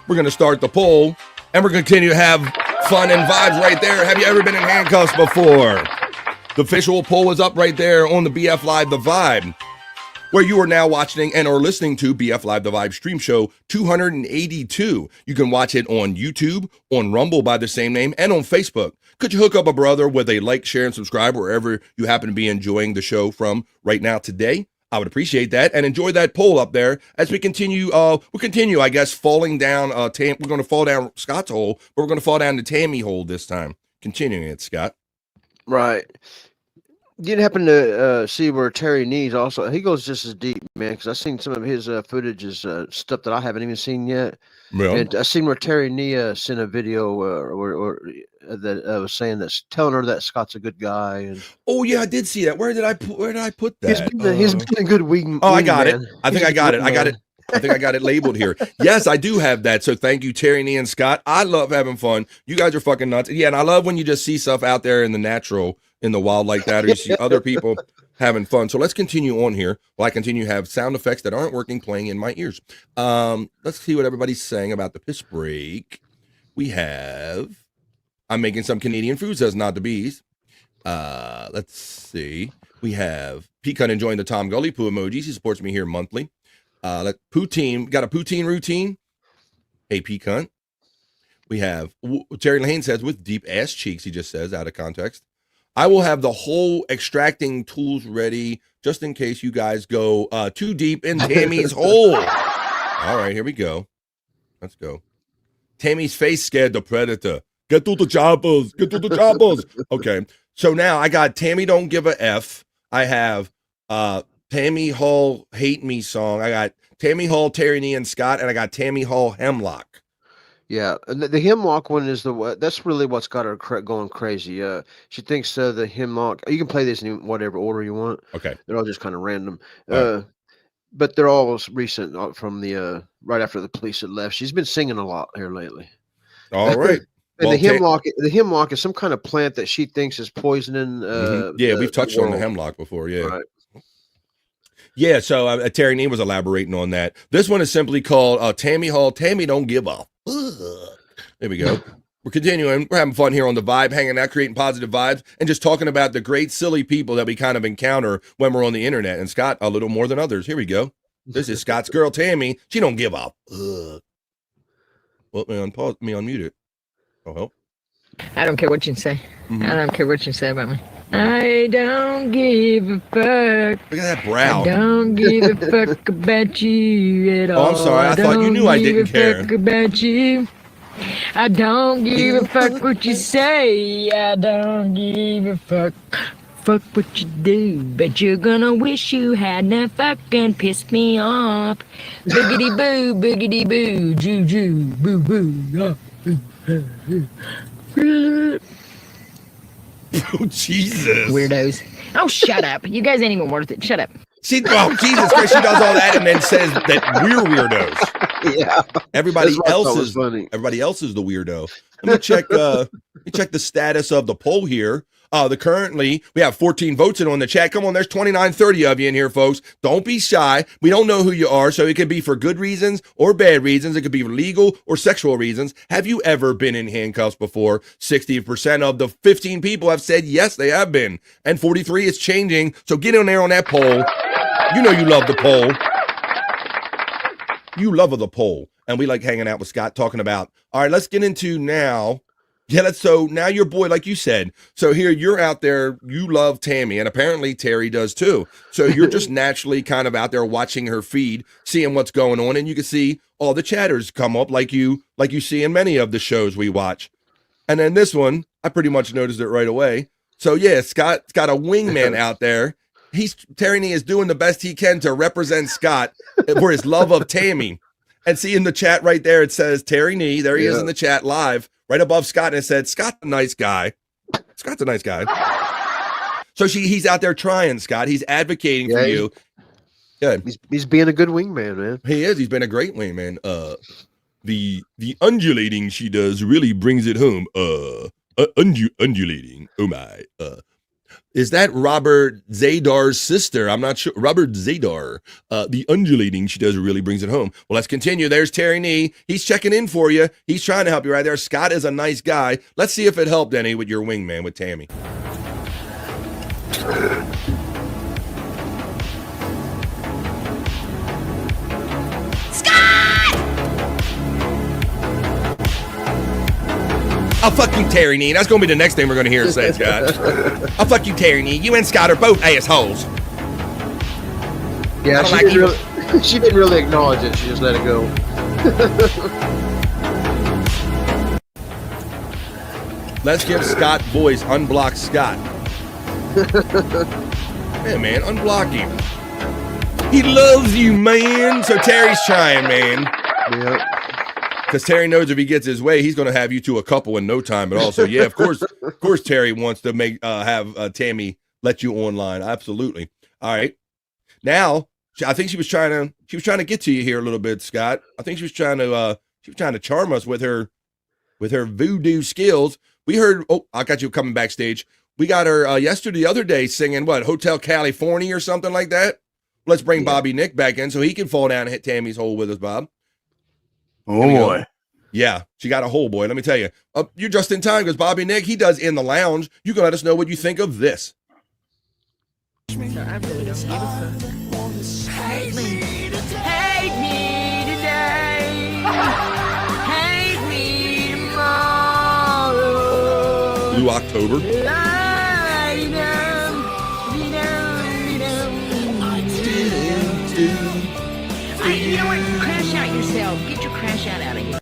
We're going to start the poll, and we're going to continue to have fun and vibes right there. Have you ever been in handcuffs before? The official poll is up right there on the BF Live The Vibe, where you are now watching and or listening to BF Live The Vibe Stream Show 282. You can watch it on YouTube, on Rumble by the same name, and on Facebook. Could you hook up a brother with a like, share, and subscribe wherever you happen to be enjoying the show from right now today? I would appreciate that, and enjoy that poll up there as we continue. We'll continue, I guess, falling down. We're going to fall down Scott's hole, but we're going to fall down the Tammy hole this time. Continuing it, Scott. Right. You didn't happen to see where Terry Nees also, he goes just as deep, man, because I've seen some of his footage is stuff that I haven't even seen yet. Well, and I seen where Terry Nia sent a video or that was saying that's telling her that Scott's a good guy. And oh yeah, I did see that. Where did I put that? He's been a good week. Oh, I got it. I think I got it. I think I got it labeled here. Yes, I do have that. So thank you, Terry, Nee, and Scott. I love having fun. You guys are fucking nuts. Yeah, and I love when you just see stuff out there in the natural, in the wild like that, or you see other people having fun. So let's continue on here while I continue to have sound effects that aren't working playing in my ears. Let's see what everybody's saying about the piss break. We have, I'm making some Canadian food, says Not the Bees. Let's see. We have Peacunt enjoying the Tom Gully poo emojis. He supports me here monthly. Poutine, got a poutine routine. Hey, Peacunt. We have Terry Lane says with deep ass cheeks. He just says out of context. I will have the whole extracting tools ready just in case you guys go too deep in Tammy's hole. All right, here we go. Let's go. Tammy's face scared the predator. Get to the choppers. Get to the choppers. Okay. So now I got Tammy don't give a F. I have Tammy Hall Hate Me song. I got Tammy Hall, Terry Nee, and Scott, and I got Tammy Hall Hemlock. Yeah, and the Hemlock one is that's really what's got her going crazy. She thinks the Hemlock. You can play this in whatever order you want. Okay, they're all just kind of random. Right. But they're all recent from the right after the police had left. She's been singing a lot here lately. All right. And Well, the hemlock is some kind of plant that she thinks is poisoning. Yeah, we've touched on the hemlock before. Yeah. Right. Yeah, so Terry Nee was elaborating on that. This one is simply called Tammy Hall, Tammy Don't Give Up. There we go. We're continuing. We're having fun here on The Vibe, hanging out, creating positive vibes, and just talking about the great, silly people that we kind of encounter when we're on the internet. And Scott, a little more than others. Here we go. This is Scott's girl, Tammy. She don't give up. Well, let me unmute it. Oh, help. I don't care what you say. I don't care what you say about me. I don't give a fuck. Look at that brow. I don't give a fuck about you at all. Oh, I'm sorry. I thought you knew I didn't care. Fuck about you. I don't give a fuck what you say. I don't give a fuck. Fuck what you do, but you're gonna wish you hadn't fucking pissed me off. Boogity boo, boogity boo, joo joo, boo boo. Oh, Jesus. Weirdos. Oh, shut up. You guys ain't even worth it. Shut up. Jesus Christ, she does all that and then says that we're weirdos. Yeah. Everybody else is the weirdo. Let me check the status of the poll here. Currently we have 14 votes in on the chat. Come on, there's 29-30 of you in here, folks. Don't be shy. We don't know who you are, so it could be for good reasons or bad reasons. It could be for legal or sexual reasons. Have you ever been in handcuffs before? 60% of the 15 people have said yes, they have been. And 43 is changing. So get in there on that poll. You know you love the poll. You love the poll. And we like hanging out with Scott talking about, all right, let's get into now. Yeah, so now your boy, like you said, so here you're out there, you love Tammy, and apparently Terry does too. So you're just naturally kind of out there watching her feed, seeing what's going on, and you can see all the chatters come up like you see in many of the shows we watch. And then this one, I pretty much noticed it right away. So yeah, Scott's got a wingman out there. Terry Nee is doing the best he can to represent Scott for his love of Tammy. And see in the chat right there, it says Terry Nee. There he is in the chat live. Right above Scott, and it said, Scott's a nice guy. Scott's a nice guy. So he's out there trying, Scott. He's advocating for you. Yeah. He's being a good wingman, man. He is. He's been a great wingman. The undulating she does really brings it home. Undulating. Oh my. Is that Robert Zadar's sister? I'm not sure. Robert Zadar. The undulating she does really brings it home. Well, let's continue. There's Terry Nee. He's checking in for you. He's trying to help you right there. Scott is a nice guy. Let's see if it helped any with your wingman with Tammy. I'll fuck you, Terry Nee. That's going to be the next thing we're going to hear say, Scott. I'll fuck you, Terry Nee. You and Scott are both assholes. Yeah, she didn't really acknowledge it. She just let it go. Let's give Scott voice. Unblock Scott. Hey, man, unblock him. He loves you, man. So Terry's trying, man. Yep. Because Terry knows if he gets his way, he's going to have you two a couple in no time at all. So yeah, of course, Terry wants to have Tammy let you online. Absolutely. All right. Now, I think she was trying to get to you here a little bit, Scott. I think she was trying to charm us with her voodoo skills. We heard. Oh, I got you coming backstage. We got her the other day singing what, Hotel California or something like that. Let's bring Bobby Nick back in so he can fall down and hit Tammy's hole with us, Bob. Oh boy. Yeah, she got a hole, boy. Let me tell you. You're just in time because Bobby Nick, he does In the Lounge. You can let us know what you think of this. I really don't give a fuck. Hate me today. Hate me tomorrow. Blue October. You know what? Crash out yourself. Get your crash out of here.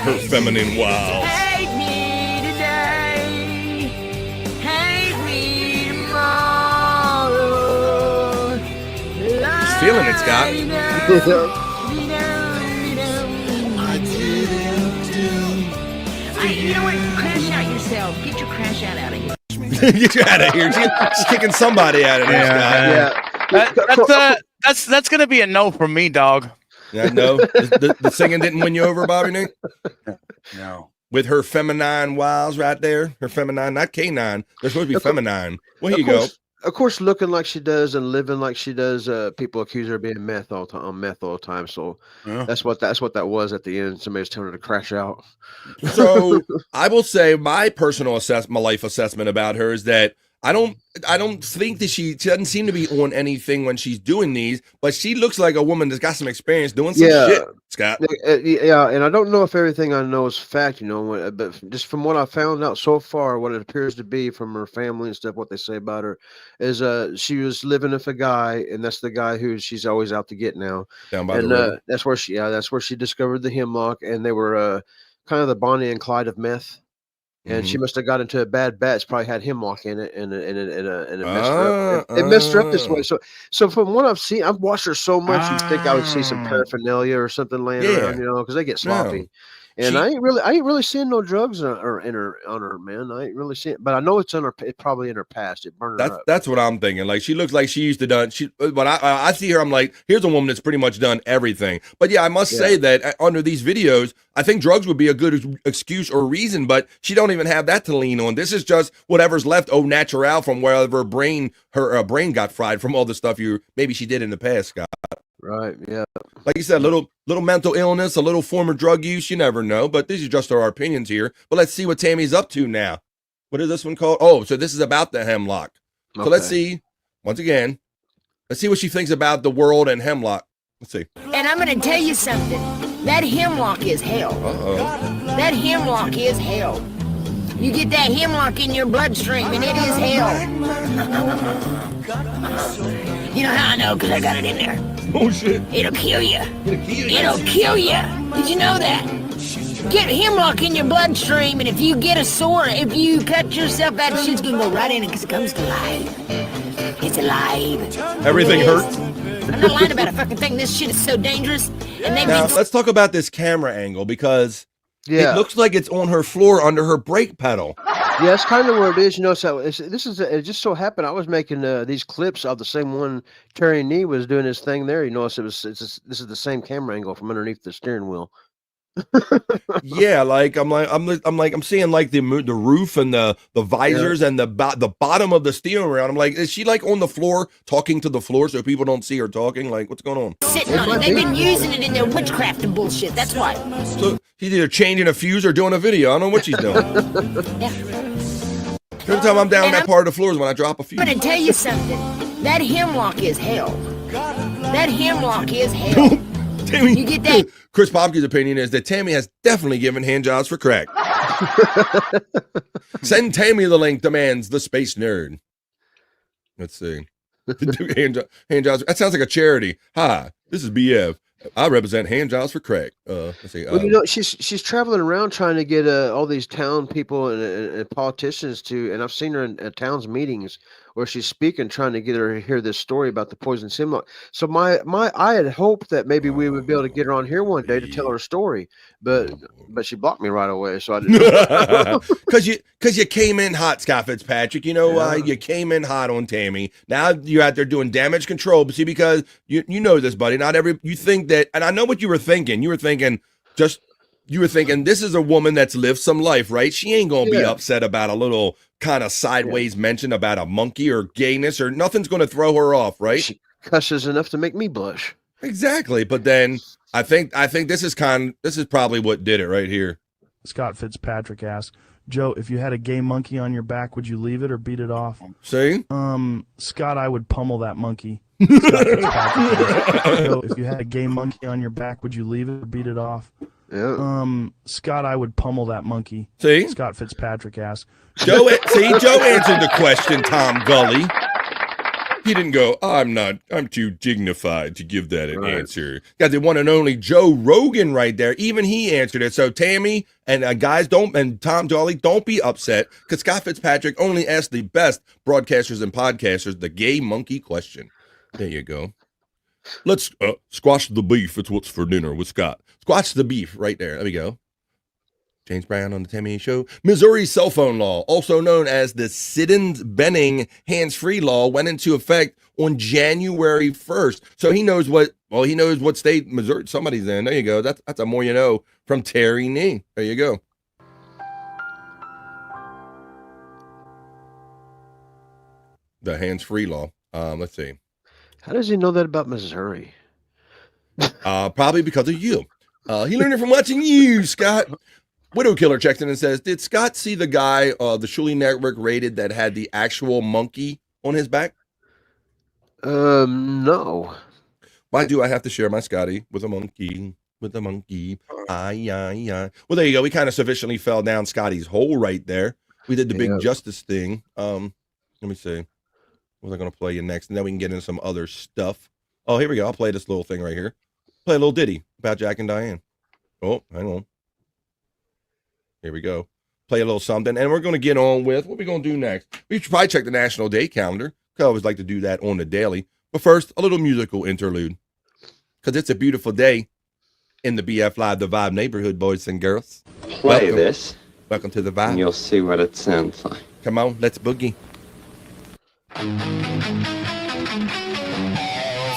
Her feminine wow. Hate me today. Hate me tomorrow. feeling it, Scott. You know what? Crash out yourself. Get your crash out of here. Get you out of here. She's kicking somebody out of there, Scott. That's gonna be a no from me, dog. Yeah, no. The singing didn't win you over, Bobby Nick? No. With her feminine wiles right there. Her feminine, not canine. They're supposed to be feminine. Well, here you go. Of course, looking like she does and living like she does, people accuse her of being meth all the time. So that's what that was at the end. Somebody was telling her to crash out. So I will say my personal my life assessment about her is that I don't think that she doesn't seem to be on anything when she's doing these, but she looks like a woman that's got some experience doing some shit, Scott. Yeah, and I don't know if everything I know is fact, but just from what I found out so far, what it appears to be from her family and stuff, what they say about her is she was living with a guy, and that's the guy who she's always out to get now. Down by the river. That's where she discovered the hemlock, and they were kind of the Bonnie and Clyde of meth. And she must have got into a bad batch, probably had hemlock in it, and it messed her up. It messed her up this way. So from what I've seen, I've watched her so much, you'd think I would see some paraphernalia or something laying around, because they get sloppy. And I ain't really seeing no drugs on her, man. I ain't really seeing, but I know it's probably in her past. It burned her up. That's what I'm thinking. Like she looks like she used to done. But I see her. I'm like, here's a woman that's pretty much done everything. But yeah, I must say that under these videos, I think drugs would be a good excuse or reason. But she don't even have that to lean on. This is just whatever's left au natural from wherever her brain got fried from all the stuff maybe she did in the past, Scott. Right. Yeah. Like you said, little mental illness, a little former drug use. You never know. But these are just our opinions here. But let's see what Tammy's up to now. What is this one called? Oh, so this is about the hemlock. So let's see. Once again, let's see what she thinks about the world and hemlock. Let's see. And I'm gonna tell you something. That hemlock is hell. That hemlock is hell. You get that hemlock in your bloodstream, and it is hell. You know how I know? Because I got it in there. Oh, shit. It'll kill you. It'll kill you. Did you know that? Get hemlock in your bloodstream, and if you get a sore, if you cut yourself, that shit's gonna go right in it because it comes alive. It's alive. Everything hurts. I'm not lying about a fucking thing. This shit is so dangerous. And Now, let's talk about this camera angle because it looks like it's on her floor under her brake pedal. Yeah, that's kind of where it is. So it just so happened I was making these clips of the same one Terry Nee was doing his thing there. This is the same camera angle from underneath the steering wheel. Yeah, I'm seeing like the roof and the visors and the bottom of the steering wheel. I'm like, is she like on the floor talking to the floor so people don't see her talking? Like, what's going on? Sitting on it. They've been using it in their witchcraft and bullshit. That's why. So she's either changing a fuse or doing a video. I don't know what she's doing. Every time I'm down that part of the floor is when I drop a fuse. I'm gonna tell you something. That hemlock is hell. That hemlock is hell. Tammy, you get that? Chris Popke's opinion is that Tammy has definitely given hand jobs for crack. Send Tammy the link, demands the space nerd. Let's see. hand jobs. That sounds like a charity. Hi, this is BF. I represent hand jobs for crack. Let's see. Well, she's traveling around trying to get all these town people and politicians to, and I've seen her in town's meetings where she's speaking, trying to get her to hear this story about the poison hemlock. So I had hoped that maybe we would be able to get her on here one day to tell her story, but she blocked me right away. So I didn't. Because you came in hot, Scott Fitzpatrick. You know why? You came in hot on Tammy. Now you're out there doing damage control. But see, because you know this, buddy. You think that, and I know what you were thinking. You were thinking this is a woman that's lived some life, right? She ain't gonna be upset about a little kind of sideways mention about a monkey or gayness, or nothing's gonna throw her off, right? She cusses enough to make me blush. Exactly. But then I think this is probably what did it right here. Scott Fitzpatrick asks, Joe, if you had a gay monkey on your back, would you leave it or beat it off? See? Scott, I would pummel that monkey. Scott Fitzpatrick asks, Joe, if you had a gay monkey on your back, would you leave it or beat it off? Yeah. Scott, I would pummel that monkey. See? Scott Fitzpatrick asks. Joe answered the question, Tom Gully. He didn't go, I'm too dignified to give that an answer. Got the one and only Joe Rogan right there. Even he answered it. So Tammy and guys, and Tom Gully, don't be upset, because Scott Fitzpatrick only asked the best broadcasters and podcasters the gay monkey question. There you go. Let's squash the beef. It's what's for dinner with Scott. Squash the beef right there. There we go. James Brown on the Tammy Show. Missouri cell phone law, also known as the Siddons-Benning hands-free law, went into effect on January 1st. So he knows what state Missouri somebody's in. There you go. That's a more you know from Terry Nee. There you go. The hands-free law. Let's see. How does he know that about Missouri? Probably because of you. He learned it from watching you, Scott. Widow Killer checks in and says, did Scott see the guy the Shuli Network rated that had the actual monkey on his back? No. Why do I have to share my Scotty with a monkey? With a monkey. Aye. Well, there you go. We kind of sufficiently fell down Scotty's hole right there. We did the big justice thing. Let me see. What was I going to play you next? And then we can get into some other stuff. Oh, here we go. I'll play this little thing right here. Play a little ditty about Jack and Diane. Oh, hang on. Here we go. Play a little something. And we're going to get on with what we're going to do next. We should probably check the National Day calendar. I always like to do that on the daily. But first, a little musical interlude. Because it's a beautiful day in the BF Live, the Vibe neighborhood, boys and girls. Play this. Welcome to the Vibe. And you'll see what it sounds like. Come on, let's boogie.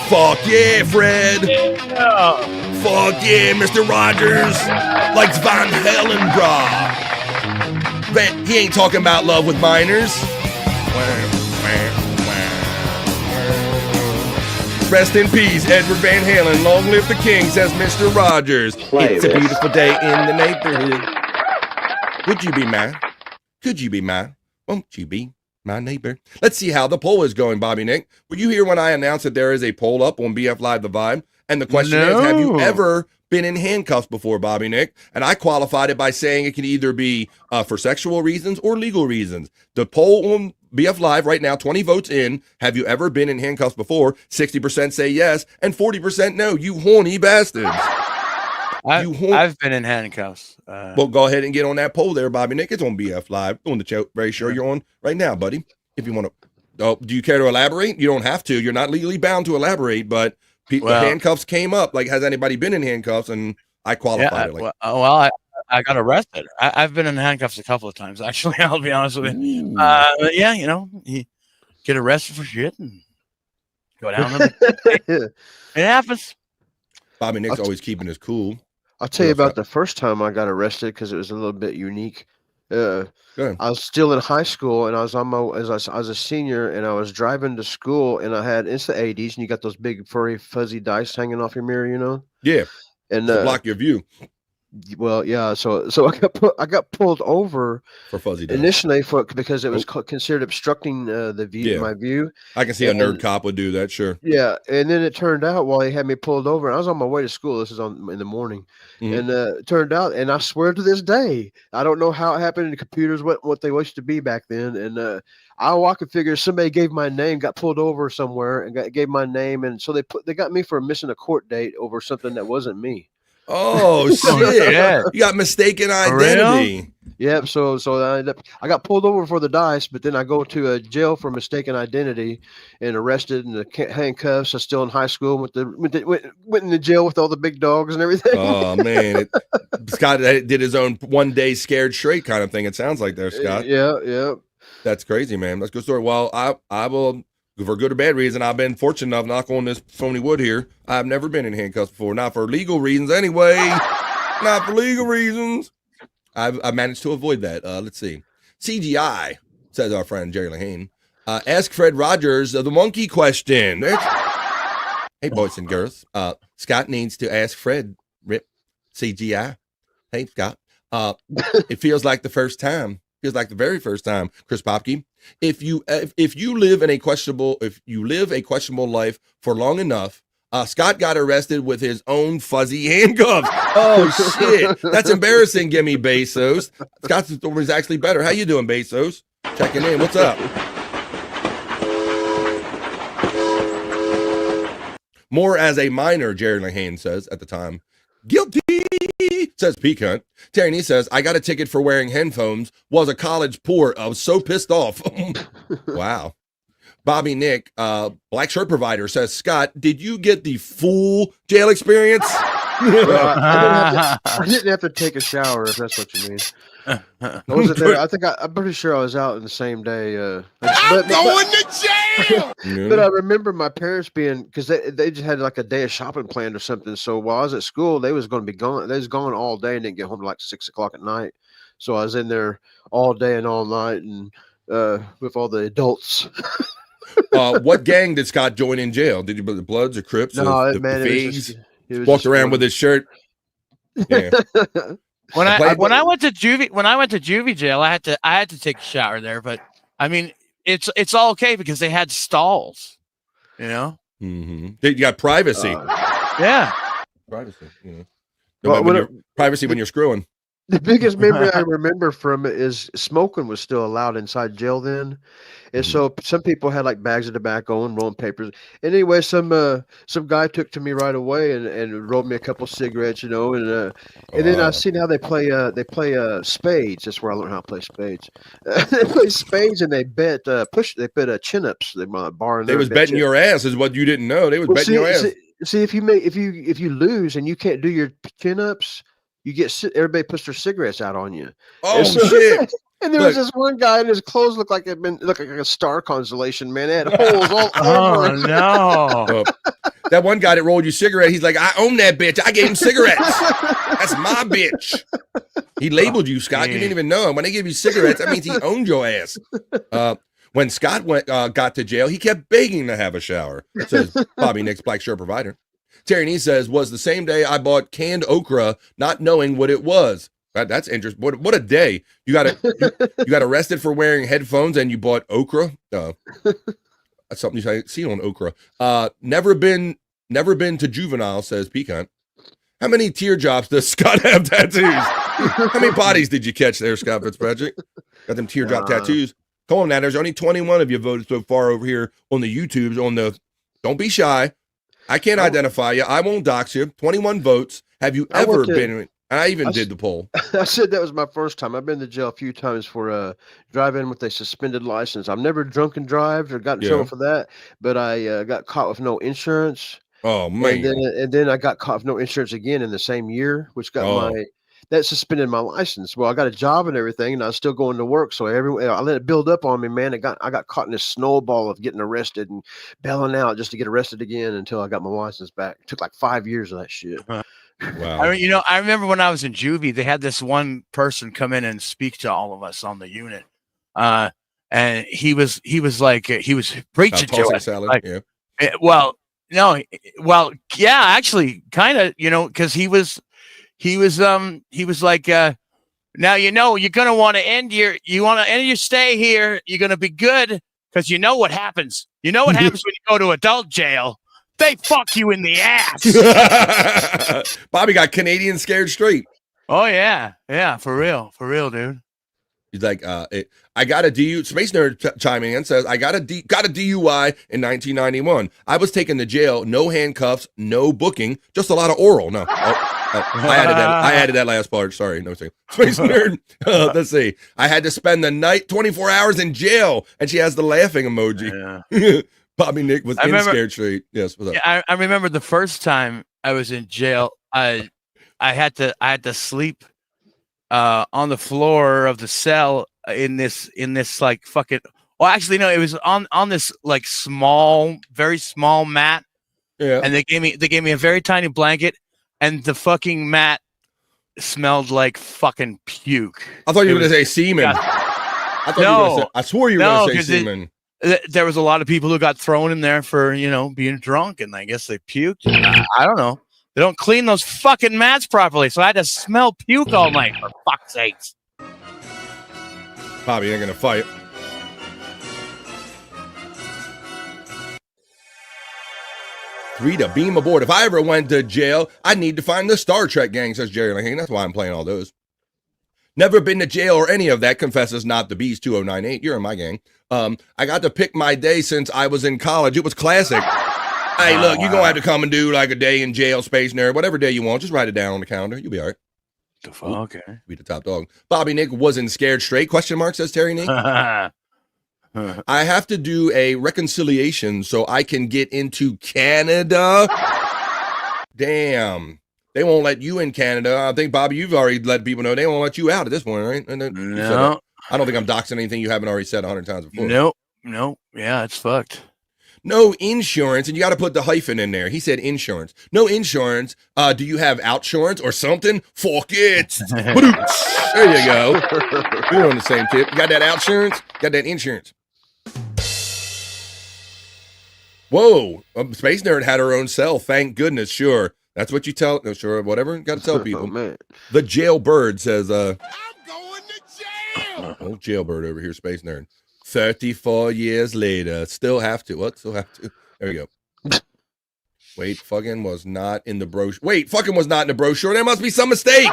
Fuck yeah, Fred. Yeah. Fuck yeah, Mr. Rogers. Likes Van Halen, brah. But he ain't talking about love with minors. Rest in peace, Edward Van Halen. Long live the king, says Mr. Rogers. It's a beautiful day in the neighborhood. Would you be mine? Could you be mine? Won't you be my neighbor? Let's see how the poll is going, Bobby Nick. Were you here when I announced that there is a poll up on BF Live The Vibe? And the question is, have you ever been in handcuffs before, Bobby Nick? And I qualified it by saying it can either be for sexual reasons or legal reasons. The poll on BF Live right now, 20 votes in. Have you ever been in handcuffs before? 60% say yes, and 40% no. You horny bastards. I've been in handcuffs. Well, go ahead and get on that poll there, Bobby Nick. It's on BF Live, on the show. Very sure you're on right now, buddy. If you want to. Oh, do you care to elaborate? You don't have to. You're not legally bound to elaborate, but the handcuffs came up. Like, has anybody been in handcuffs? And I qualified it. I got arrested. I've been in handcuffs a couple of times, actually. I'll be honest with you. Yeah, you get arrested for shit and go down. It happens. Bobby Nick's always keeping his cool. I'll tell you about the first time I got arrested because it was a little bit unique. I was still in high school and I was I was a senior and I was driving to school and I had it's the 80s and you got those big furry fuzzy dice hanging off your mirror, you know? Yeah. And to block your view. Well, yeah. So I got pulled over for fuzzy dice. Initially because it was considered obstructing the view, my view. I can see a nerd cop would do that, sure. Yeah, and then it turned out while he had me pulled over, I was on my way to school. This is in the morning, and it turned out, and I swear to this day, I don't know how it happened. The computers what they used to be back then, and I could figure somebody gave my name, got pulled over somewhere, and gave my name, and so they got me for missing a court date over something that wasn't me. Oh shit! You got mistaken identity. Yep. So I got pulled over for the dice, but then I go to a jail for mistaken identity and arrested in the handcuffs. I was still in high school. Went in the jail with all the big dogs and everything. Oh man, Scott did his own 1 day scared straight kind of thing. It sounds like there, Scott. Yeah. That's crazy, man. That's a good story. Well, I will. For good or bad reason, I've been fortunate enough, knock on this phony wood here. I've never been in handcuffs before. Not for legal reasons anyway. Not for legal reasons. I've managed to avoid that. Let's see. CGI, says our friend Jerry Lahane. Ask Fred Rogers the monkey question. Hey, boys and girls. Scott needs to ask Fred, Rip, CGI. Hey, Scott. It feels like the first time. Feels like the very first time, Chris Popke. If you live a questionable life for long enough, Scott got arrested with his own fuzzy handcuffs. Oh shit, that's embarrassing. Gimme Bezos. Scott's story is actually better. How you doing, Bezos? Checking in. What's up? More as a minor, Jerry Lahane says at the time. Guilty, says Peacunt. Terry says, I got a ticket for wearing headphones. Was a college port. I was so pissed off. Wow. Bobby Nick, black shirt provider, says, Scott, did you get the full jail experience? I didn't have to take a shower, if that's what you mean. I wasn't there. I'm pretty sure I was out in the same day. I'm going to jail. But I remember my parents being, because they just had like a day of shopping planned or something. So while I was at school, they was going to be gone. They was gone all day and didn't get home till like 6 o'clock at night. So I was in there all day and all night and with all the adults. What gang did Scott join in jail? Did you the Bloods or Crips? No, the man, Figs? it was Walked just around one. with his shirt. Yeah. When I went to juvie jail, I had to take a shower there, but I mean it's all okay because they had stalls, you know. Mm-hmm. You got privacy. Yeah, privacy. You know, privacy when you're screwing. The biggest memory I remember from it is smoking was still allowed inside jail then. And so some people had like bags of tobacco and rolling papers. And anyway, some guy took to me right away and rolled me a couple cigarettes, you know, and then I seen how they play spades. That's where I learned how to play spades. They play spades and they bet chin-ups. They bar in They there was and bet betting your ass is what you didn't know. They was betting your ass. See if you lose and you can't do your chin-ups, you get everybody puts their cigarettes out on you. Oh shit! And there was this one guy, and his clothes looked like like a star constellation. Man, it had holes all over. Oh no! That one guy that rolled you cigarette, he's like, I own that bitch. I gave him cigarettes. That's my bitch. He labeled you, Scott. You didn't even know him. When they give you cigarettes, that means he owned your ass. When Scott got to jail, he kept begging to have a shower, says Bobby Nick's black shirt provider. Terry Nee says, was the same day I bought canned okra, not knowing what it was. That's interesting. What a day. You got arrested for wearing headphones and you bought okra. That's something you see on okra. Never been to juvenile, says Pecan. How many teardrops does Scott have tattoos? How many bodies did you catch there, Scott Fitzpatrick? Got them teardrop tattoos. Come on now, there's only 21 of you voted so far over here on the YouTubes. Don't be shy. I can't identify you. I won't dox you. 21 votes. Have you ever been? I even did the poll. I said that was my first time. I've been to jail a few times for driving with a suspended license. I've never drunk and drive or got in trouble for that, but I got caught with no insurance. Oh man! And then I got caught with no insurance again in the same year, which got that suspended my license. Well, I got a job and everything, and I was still going to work. So I let it build up on me, man. I got caught in this snowball of getting arrested and bailing out just to get arrested again until I got my license back. It took like 5 years of that shit. Wow. I remember when I was in juvie, they had this one person come in and speak to all of us on the unit. And he was preaching to us. Yeah, actually kind of, cause he was like, now, you're going to want to end your stay here. You're going to be good. Cause you know what happens. You know what happens when you go to adult jail. They fuck you in the ass. Bobby got Canadian scared straight. Oh yeah. Yeah. For real, dude. He's like, I got a DUI. Space Nerd chiming in says, I got a DUI in 1991. I was taken to jail. No handcuffs, no booking, just a lot of oral. No. I added that last part. Sorry. No, Space Nerd. Let's see. I had to spend the night 24 hours in jail. And she has the laughing emoji. Yeah. Bobby Nick was scared straight. Yes. What's up? Yeah, I remember the first time I was in jail. I had to sleep on the floor of the cell in this like fucking. Well, actually, no, it was on this like very small mat. Yeah. And they gave me a very tiny blanket, and the fucking mat smelled like fucking puke. I thought you were going to say semen. I swore you were going to say semen. There was a lot of people who got thrown in there for, being drunk, and I guess they puked. I don't know. They don't clean those fucking mats properly, so I had to smell puke all night, for fuck's sakes. Bobby ain't going to fight. Three to beam aboard. If I ever went to jail, I'd need to find the Star Trek gang, says Jerry Lahane. That's why I'm playing all those. Never been to jail or any of that, confesses Not the Beast 2098. You're in my gang. I got to pick my day since I was in college. It was classic. Hey, look, you're going to have to come and do like a day in jail, Space Nerd, whatever day you want. Just write it down on the calendar. You'll be all right. The fuck? Okay. Be the top dog. Bobby Nick wasn't scared straight, question mark, says Terry Nick. I have to do a reconciliation so I can get into Canada. Damn. They won't let you in Canada. I think, Bobby, you've already let people know they won't let you out at this point, right? And then you said that. I don't think I'm doxing anything you haven't already said 100 times before. Nope. Yeah, it's fucked. No insurance, and you got to put the hyphen in there. He said insurance. No insurance. Do you have outsurance or something? Fuck it. There you go. We're on the same tip. You got that outsurance? Got that insurance? Whoa. Space Nerd had her own cell. Thank goodness. Sure. That's what you tell. No, sure. Whatever. Got to tell people. Man. The Jailbird says, I'm going to jail. Oh, Jailbird over here, Space Nerd. 34 years later, still have to. What? Still have to. There we go. Wait, fucking was not in the brochure. Wait, fucking was not in the brochure. There must be some mistake.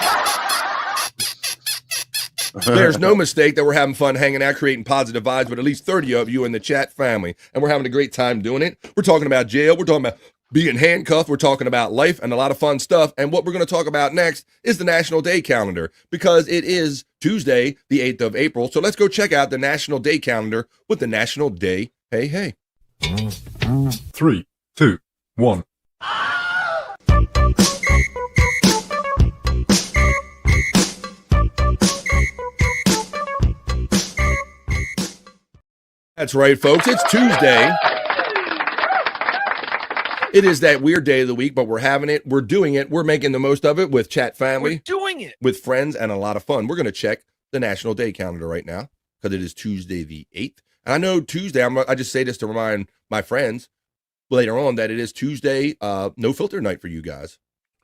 There's no mistake that we're having fun hanging out, creating positive vibes with at least 30 of you in the chat family. And we're having a great time doing it. We're talking about jail. We're talking about being handcuffed. We're talking about life and a lot of fun stuff. And what we're going to talk about next is the National Day Calendar, because it is Tuesday, the 8th of April. So let's go check out the National Day Calendar with the National Day Hey Hey. 3, 2, 1. That's right, folks. It's Tuesday. It is that weird day of the week, but we're having it. We're doing it. We're making the most of it with chat family. We're doing it. With friends and a lot of fun. We're going to check the National Day Calendar right now because it is Tuesday the 8th. And I know Tuesday, I just say this to remind my friends later on that it is Tuesday, no filter night for you guys.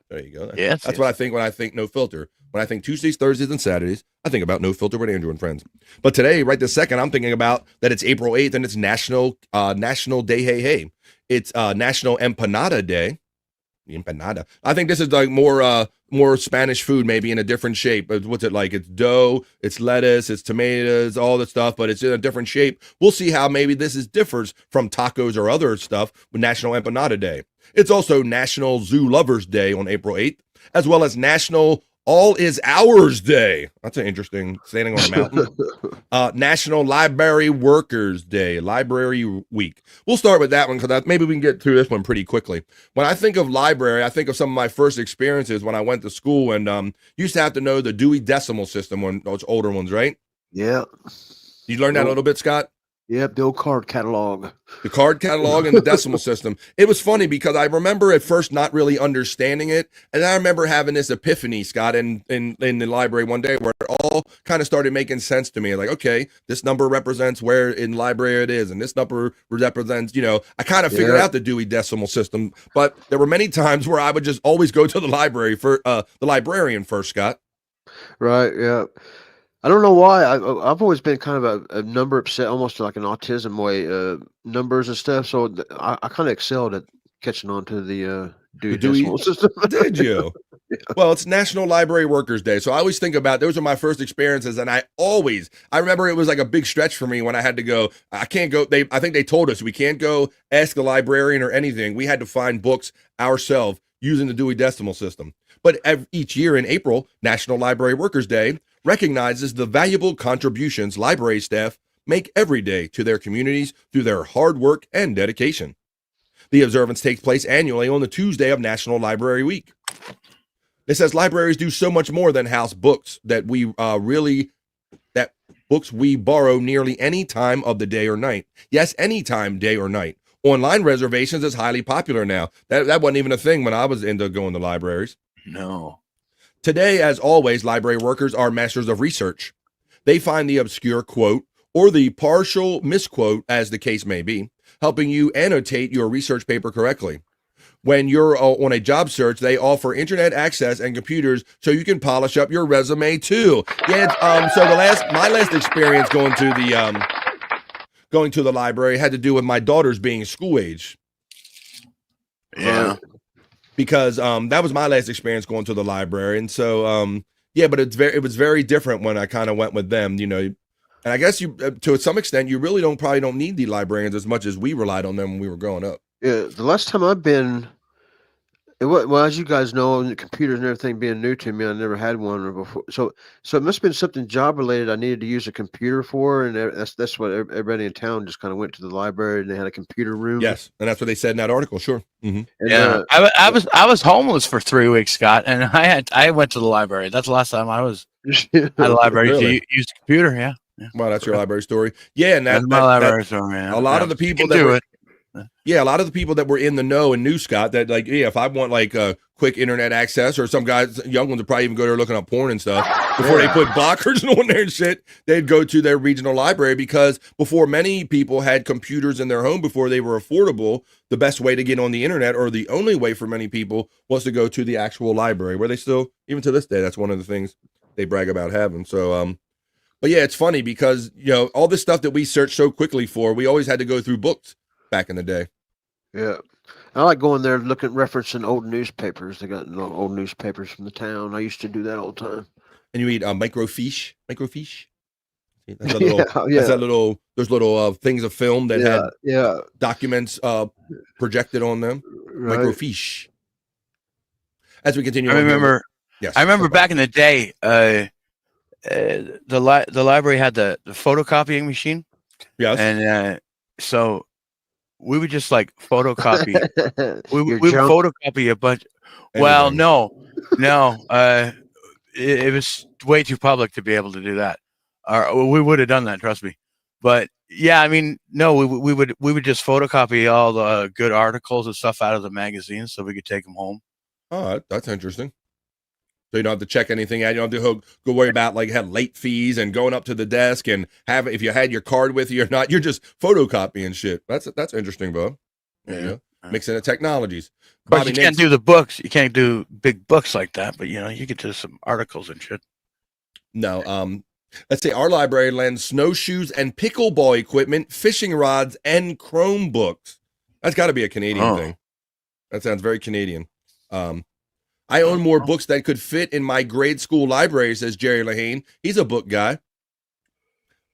There you go. Yes, That's what I think when I think no filter. When I think Tuesdays, Thursdays, and Saturdays, I think about no filter with Andrew and friends. But today, right this second, I'm thinking about that it's April 8th and it's National Day Hey Hey. It's National Empanada Day. Empanada. I think this is like more Spanish food, maybe in a different shape. What's it like? It's dough, it's lettuce, it's tomatoes, all the stuff, but it's in a different shape. We'll see how maybe this differs from tacos or other stuff with National Empanada Day. It's also National Zoo Lovers Day on April 8th, as well as National All Is Ours Day. That's an interesting standing on a mountain. National Library Workers Day, Library Week. We'll start with that one because maybe we can get through this one pretty quickly. When I think of library, I think of some of my first experiences when I went to school and used to have to know the Dewey Decimal System, when those older ones, right? Yeah. You learned that a little bit, Scott? Yep, the old card catalog. The card catalog and the decimal system. It was funny because I remember at first not really understanding it. And I remember having this epiphany, Scott, in the library one day where it all kind of started making sense to me. Like, okay, this number represents where in library it is. And this number represents, I kind of figured out the Dewey Decimal System. But there were many times where I would just always go to the library for the librarian first, Scott. Right, yeah. I don't know why. I've always been kind of a number upset, almost like an autism way, numbers and stuff. So I kind of excelled at catching on to the Dewey Decimal System. Did you? Yeah. Well, it's National Library Workers Day. So I always think about those are my first experiences. And I remember it was like a big stretch for me when I had to go. I can't go. I think they told us we can't go ask the librarian or anything. We had to find books ourselves using the Dewey Decimal System. But each year in April, National Library Workers Day recognizes the valuable contributions library staff make every day to their communities through their hard work and dedication. The observance takes place annually on the Tuesday of National Library Week. It says libraries do so much more than house books that books we borrow nearly any time of the day or night. Yes, any time, day or night. Online reservations is highly popular now. That wasn't even a thing when I was into going to libraries. No. Today, as always, library workers are masters of research. They find the obscure quote or the partial misquote, as the case may be, helping you annotate your research paper correctly. When you're on a job search, they offer internet access and computers so you can polish up your resume too. Yeah. So my last experience going to the library had to do with my daughters being school age. Yeah. Because that was my last experience going to the library. And so, but it was very different when I kind of went with them, and I guess you, to some extent, you really probably don't need the librarians as much as we relied on them when we were growing up. Yeah. The last time I've been Well, as you guys know, and the computers and everything being new to me, I never had one before. So it must have been something job related. I needed to use a computer for, and that's what everybody in town just kind of went to the library and they had a computer room. Yes, and that's what they said in that article. Sure. And, Yeah, I was homeless for 3 weeks, Scott, and I went to the library. That's the last time I was at a library Really? to use the computer. Yeah. Well, that's your library story. Yeah, and That's my library story. Yeah. a lot Yeah. of the people You can that do were, it. yeah, a lot of the people that were in the know and knew Scott that like, yeah, if I want like quick internet access, or some guys, young ones would probably even go there looking up porn and stuff before they put blockers on there and shit. They'd go to their regional library, because before many people had computers in their home, before they were affordable, the best way to get on the internet, or the only way for many people, was to go to the actual library, where they still, even to this day, that's one of the things they brag about having. So, but yeah, it's funny because, you know, all this stuff that we search so quickly for, we always had to go through books back in the day. Yeah. I like going there, referencing old newspapers. They got old newspapers from the town. I used to do that all the time. And you eat microfiche. Microfiche. That's that little, Yeah. that's that little, those little things of film that had Yeah. documents projected on them. Right. Microfiche. As we continue, I on here, remember. yes, I remember back in the day, the library had the photocopying machine. Yes. And so we would just like photocopy. we Your would junk? photocopy a bunch. Well, no. It was way too public to be able to do that. Or we would have done that, trust me. But yeah, I mean, no, we would just photocopy all the good articles and stuff out of the magazines so we could take them home. Oh, that's interesting. So you don't have to check anything out. You don't have to go worry about like had late fees and going up to the desk and have, if you had your card with you or not. You're just photocopying shit. That's interesting, Bob. There you go. Mixing the technologies. Of course, Bobby you can't do the books. You can't do big books like that, but you know, you get to some articles and shit. No, let's say our library lends snowshoes and pickleball equipment, fishing rods, and Chromebooks. That's got to be a Canadian thing. That sounds very Canadian. I own more books that could fit in my grade school library, says Jerry Lahane. He's a book guy.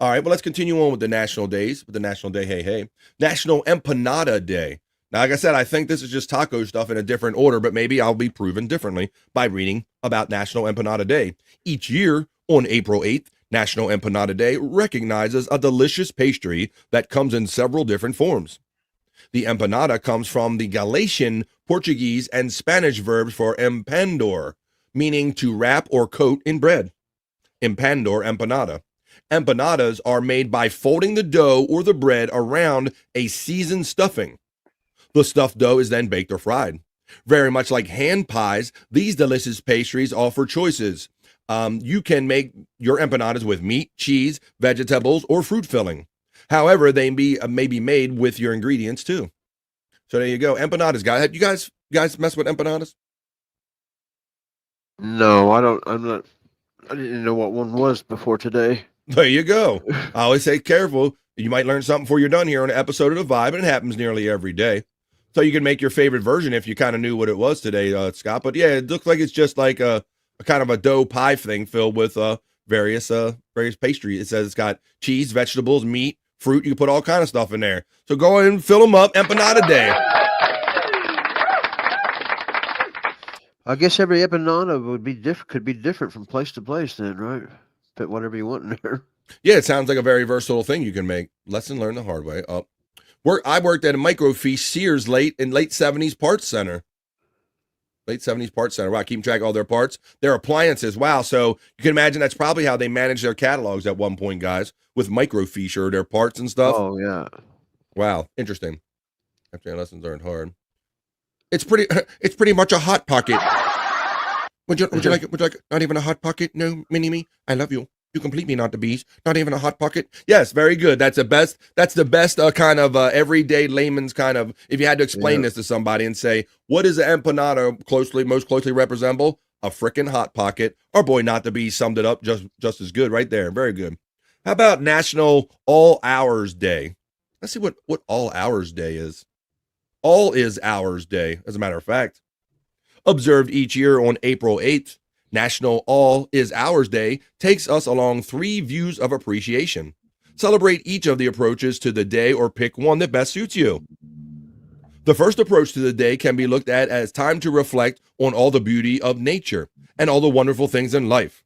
All right, well, let's continue on with the national days. With the national day, hey. National Empanada Day. Now, like I said, I think this is just taco stuff in a different order, but maybe I'll be proven differently by reading about National Empanada Day. Each year, on April 8th, National Empanada Day recognizes a delicious pastry that comes in several different forms. The empanada comes from the Galician, Portuguese, and Spanish verbs for empandor, meaning to wrap or coat in bread. Empandor, empanada. Empanadas are made by folding the dough or the bread around a seasoned stuffing. The stuffed dough is then baked or fried. Very much like hand pies, these delicious pastries offer choices. You can make your empanadas with meat, cheese, vegetables, or fruit filling. However, they may be made with your ingredients too. So there you go. Empanadas, guys. You guys mess with empanadas? No, I don't. I didn't know what one was before today. There you go. I always say careful. You might learn something before you're done here on an episode of The Vibe, and it happens nearly every day. So you can make your favorite version if you kind of knew what it was today, Scott. But yeah, it looks like it's just like a kind of a dough pie thing filled with various pastry. It says it's got cheese, vegetables, meat, fruit. You can put all kind of stuff in there. So go ahead and fill them up. Empanada Day. I guess every empanada could be different from place to place then, right? Put whatever you want in there. Yeah, it sounds like a very versatile thing you can make. Lesson learned the hard way. I worked at a microfiche Sears late 70s parts center. Late 70s parts center. Wow, keeping track of all their parts. Their appliances. Wow. So you can imagine that's probably how they managed their catalogs at one point, guys, with microfiche or their parts and stuff. Oh, yeah. Wow. Interesting. After lessons learned hard. It's pretty much a hot pocket. Would you like not even a hot pocket? No, mini-me. I love you. You complete me, not the bees. Not even a hot pocket. Yes, very good. That's the best kind of everyday layman's kind of, if you had to explain this to somebody and say, what is an empanada most closely resemble? A frickin' hot pocket. Our boy Not the Bee summed it up just as good right there. Very good. How about National All Hours Day? Let's see what All Hours Day is. All is Hours Day, as a matter of fact. Observed each year on April 8th, National All is Hours Day takes us along 3 views of appreciation. Celebrate each of the approaches to the day or pick one that best suits you. The first approach to the day can be looked at as time to reflect on all the beauty of nature and all the wonderful things in life.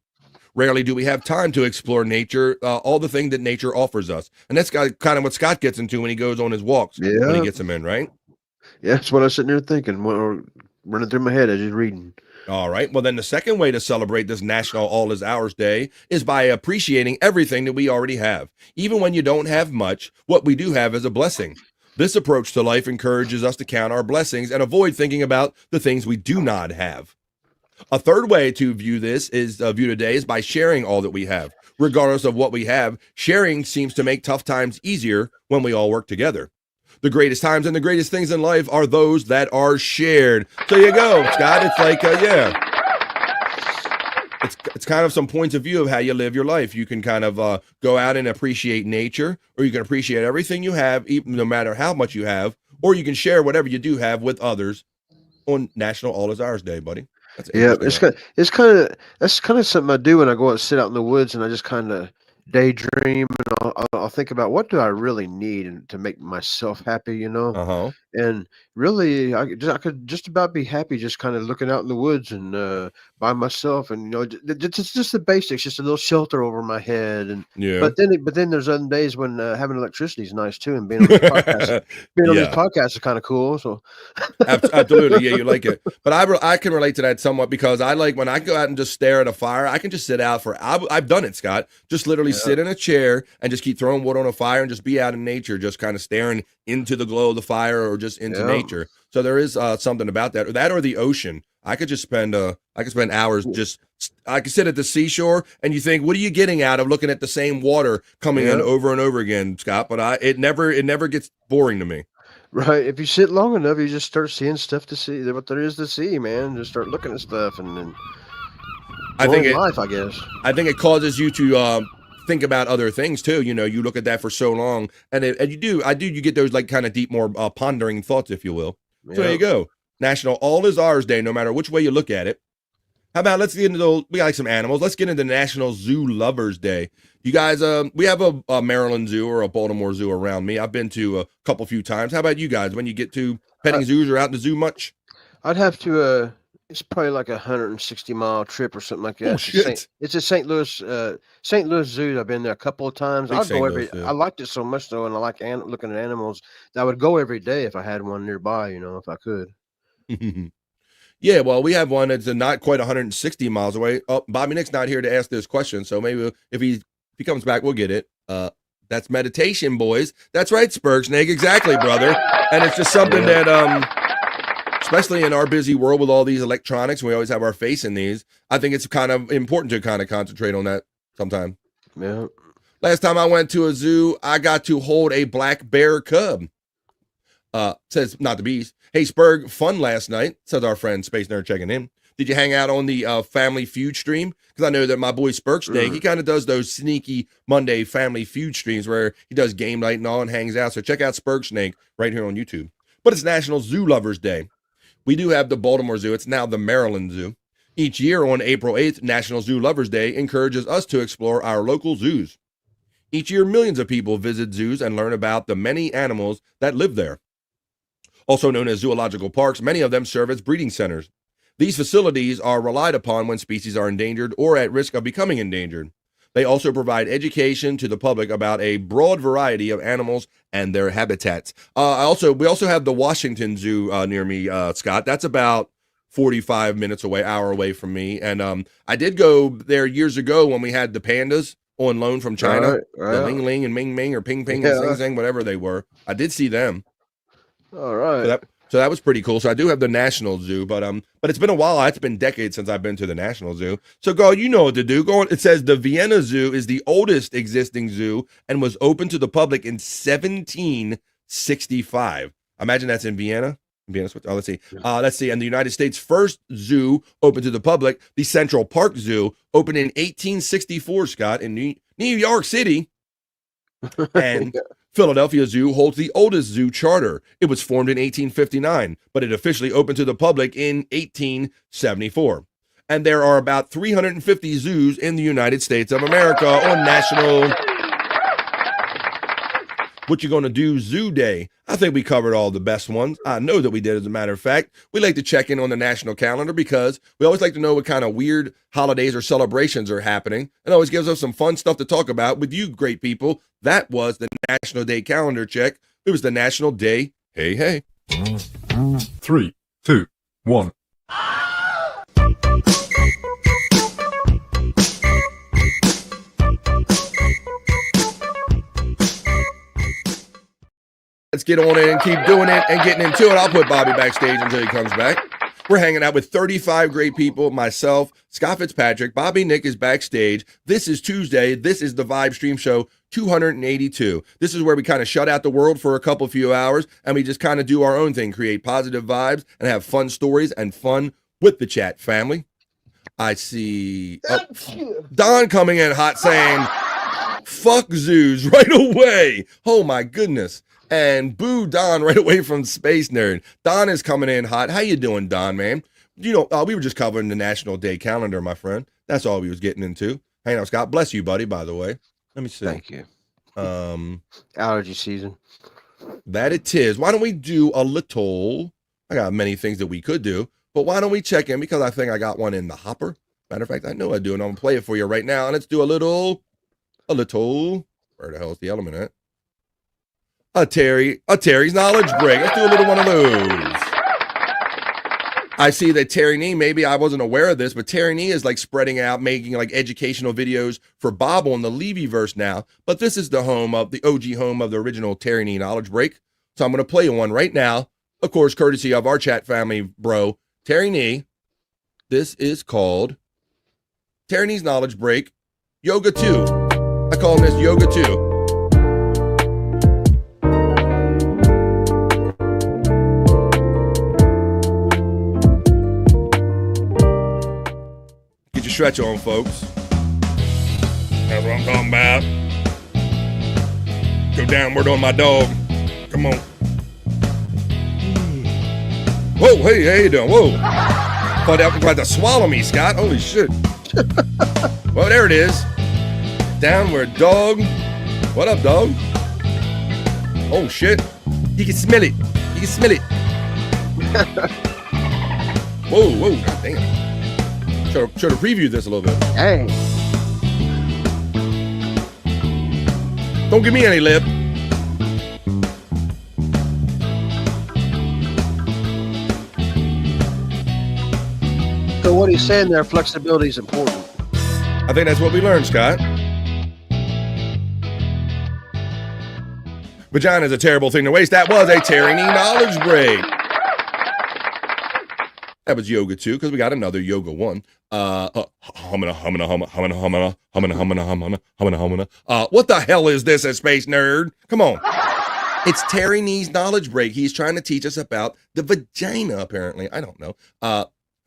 Rarely do we have time to explore nature, all the things that nature offers us. And that's kind of what Scott gets into when he goes on his walks, when he gets them in, right? Yeah, that's what I was sitting there thinking, running through my head as he's reading. All right. Well, then the second way to celebrate this National All Is Ours Day is by appreciating everything that we already have. Even when you don't have much, what we do have is a blessing. This approach to life encourages us to count our blessings and avoid thinking about the things we do not have. A third way to view today is by sharing all that we have. Regardless of what we have, sharing seems to make tough times easier when we all work together. The greatest times and the greatest things in life are those that are shared. So you go, Scott. It's like, it's kind of some points of view of how you live your life. You can kind of go out and appreciate nature, or you can appreciate everything you have, even no matter how much you have, or you can share whatever you do have with others on National All Is Ours Day, buddy. That's That's kind of something I do when I go out and sit out in the woods and I just kind of daydream and I'll think about what do I really need to make myself happy, you know? Uh-huh. And really, I could just about be happy just kind of looking out in the woods and by myself, and just the basics, just a little shelter over my head, and Yeah. But then there's other days when having electricity is nice too, and being on these podcasts is kind of cool. So Absolutely, yeah, you like it. But I can relate to that somewhat because I like when I go out and just stare at a fire. I can just sit out I've done it, Scott. Just literally sit in a chair and just keep throwing wood on a fire and just be out in nature, just kind of staring into the glow of the fire or just into nature. So there is something about that, or the ocean. I could just spend hours I could sit at the seashore and you think, what are you getting out of looking at the same water coming in over and over again, Scott? But it never gets boring to me. Right. If you sit long enough, you just start seeing stuff to see what there is to see, man. Just start looking at stuff and then I think I guess. I think it causes you to think about other things too. You know, you look at that for so long and you get those like kind of deep, more pondering thoughts, if you will. So there you go. National All Is Ours Day, no matter which way you look at it. How about let's get into we got like some animals. Let's get into National Zoo Lovers Day. You guys, we have a Maryland Zoo or a Baltimore Zoo around me. I've been to a few times. How about you guys? When you get to petting zoos or out in the zoo much? I'd have to. It's probably like 160-mile trip or something like that. Oh shit! It's a St. Louis Zoo. I've been there a couple of times. I'll go every. I liked it so much though, and I like looking at animals. That I would go every day if I had one nearby. You know, if I could. Yeah, well, we have one that's not quite 160 miles away. Oh, Bobby Nick's not here to ask this question, so maybe if he comes back, we'll get it. That's meditation, boys. That's right, Spurgsnake, exactly, brother. And it's just something that, especially in our busy world with all these electronics, we always have our face in these. I think it's kind of important to kind of concentrate on that sometime. Yeah. Last time I went to a zoo, I got to hold a black bear cub. Says not the beast. Hey Spurg, fun last night, says our friend Space Nerd checking in. Did you hang out on the Family Feud stream? Because I know that my boy Spurgsnake, he kind of does those sneaky Monday Family Feud streams where he does game night and all and hangs out. So check out Spurgsnake right here on YouTube. But it's National Zoo Lovers Day. We do have the Baltimore Zoo. It's now the Maryland Zoo. Each year on April 8th, National Zoo Lovers Day encourages us to explore our local zoos. Each year, millions of people visit zoos and learn about the many animals that live there. Also known as zoological parks, many of them serve as breeding centers. These facilities are relied upon when species are endangered or at risk of becoming endangered. They also provide education to the public about a broad variety of animals and their habitats. We also have the Washington Zoo near me, Scott. That's about 45 minutes away, hour away from me. And I did go there years ago when we had the pandas on loan from China. Right. The Ling Ling and Ming Ming or Ping Ping and Sing Sing, whatever they were. I did see them. All right. So that was pretty cool. So I do have the National Zoo, but it's been a while. It's been decades since I've been to the National Zoo. So go, you know what to do. Go on. It says the Vienna Zoo is the oldest existing zoo and was open to the public in 1765. Imagine that's in Vienna. Let's see. Let's see. And the United States' first zoo open to the public, the Central Park Zoo, opened in 1864, Scott, in New York City. And Philadelphia Zoo holds the oldest zoo charter. It was formed in 1859, but it officially opened to the public in 1874. And there are about 350 zoos in the United States of America on National What You Gonna Do Zoo Day. I think we covered all the best ones. I know that we did, as a matter of fact. We like to check in on the national calendar because we always like to know what kind of weird holidays or celebrations are happening. It always gives us some fun stuff to talk about with you great people. That was the National Day calendar check. It was the National Day. Hey, hey. 3, 2, 1. Let's get on it and keep doing it and getting into it. I'll put Bobby backstage until he comes back. We're hanging out with 35 great people. Myself, Scott Fitzpatrick, Bobby Nick is backstage. This is Tuesday. This is the Vibe Stream Show 282. This is where we kind of shut out the world for a few hours and we just kind of do our own thing, create positive vibes and have fun stories and fun with the chat family. I see Don coming in hot saying, fuck zoos right away. Oh my goodness. And boo Don right away from Space Nerd. Don is coming in hot. How you doing, Don, man? You know, we were just covering the National Day calendar, my friend. That's all we was getting into. Hang on, Scott. Bless you, buddy, by the way. Let me see. Thank you. Allergy season. That it is. Why don't we do a little, I got many things that we could do, but why don't we check in? Because I think I got one in the hopper. Matter of fact, I know I do, and I'm going to play it for you right now. And let's do a little, where the hell is the element at? A Terry's knowledge break. Let's do a little one of those. I see that Terry Nee, maybe I wasn't aware of this, but Terry Nee is like spreading out, making like educational videos for Bobble in the Levy-verse now. But this is the home of the OG home of the original Terry Nee knowledge break. So I'm going to play one right now. Of course, courtesy of our chat family, bro, Terry Nee. This is called Terry Nee's knowledge break, Yoga 2. I call this Yoga 2. Get your stretch on, folks. That's what I'm talking about. Go downward on my dog. Come on. Whoa, hey, how you doing? Whoa. Thought that was about to swallow me, Scott. Holy shit. Well, there it is. Downward dog. What up, dog? Oh, shit. You can smell it. You can smell it. Whoa, whoa. God damn. Should have previewed this a little bit. Hey. Don't give me any lip. So what he's saying there, flexibility is important. I think that's what we learned, Scott. Vagina is a terrible thing to waste. That was a Terry Nee knowledge break. That was Yoga 2, because we got another Yoga 1. What the hell is this, a space nerd? Come on. It's Terry Nee's knowledge break. He's trying to teach us about the vagina, apparently. I don't know.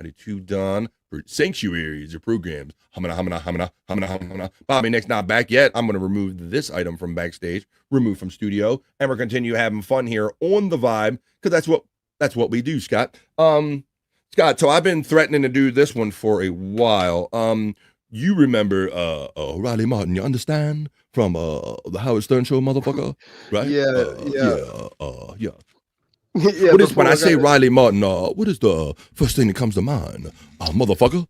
Ready to done sanctuaries or programs. Bobby Nick's not back yet. I'm going to remove this item from backstage, remove from studio, and we're continue having fun here on the Vibe, because that's what we do, Scott. Scott, so I've been threatening to do this one for a while. You remember Riley Martin, you understand? From the Howard Stern Show, motherfucker? Right? Yeah. Yeah, What is, when I say Riley Martin, what is the first thing that comes to mind? Motherfucker?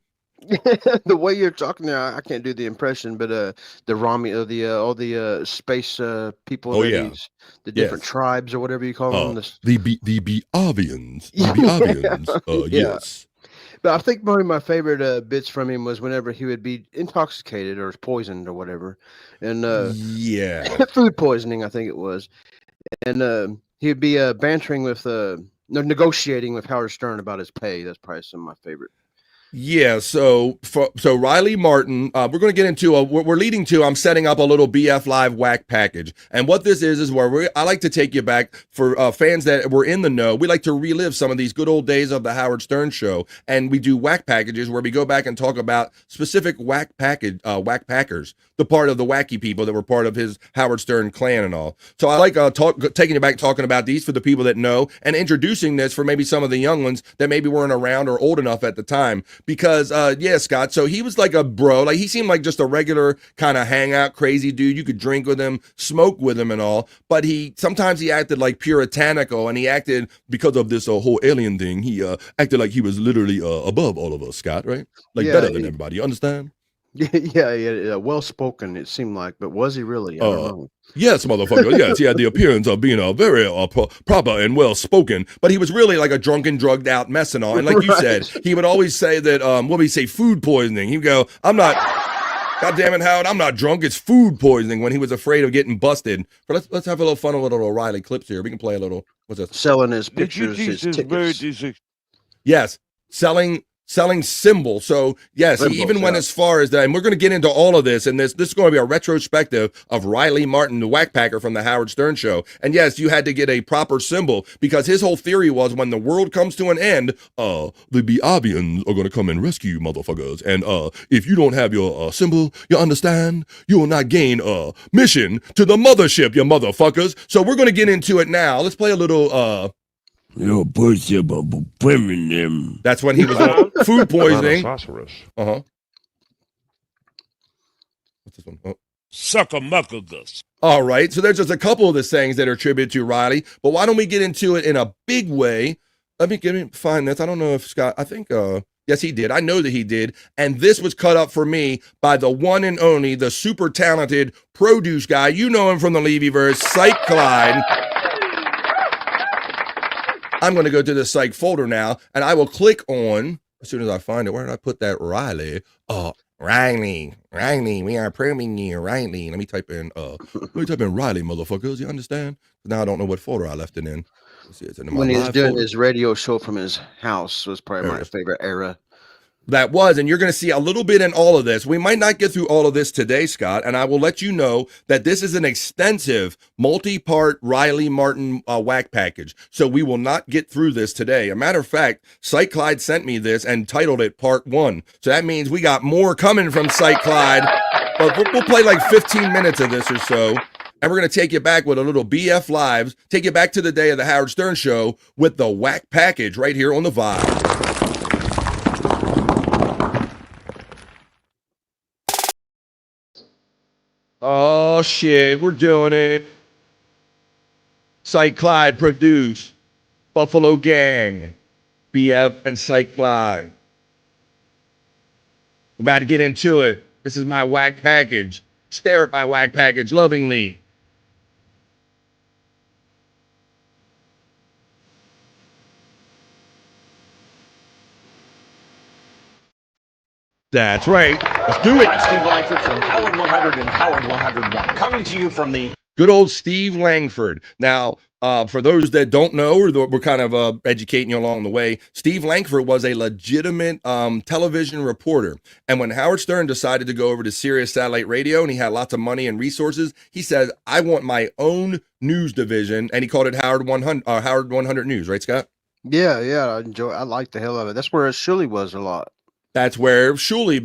The way you're talking there, I can't do the impression, but the Rami, all the space people, Oh, yeah. the different tribes or whatever you call them. The Beavians. The Beavians. Yeah. Yes. But I think one of my favorite bits from him was whenever he would be intoxicated or poisoned or whatever, and yeah, food poisoning, I think it was, and he would be bantering with negotiating with Howard Stern about his pay. That's probably some of my favorite. Yeah, so Riley Martin, we're going to get into we're leading to, I'm setting up a little BF Live whack package. And what this is where I like to take you back for fans that were in the know. We like to relive some of these good old days of the Howard Stern Show. And we do whack packages where we go back and talk about specific whack packers, the part of the wacky people that were part of his Howard Stern clan and all. So I like taking you back, talking about these for the people that know, and introducing this for maybe some of the young ones that maybe weren't around or old enough at the time. because yeah, Scott. So he was like a bro. Like he seemed like just a regular kind of hangout crazy dude. You could drink with him, smoke with him, and all. But sometimes he acted like puritanical, and he acted because of this whole alien thing. He acted like he was literally above all of us, Scott. Right? Like better than everybody. You understand? Yeah, well spoken. It seemed like, but was he really? I don't know. Yes, motherfucker. Yes, he had the appearance of being a very proper and well spoken, but he was really like a drunken, drugged out mess and all. And like you said, he would always say that. What would he say? Food poisoning. He'd go, "I'm not." God damn it, Howard! I'm not drunk. It's food poisoning. When he was afraid of getting busted. But let's have a little fun with little O'Reilly clips here. We can play a little. What's this? Selling his pictures, his tickets. Yes, selling symbols. So yes, Symbols, he even went as far as that, and we're going to get into all of this, and this is going to be a retrospective of Riley Martin, the whack packer from the Howard Stern show. And yes, you had to get a proper symbol because his whole theory was when the world comes to an end, the Biabians are going to come and rescue you motherfuckers, and if you don't have your symbol, you understand, you will not gain mission to the mothership, you motherfuckers. So we're going to get into it now. Let's play a little Your pussy women them. That's when he was on food poisoning. Uh-huh. What's this one? Oh. Sucker-muckagus. All right. So there's just a couple of the sayings that are attributed to Riley, but why don't we get into it in a big way? Let me find this. I don't know if Scott, I think, yes, he did. I know that he did. And this was cut up for me by the one and only, the super talented produce guy. You know him from the Levyverse, Shyt Clyde. I'm going to go to the psych folder now, and I will click on, as soon as I find it, where did I put that Riley? Riley, we are proving you, Riley. Let me type in Riley, motherfuckers, you understand? Now I don't know what folder I left it in. Let's see, it's in When he was doing folder. his radio show from his house was probably my favorite era. That was, and you're going to see a little bit in all of this. We might not get through all of this today, Scott, and I will let you know that this is an extensive multi-part Riley Martin whack package, so we will not get through this today. A matter of fact, Shyt Clyde sent me this and titled it Part 1, so that means we got more coming from Shyt Clyde, but we'll play like 15 minutes of this or so, and we're going to take you back with a little BF Lives, take you back to the day of the Howard Stern show with the whack package right here on the Vibe. Oh shit, we're doing it. Shyt Clyde produced Buffalo Gang, BF and Shyt Clyde. We're about to get into it. This is my whack package. Stare at my whack package lovingly. That's right. Let's do it. Steve Langford from Howard 100 and Howard 101, coming to you from the good old Steve Langford. Now, for those that don't know, or we're kind of educating you along the way, Steve Langford was a legitimate television reporter. And when Howard Stern decided to go over to Sirius Satellite Radio and he had lots of money and resources, he said, I want my own news division. And he called it Howard 100 News, right, Scott? Yeah, I like the hell of it. That's where Shuley was a lot. That's where Shuley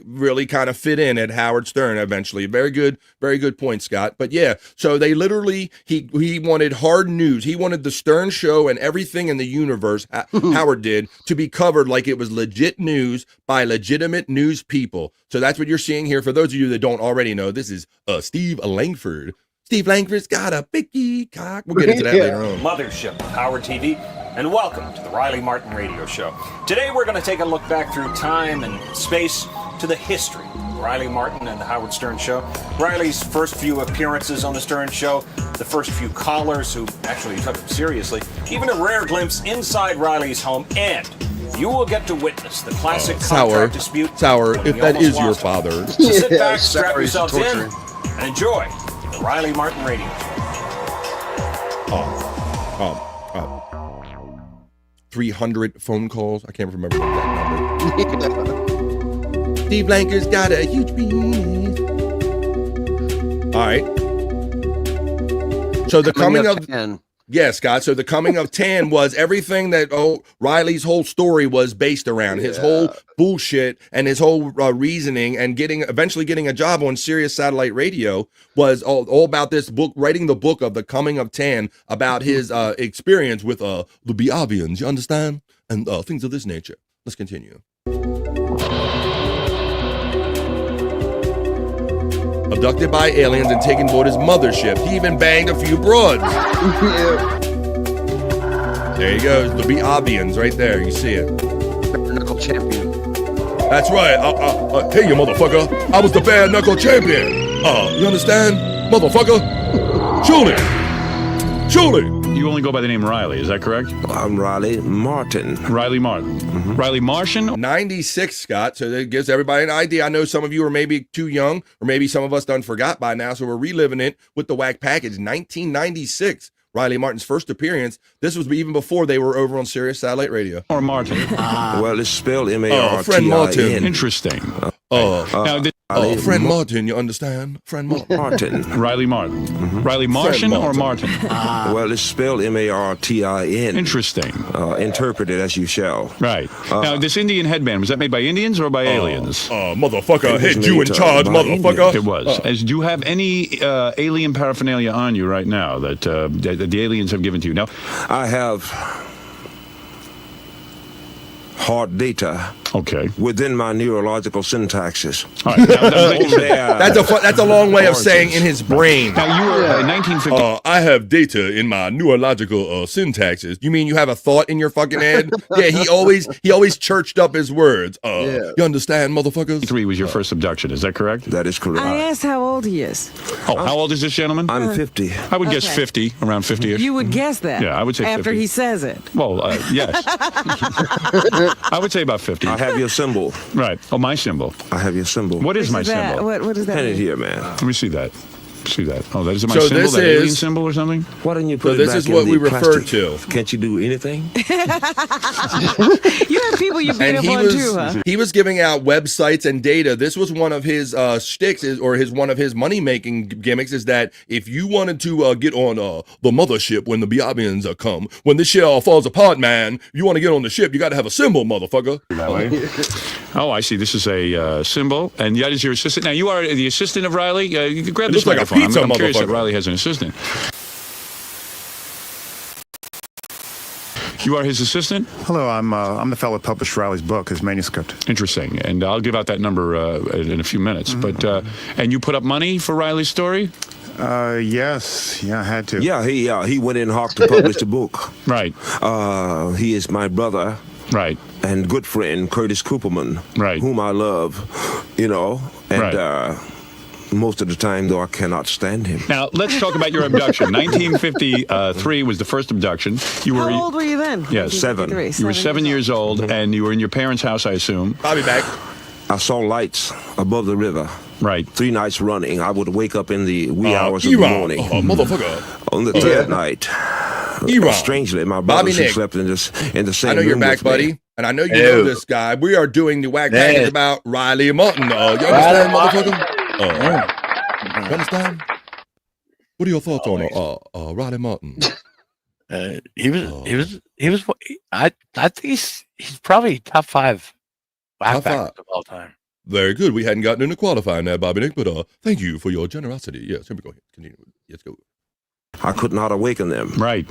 really kind of fit in at Howard Stern eventually. Very good point, Scott. But yeah, so they literally, he wanted hard news. He wanted the Stern show and everything in the universe, Howard did, to be covered like it was legit news by legitimate news people. So that's what you're seeing here. For those of you that don't already know, this is Steve Langford. Steve Langford's got a picky cock. We'll get into that later on. Mothership of Howard TV, and welcome to the Riley Martin Radio Show. Today we're going to take a look back through time and space to the history of Riley Martin and the Howard Stern Show. Riley's first few appearances on the Stern Show, the first few callers who actually took him seriously, even a rare glimpse inside Riley's home, and you will get to witness the classic contract dispute. Sour, if that is your father. So sit back, strap yourselves in, and enjoy the Riley Martin Radio Show. 300 phone calls. I can't remember that number. Steve Langford's got a huge penis. All right. So the coming of yeah, Scott. So the coming of Tan was everything that Riley's whole story was based around. His whole bullshit and his whole reasoning and eventually getting a job on Sirius Satellite Radio was all about this book, writing the book of the coming of Tan about his experience with the Biabians, you understand? And things of this nature. Let's continue. Abducted by aliens and taken aboard his mothership. He even banged a few broads. There you go. The Beavians right there. You see it. Bare knuckle champion. That's right. Hey, you motherfucker. I was the bare knuckle champion. You understand? Motherfucker. Surely. You only go by the name Riley, is that correct? I'm Riley Martin. Riley Martin. Riley Martian? 96, Scott. So that gives everybody an idea. I know some of you are maybe too young, or maybe some of us done forgot by now, so we're reliving it with the whack package. 1996. Riley Martin's first appearance. This was even before they were over on Sirius Satellite Radio. Or Martin. Well, it's spelled M-A-R-T-I-N. Friend Martin. Interesting. Friend Martin, you understand? Friend Martin. Riley Martin. Riley Martian or Martin? Well, it's spelled M-A-R-T-I-N. Interesting. Interpret it as you shall. Right. Now, this Indian headband, was that made by Indians or by aliens? Motherfucker, head you in charge, motherfucker. It was. Do you have any alien paraphernalia on you right now that the aliens have given to you? No. I have hard data. Okay. Within my neurological syntaxes. All right. That's a long way of saying in his brain. Now you were in 1950. I have data in my neurological syntaxes. You mean you have a thought in your fucking head? Yeah, he always churched up his words. You understand, motherfuckers? 3 was your first abduction. Is that correct? That is correct. I asked how old he is. Oh, how old is this gentleman? I'm 50. I would guess 50, around 50-ish. You would guess that? Yeah, I would say after 50. he says it. Well, yes. I would say about 50. I have your symbol. Right. Oh, my symbol. I have your symbol. What is my that? symbol? What does that Hand mean? it here, man. Let me see that. See that? Oh, that is my So symbol? this That alien is- symbol or something? Why don't you So put it this back is in what the we refer plastic? to. Can't you do anything? You have people you beat And up he on was too, huh? he was giving out websites and data. This was one of his shticks, or one of his money making gimmicks, is that if you wanted to get on the mothership when the Beavians come, when this shit all falls apart, man, you want to get on the ship, you got to have a symbol, motherfucker. Oh, I see. This is a symbol, and that is your assistant. Now, you are the assistant of Riley. You can grab It this looks like a microphone. pizza, I'm curious if motherfucker. Riley has an assistant. You are his assistant? Hello, I'm the fellow who published Riley's book, his manuscript. Interesting. And I'll give out that number in a few minutes. But and you put up money for Riley's story? Yes. Yeah, I had to. Yeah, he went in hard to publish the book. Right. He is my brother. Right. And good friend, Curtis Cooperman. Right. Whom I love, and most of the time, though, I cannot stand him. Now, let's talk about your abduction. 1953 was the first abduction. You were, How old were you then? Yes, 7. You were 7 years old, and you were in your parents' house, I assume. I'll be back. I saw lights above the river. Right. 3 nights running. I would wake up in the wee hours of the morning. Motherfucker. On the third night, strangely, my brothers who slept in the same I know room you're back, with me. buddy. And I know you know this guy. We are doing the whack package about Riley Martin. You understand, motherfucker? You understand? What are your thoughts on Riley Martin? I think he's probably top 5 Top 5 of all time. Very good. We hadn't gotten into qualifying that, Bobby Nick, but thank you for your generosity. Yes, here we go. Continue. Let's go. I could not awaken them. Right.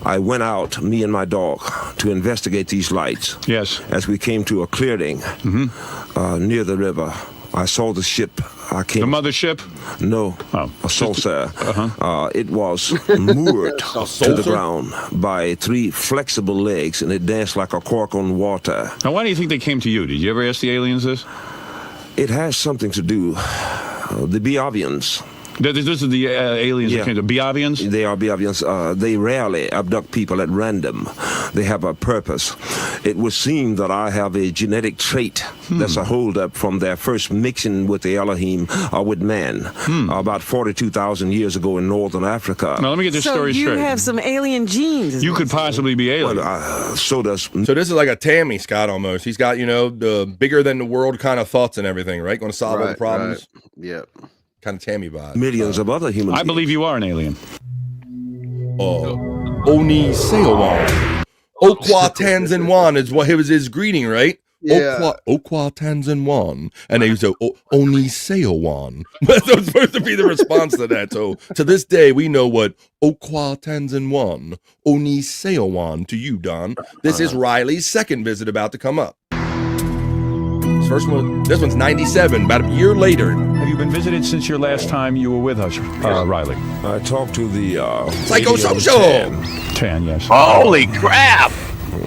I went out, me and my dog, to investigate these lights. Yes. As we came to a clearing near the river, I saw the ship. The mothership? No. Oh. A saucer. It was moored to the ground by 3 flexible legs, and it danced like a cork on water. Now, why do you think they came to you? Did you ever ask the aliens this? It has something to do. The Beavians. Those are the aliens that came to Beavians? They are Beavians. They rarely abduct people at random. They have a purpose. It would seem that I have a genetic trait that's a holdup from their first mixing with the Elohim or with man about 42,000 years ago in northern Africa. Now, let me get this story So you straight. have some alien genes. You could possibly be alien. So does. So this is like a Tammy Scott almost. He's got, the bigger than the world kind of thoughts and everything, right? Going to solve all the problems. Right. Yep. Kind of Tammy vibe. Millions of other human beings. I believe you are an alien. Oni Seowan. Okwa Tanzanwan is what his greeting, right? Yeah. Okwa Tanzanwan. And they say Oni Seowan. That's supposed to be the response to that. So to this day, we know what Okwa Tanzanwan, Oni Seowan to you, Don. This is Riley's second visit about to come up. first one. This one's 97, about a year later. Have you been visited since your last time you were with us, Riley? I talked to the Psychosocial. Tan, yes. Holy crap!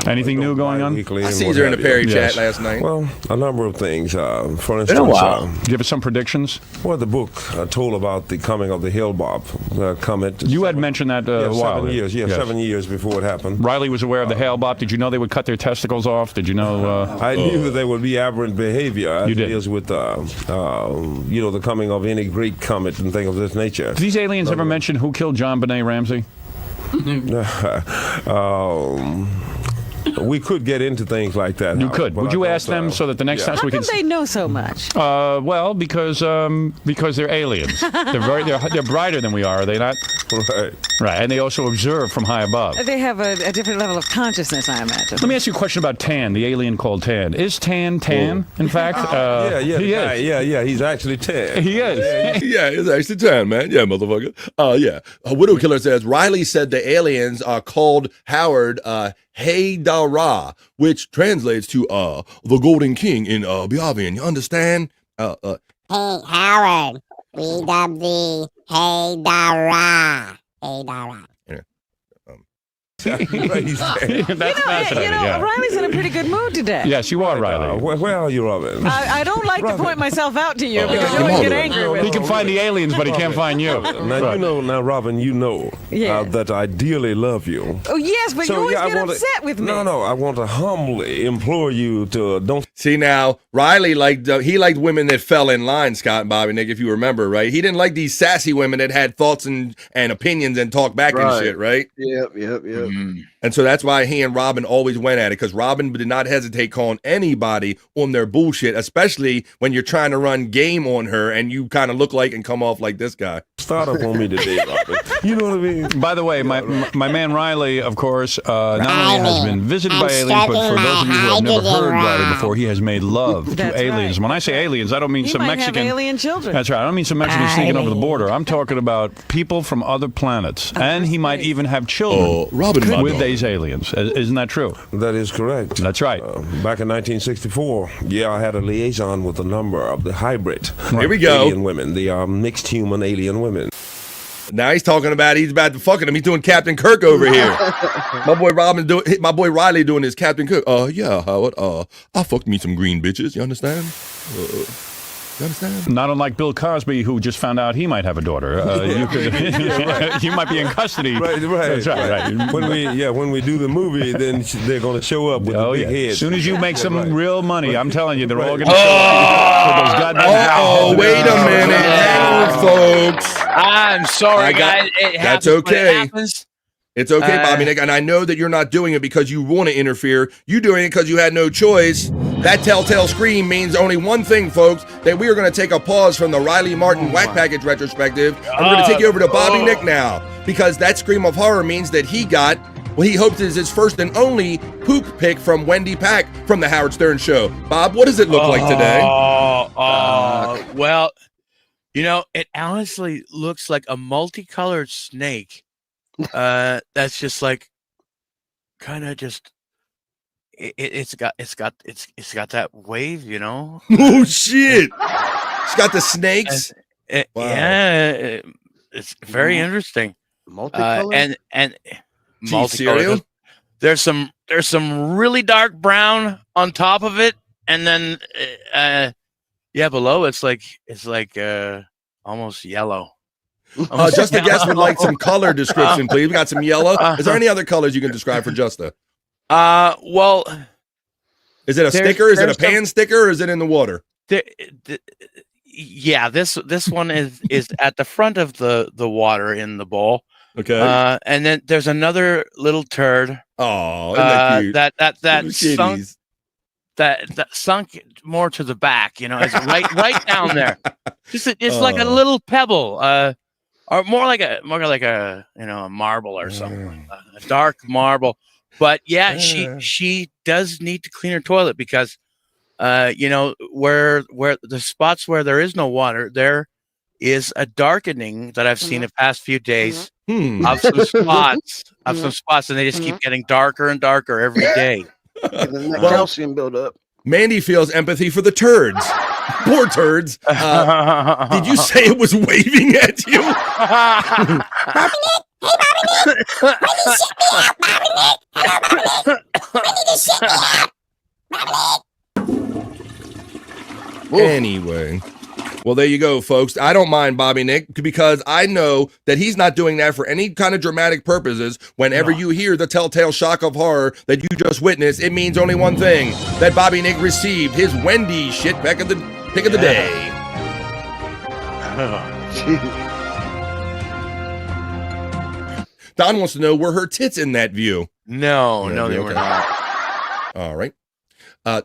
Anything new going on? I seen her in the Perry chat last night. Well, a number of things. For Been a instance, while. Give us some predictions. Well, the book told about the coming of the Hale-Bopp comet. You had mentioned that a while. 7 years. Yeah, 7 years before it happened. Riley was aware of the Hale-Bopp. Did you know they would cut their testicles off? Did you know? I knew that there would be aberrant behavior as You did. it is with, the coming of any great comet and things of this nature. Did these aliens ever mention who killed John Benet Ramsey? We could get into things like that. You could. Would you ask them so that the next time How we come can? they know so much? Well, because they're aliens. They're brighter than we are they not? Right. Right, and they also observe from high above. They have a different level of consciousness, I imagine. Let me ask you a question about Tan, the alien called Tan. Is Tan? In fact, he is. Yeah, he's actually Tan. He is. Yeah, it's actually Tan, man. Yeah, motherfucker. Yeah. Widow Killer says, Riley said the aliens are called Howard Hey Dara, which translates to the Golden King in Biavian. You understand? Hey, Howard. We dub thee Hey Dara. Hey Dara. That's fascinating. Yeah. Riley's in a pretty good mood today. Yes, you are, Riley. Where are you, Robin? I don't like to point myself out to you because you always get angry with He me. can find the aliens, but he can't find you. Now, Robin, Yeah. that I dearly love you. Oh, yes, but you always get upset with me. No, I want to humbly implore you to don't. See, now, Riley liked women that fell in line, Scott and Bobby, Nick, if you remember, right? He didn't like these sassy women that had thoughts and opinions and talk back and shit, right? Yep. And so that's why he and Robin always went at it, because Robin did not hesitate calling anybody on their bullshit, especially when you're trying to run game on her and you kind of look like and come off like this guy. Start up on me today, Robin. You know what I mean? By the way, my man Riley, of course, not only has been visited by aliens, but for those of you who have never heard Riley before, he has made love to aliens. When I say aliens, I don't mean He some might Mexican. have alien children. That's right. I don't mean some Mexicans sneaking over the border. I'm talking about people from other planets, and he might even have children with these aliens. Isn't that true? That is correct. That's right. Back in 1964, I had a liaison with a number of the hybrid Here we go. alien women. They are mixed human alien women. Now he's talking about he's about to fucking him. He's doing Captain Kirk over here. My boy Riley doing his Captain Kirk. Yeah, Howard. I fucked me some green bitches. You understand? You understand? Not unlike Bill Cosby, who just found out he might have a daughter. You might be in custody. Right. That's right. When we do the movie, then they're going to show up with a big head. As soon as you make some real money, I'm telling you, they're all going to show up with those goddamn. Wait a minute. Hang on, folks. I'm sorry, guys. It That's happens when it okay. happens. It's okay, Bobby Nick, and I know that you're not doing it because you want to interfere. You're doing it because you had no choice. That telltale scream means only one thing, folks, that we are going to take a pause from the Riley Martin Whack Package retrospective, and we're going to take you over to Bobby Nick now, because that scream of horror means that he got what he hopes is his first and only poop pick from Wendy Pack from the Howard Stern Show. Bob, what does it look like today? Well, it honestly looks like a multicolored snake. That's just like kind of just it's got that wave, Oh shit! It's got the snakes. Wow. Yeah, it's very interesting. Multicolored? And cereal? There's some really dark brown on top of it, and then below it's like almost yellow. Just a guess would like some color description, please. We got some yellow. Is there any other colors you can describe for Justa? Well, is it a sticker? Is it a pan sticker, or is it in the water? Yeah, this one is at the front of the water in the bowl. Okay. And then there's another little turd. Oh, that sunk. That sunk more to the back, it's right down there. It's like a little pebble, or more like a a marble or something, a dark marble. But yeah, she does need to clean her toilet because, where the spots where there is no water, there is a darkening that I've seen the past few days of some spots, and they just keep getting darker and darker every day. Calcium buildup. Mandy feels empathy for the turds. Poor turds. Did you say it was waving at you? Bobby Nick! Hey, Bobby Nick! When you shit me out, Bobby Nick! Hello, Bobby Nick! When you just shit me out, Bobby Nick! Anyway. Well, there you go, folks. I don't mind Bobby Nick because I know that he's not doing that for any kind of dramatic purposes. Whenever you hear the telltale shock of horror that you just witnessed, it means only one thing, that Bobby Nick received his Wendy's shit pick of the day. Don wants to know, were her tits in that view? No, they were not. All right.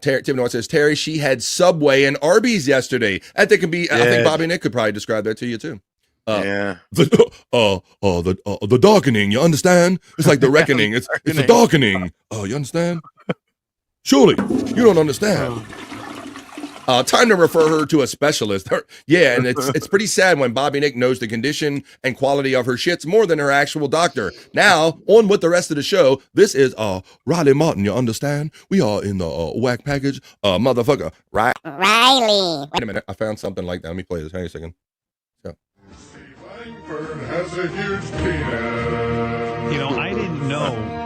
Tim Noah says, Terry, she had Subway and Arby's yesterday. I think I think Bobby Nick could probably describe that to you too. The darkening, you understand? It's like the reckoning. It's the darkening. Oh, you understand? Surely you don't understand. Time to refer her to a specialist. And it's pretty sad when Bobby Nick knows the condition and quality of her shits more than her actual doctor. Now, on with the rest of the show. This is Riley Martin, you understand? We are in the whack package. Motherfucker. Riley. Wait a minute. I found something like that. Let me play this. Hang on a second. Steve Langford has a huge penis. You know, I didn't know.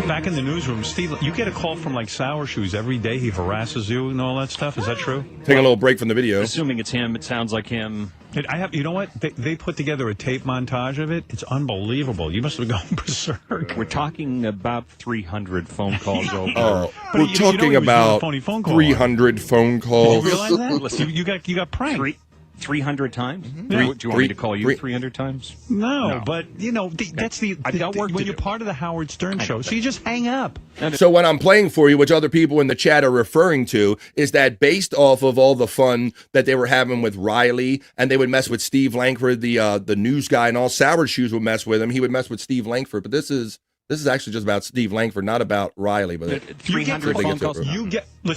Back in the newsroom, Steve, you get a call from like Sour Shoes every day. He harasses you and all that stuff. Is that true? Take a little break from the video. Assuming it's him, it sounds like him. You know what? They put together a tape montage of it. It's unbelievable. You must have gone berserk. We're talking about 300 phone calls over. We're talking about 300 phone calls. Did you realize that? Listen, you got pranked. 300 times? Mm-hmm. Do you want me to call you 300 times? No, but, you know, that's I've got work when you're part of the Howard Stern show, so you just hang up. So what I'm playing for you, which other people in the chat are referring to, is that based off of all the fun that they were having with Riley, and they would mess with Steve Langford, the news guy, and all Sour Shoes would mess with him. He would mess with Steve Langford, but this is actually just about Steve Langford, not about Riley. But 300 phone calls.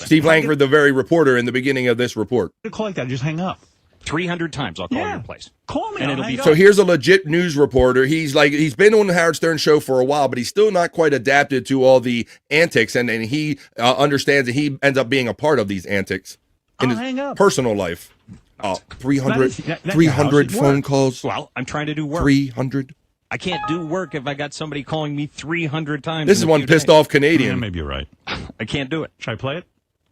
Steve Langford, the very reporter in the beginning of this report. A call like that, just hang up. 300 times I'll call your place. Call me. And it'll be so here's a legit news reporter. He's been on the Howard Stern show for a while, but he's still not quite adapted to all the antics, and he understands that he ends up being a part of these antics in his personal life. 300 phone calls. Well, I'm trying to do work. 300. I can't do work if I got somebody calling me 300 times. This is one pissed off Canadian. Yeah, maybe you're right. I can't do it. Should I play it?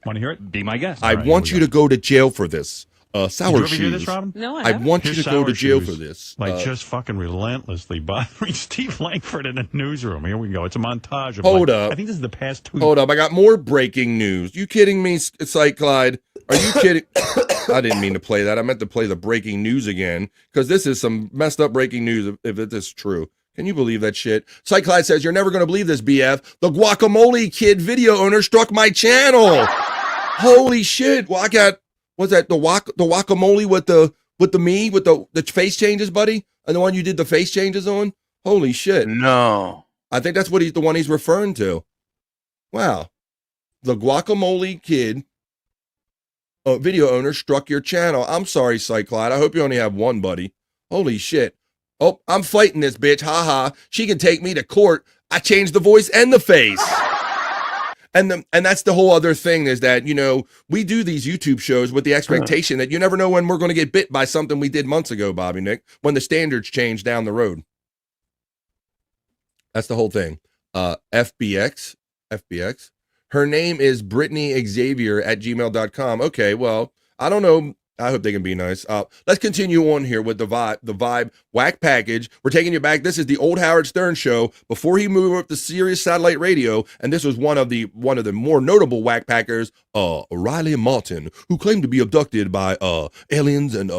Want to hear it? Be my guest. I want you to go to jail for this. Sour Did you ever hear this, Shoes. Robin? No, I want you to go to jail for this. Just fucking relentlessly bothering Steve Langford in a newsroom. Here we go. It's a montage of Hold up. I think this is the past 2 Hold up. I got more breaking news. You kidding me, Site Clyde? Are you kidding? I didn't mean to play that. I meant to play the breaking news again, because this is some messed up breaking news if it is true. Can you believe that shit? Site Clyde says, you're never going to believe this, BF. The Guacamole Kid video owner struck my channel. Holy shit. Well, I got... What's that? The guacamole with the face changes, buddy? And the one you did the face changes on? Holy shit. No. I think that's what the one he's referring to. Wow. The Guacamole Kid video owner struck your channel. I'm sorry, Cyclide. I hope you only have one, buddy. Holy shit. Oh, I'm fighting this bitch. Ha. She can take me to court. I changed the voice and the face. And that's the whole other thing is that, you know, we do these YouTube shows with the expectation that you never know when we're going to get bit by something we did months ago, Bobby Nick, when the standards change down the road. That's the whole thing. FBX. Her name is BrittanyXavier@gmail.com. Okay, well, I don't know. I hope they can be nice. Let's continue on here with the vibe whack package. We're taking you back. This is the old Howard Stern show before he moved up to Sirius Satellite Radio, and this was one of the more notable whack packers, Riley Martin, who claimed to be abducted by aliens and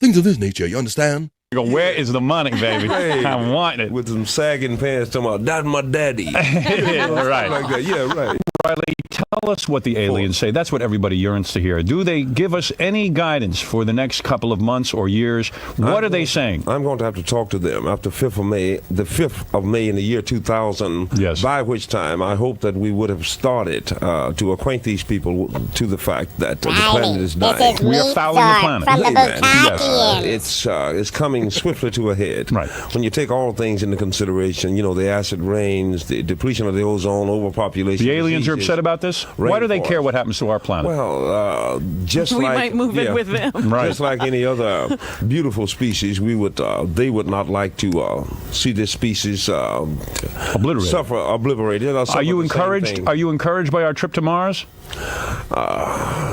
things of this nature. You understand? Where is the money, baby? I want it. With some sagging pants talking about, that's my daddy. Right. Like that. Yeah, right. Riley, tell us what the aliens say. That's what everybody yearns to hear. Do they give us any guidance for the next couple of months or years? What are they saying? I'm going to have to talk to them after the 5th of May in the year 2000, yes. By which time I hope that we would have started to acquaint these people to the fact that the planet is dying. We are fouling the planet. From the Yes. It's coming swiftly to a head. Right. When you take all things into consideration, you know, the acid rains, the depletion of the ozone, overpopulation. The aliens are upset about this? Why do they rainforest. care what happens to our planet? Well, just We like might move in with them. Right. just like any other beautiful species, they would not like to see this species obliterated. Are you encouraged? Are you encouraged by our trip to Mars?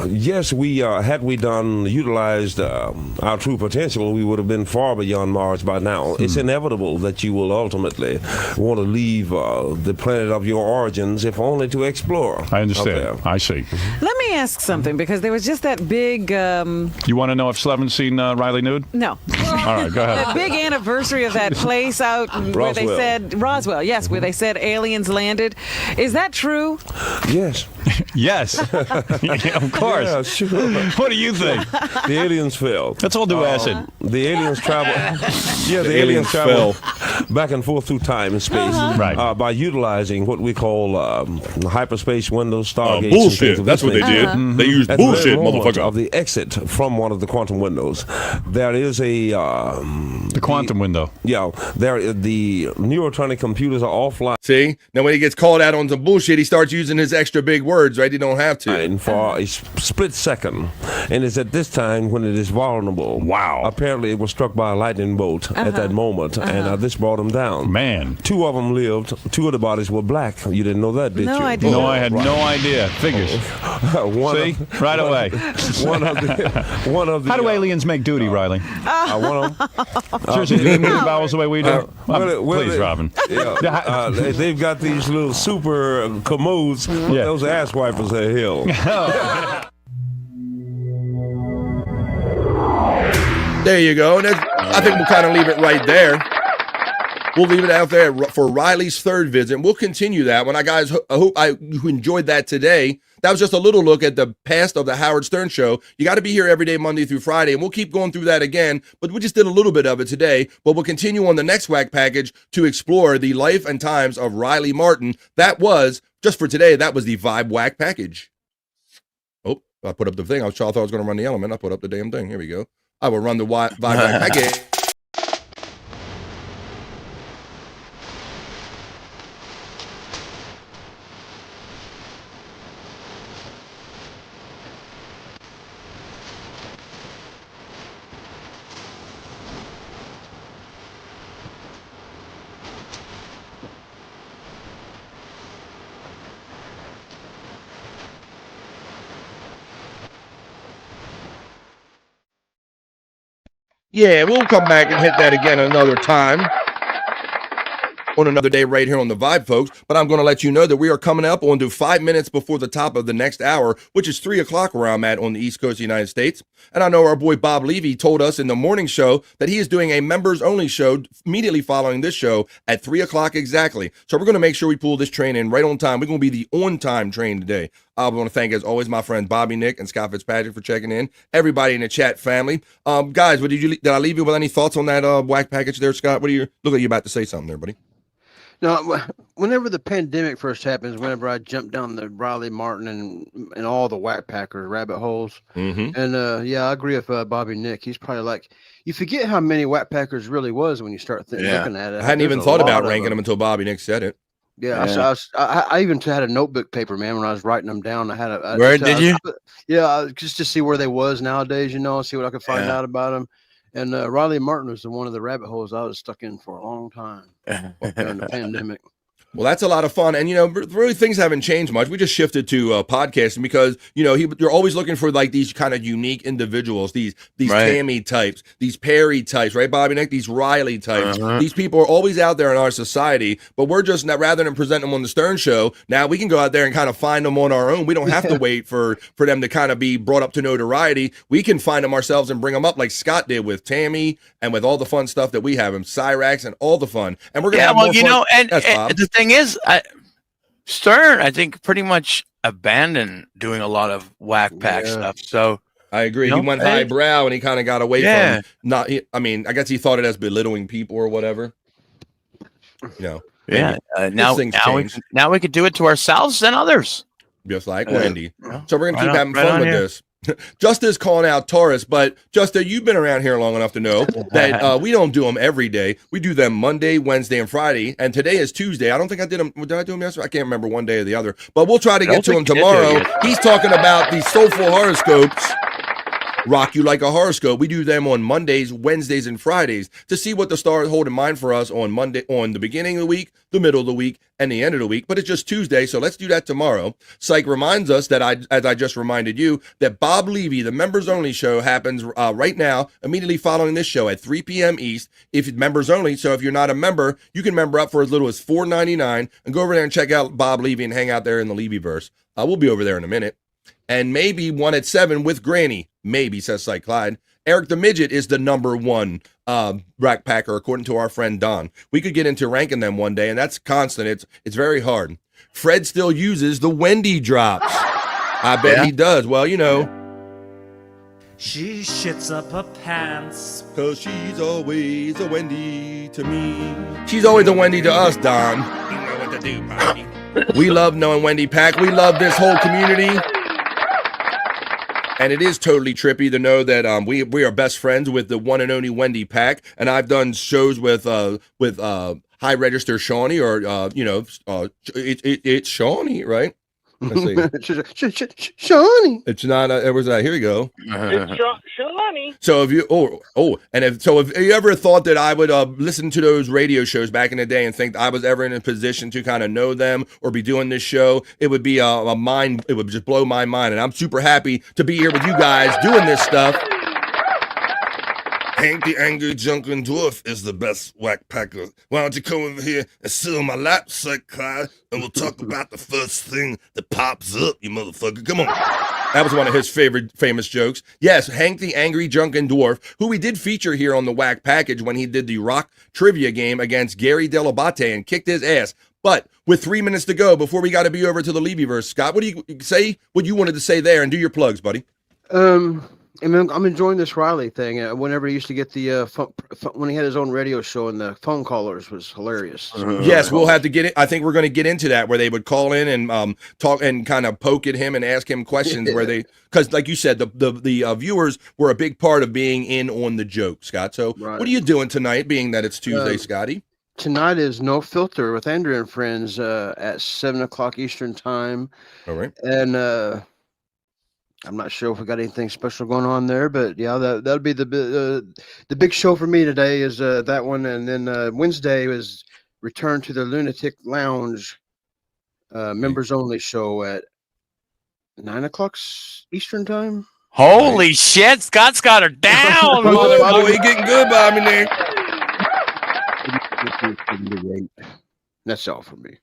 Yes, we had we utilized our true potential, we would have been far beyond Mars by now. It's inevitable that you will ultimately want to leave the planet of your origins, if only to explore. I understand. I see. Let me ask something, because there was just that big. You want to know if Slevin's seen Riley nude? No. All right, go ahead. That big anniversary of that place out where they said Roswell, yes, where they said aliens landed. Is that true? Yes. Yes. Yeah, of course. Yeah, sure. What do you think? The aliens fell. Let's all do acid. The aliens travel. Yeah, the aliens travel back and forth through time and space Right. by utilizing what we call hyperspace windows, stargates. Bullshit. And That's what they did. They used At the very bullshit, moment motherfucker. Of the exit from one of the quantum windows, there is the quantum window. Yeah, the neurotronic computers are offline. See? Now when he gets called out on some bullshit, he starts using his extra big words, right? He don't have to. And for a split second, and it's at this time when it is vulnerable. Wow. Apparently it was struck by a lightning bolt at that moment, and this brought them down. Man. 2 of them lived. 2 of the bodies were black. You didn't know that, did No, you? I didn't. No, I had no idea. Figures. See? Right away. One of the How do aliens make duty, Riley? one of them. Seriously, do they move the bowels the way we do? Please, Robin. Yeah, they've got these little super commodes. Yeah. Those ass wipers are hell. There you go. I think we'll kind of leave it right there. We'll leave it out there for Riley's third visit. We'll continue that one. Guys, I hope you enjoyed that today. That was just a little look at the past of the Howard Stern Show. You got to be here every day, Monday through Friday, and we'll keep going through that again. But we just did a little bit of it today. But we'll continue on the next Whack package to explore the life and times of Riley Martin. That was, just for today, that was the Vibe Whack package. Oh, I put up the thing. I thought I was going to run the element. I put up the damn thing. Here we go. I will run the Vibe Whack package. Yeah, we'll come back and hit that again another time on another day right here on The Vibe, folks. But I'm going to let you know that we are coming up on to 5 minutes before the top of the next hour, which is 3 o'clock where I'm at on the East Coast of the United States. And I know our boy Bob Levy told us in the morning show that he is doing a members-only show immediately following this show at 3 o'clock exactly. So we're going to make sure we pull this train in right on time. We're going to be the on-time train today. I want to thank, as always, my friends Bobby Nick and Scott Fitzpatrick for checking in. Everybody in the chat family. Guys, did I leave you with any thoughts on that whack package there, Scott? Look like you're about to say something there, buddy. No, whenever the pandemic first happens, whenever I jump down the Riley Martin and all the Whack Packers rabbit holes, and yeah, I agree with Bobby Nick. He's probably like, you forget how many Whack Packers really was when you start looking at it. I hadn't even thought about ranking them until Bobby Nick said it. Yeah, I even had a notebook paper, man, when I was writing them down. I had a where did you? Yeah, just to see where they was nowadays, see what I could find out about them. And Riley Martin was one of the rabbit holes I was stuck in for a long time during the pandemic. Well, that's a lot of fun. And, really things haven't changed much. We just shifted to podcasting because, you're always looking for like these kind of unique individuals, these Tammy types, these Perry types, right, Bobby Nick? These Riley types. These people are always out there in our society, but we're just not, rather than present them on the Stern Show, now we can go out there and kind of find them on our own. We don't have to wait for them to kind of be brought up to notoriety. We can find them ourselves and bring them up like Scott did with Tammy and with all the fun stuff that we have him, Cyrax and all the fun. And we're going to have more fun. And the thing is, Stern, I think, pretty much abandoned doing a lot of whack pack stuff. So I agree. He went highbrow and he kind of got away from not. I guess he thought it as belittling people or whatever. Now we could do it to ourselves and others, just like Wendy. So we're gonna keep having fun with this. Justice calling out Taurus, but Justice, you've been around here long enough to know that we don't do them every day. We do them Monday, Wednesday, and Friday. And today is Tuesday. I don't think I did them. Did I do them yesterday? I can't remember one day or the other. But we'll try to get to them tomorrow. He's talking about the soulful horoscopes. Rock you like a horoscope. We do them on Mondays, Wednesdays, and Fridays to see what the stars hold in mind for us on Monday, on the beginning of the week, the middle of the week, and the end of the week. But it's just Tuesday, so let's do that tomorrow. Psych reminds us that as I just reminded you, that Bob Levy, the members only show, happens right now, immediately following this show at 3 p.m. East. If it's members only, so if you're not a member, you can member up for as little as $4.99 and go over there and check out Bob Levy and hang out there in the Levyverse. We'll be over there in a minute. And maybe one at 7 with Granny. Maybe, says Psych Clyde. Eric the Midget is the number one rack packer, according to our friend Don. We could get into ranking them one day, and that's constant. It's very hard. Fred still uses the Wendy drops. I bet he does. Well, you know. She shits up her pants. 'Cause she's always a Wendy to me. She's always a Wendy to us, Don. You know what to do, Bobby. We love knowing Wendy Pack. We love this whole community. And it is totally trippy to know that we are best friends with the one and only Wendy Pack. And I've done shows with High Register Shawnee, or it's Shawnee, right? Let's see. Shawnee. It's not. It was. Here you go. It's Shawnee. So if you if you ever thought that I would listen to those radio shows back in the day and think I was ever in a position to kind of know them or be doing this show, it would be a mind. It would just blow my mind, and I'm super happy to be here with you guys doing this stuff. Hank the Angry Drunken Dwarf is the best whack packer. Why don't you come over here and sit on my lap, Psych Clyde, and we'll talk about the first thing that pops up, you motherfucker. Come on. That was one of his favorite famous jokes. Yes, Hank the Angry Drunken Dwarf, who we did feature here on the Whack Package when he did the rock trivia game against Gary Delabate and kicked his ass. But with 3 minutes to go before we got to be over to the Levyverse, Scott, what do you say? What you wanted to say there, and do your plugs, buddy. I'm enjoying this Riley thing. Whenever he used to get the when he had his own radio show, and the phone callers was hilarious. Yes, we'll have to get it. I think we're going to get into that, where they would call in and talk and kind of poke at him and ask him questions. Where they, because like you said, the viewers were a big part of being in on the joke, Scott. So what are you doing tonight, being that it's Tuesday, Scotty? Tonight is No Filter with Andrew and Friends at 7:00 Eastern time. All right, and I'm not sure if we got anything special going on there, but yeah, that'll be the big show for me today is that one, and then Wednesday is Return to the Lunatic Lounge, members only show at 9:00 Eastern time. Holy shit, Scott's got her down. Boy, getting good, Bobby Nick. That's all for me.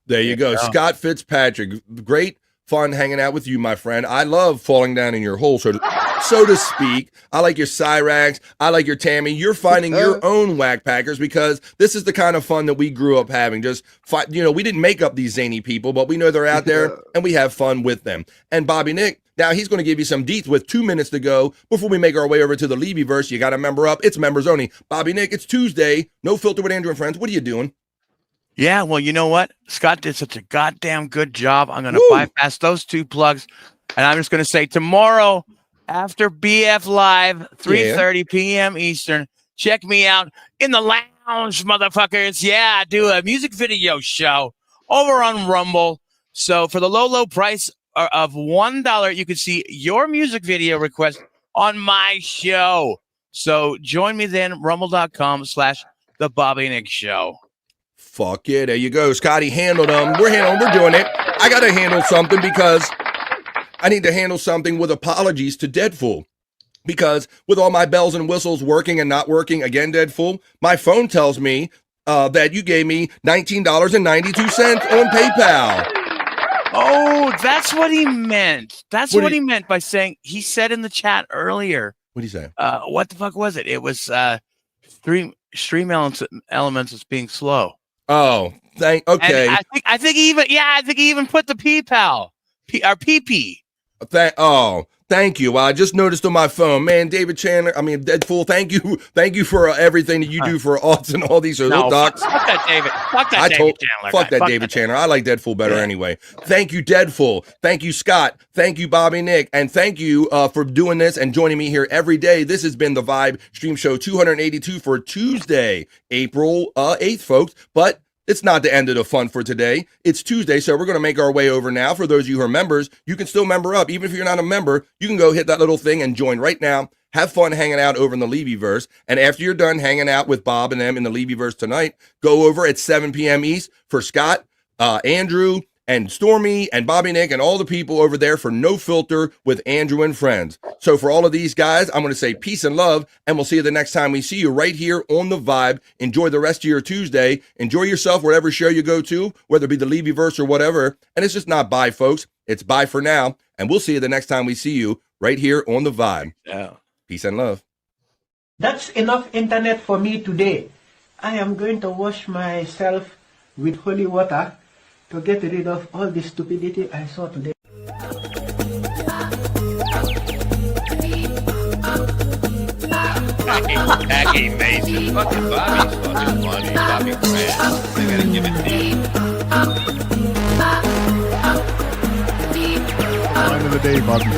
There you go, Scott Fitzpatrick. Great fun hanging out with you, my friend. I love falling down in your hole, so to speak. I like your Cyrax. I like your Tammy. You're finding your own whack packers, because this is the kind of fun that we grew up having. Just we didn't make up these zany people, but we know they're out there and we have fun with them. And Bobby Nick, now he's going to give you some deets with 2 minutes to go before we make our way over to the Levyverse. You got to member up. It's members only. Bobby Nick, it's Tuesday. No Filter with Andrew and Friends. What are you doing? Yeah, well, you know what? Scott did such a goddamn good job. I'm going to bypass those two plugs, and I'm just going to say tomorrow after BF Live, 3:30 p.m. Eastern, check me out in the lounge, motherfuckers. Yeah, I do a music video show over on Rumble. So for the low price of $1, you can see your music video request on my show. So join me then, rumble.com/The Bobby Nick Show. Fuck yeah, there you go. Scotty handled them. We're doing it. I got to handle something, because I need to handle something with apologies to Deadpool. Because with all my bells and whistles working and not working, again, Deadpool, my phone tells me that you gave me $19.92 on PayPal. Oh, that's what he meant. That's what he meant by saying, he said in the chat earlier. What did he say? What the fuck was it? It was stream elements is being slow. Oh, okay. And I think he even put the PayPal or PP. Thank you. Well, I just noticed on my phone, man, Deadpool, thank you for everything that you do for us and all these shows. No, Docs. fuck that David. Fuck that David Chandler. Fuck guy. that David Chandler. I like Deadpool better anyway. Thank you, Deadpool. Thank you, Scott. Thank you, Bobby Nick. And thank you for doing this and joining me here every day. This has been the Vibe Stream Show 282 for Tuesday, April 8th, folks. But it's not the end of the fun for today. It's Tuesday, so we're going to make our way over now. For those of you who are members, you can still member up. Even if you're not a member, you can go hit that little thing and join right now. Have fun hanging out over in the Levyverse. And after you're done hanging out with Bob and them in the Levyverse tonight, go over at 7 p.m. East for Scott, Andrew, and Stormy, and Bobby Nick, and all the people over there for No Filter with Andrew and Friends. So for all of these guys, I'm going to say peace and love, and we'll see you the next time we see you right here on The Vibe. Enjoy the rest of your Tuesday. Enjoy yourself whatever show you go to, whether it be the Levyverse or whatever. And it's just not bye, folks. It's bye for now, and we'll see you the next time we see you right here on The Vibe. Yeah. Peace and love. That's enough internet for me today. I am going to wash myself with holy water to get rid of all the stupidity I saw today. Jackie Mason. Fucking Bobby's fucking funny. Bobby Grant. I gotta give it to you. Line of the day, Bobby.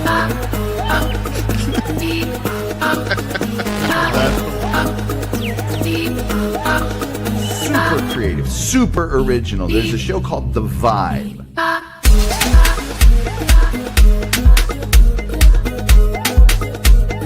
Super creative, super original. There's a show called The Vibe.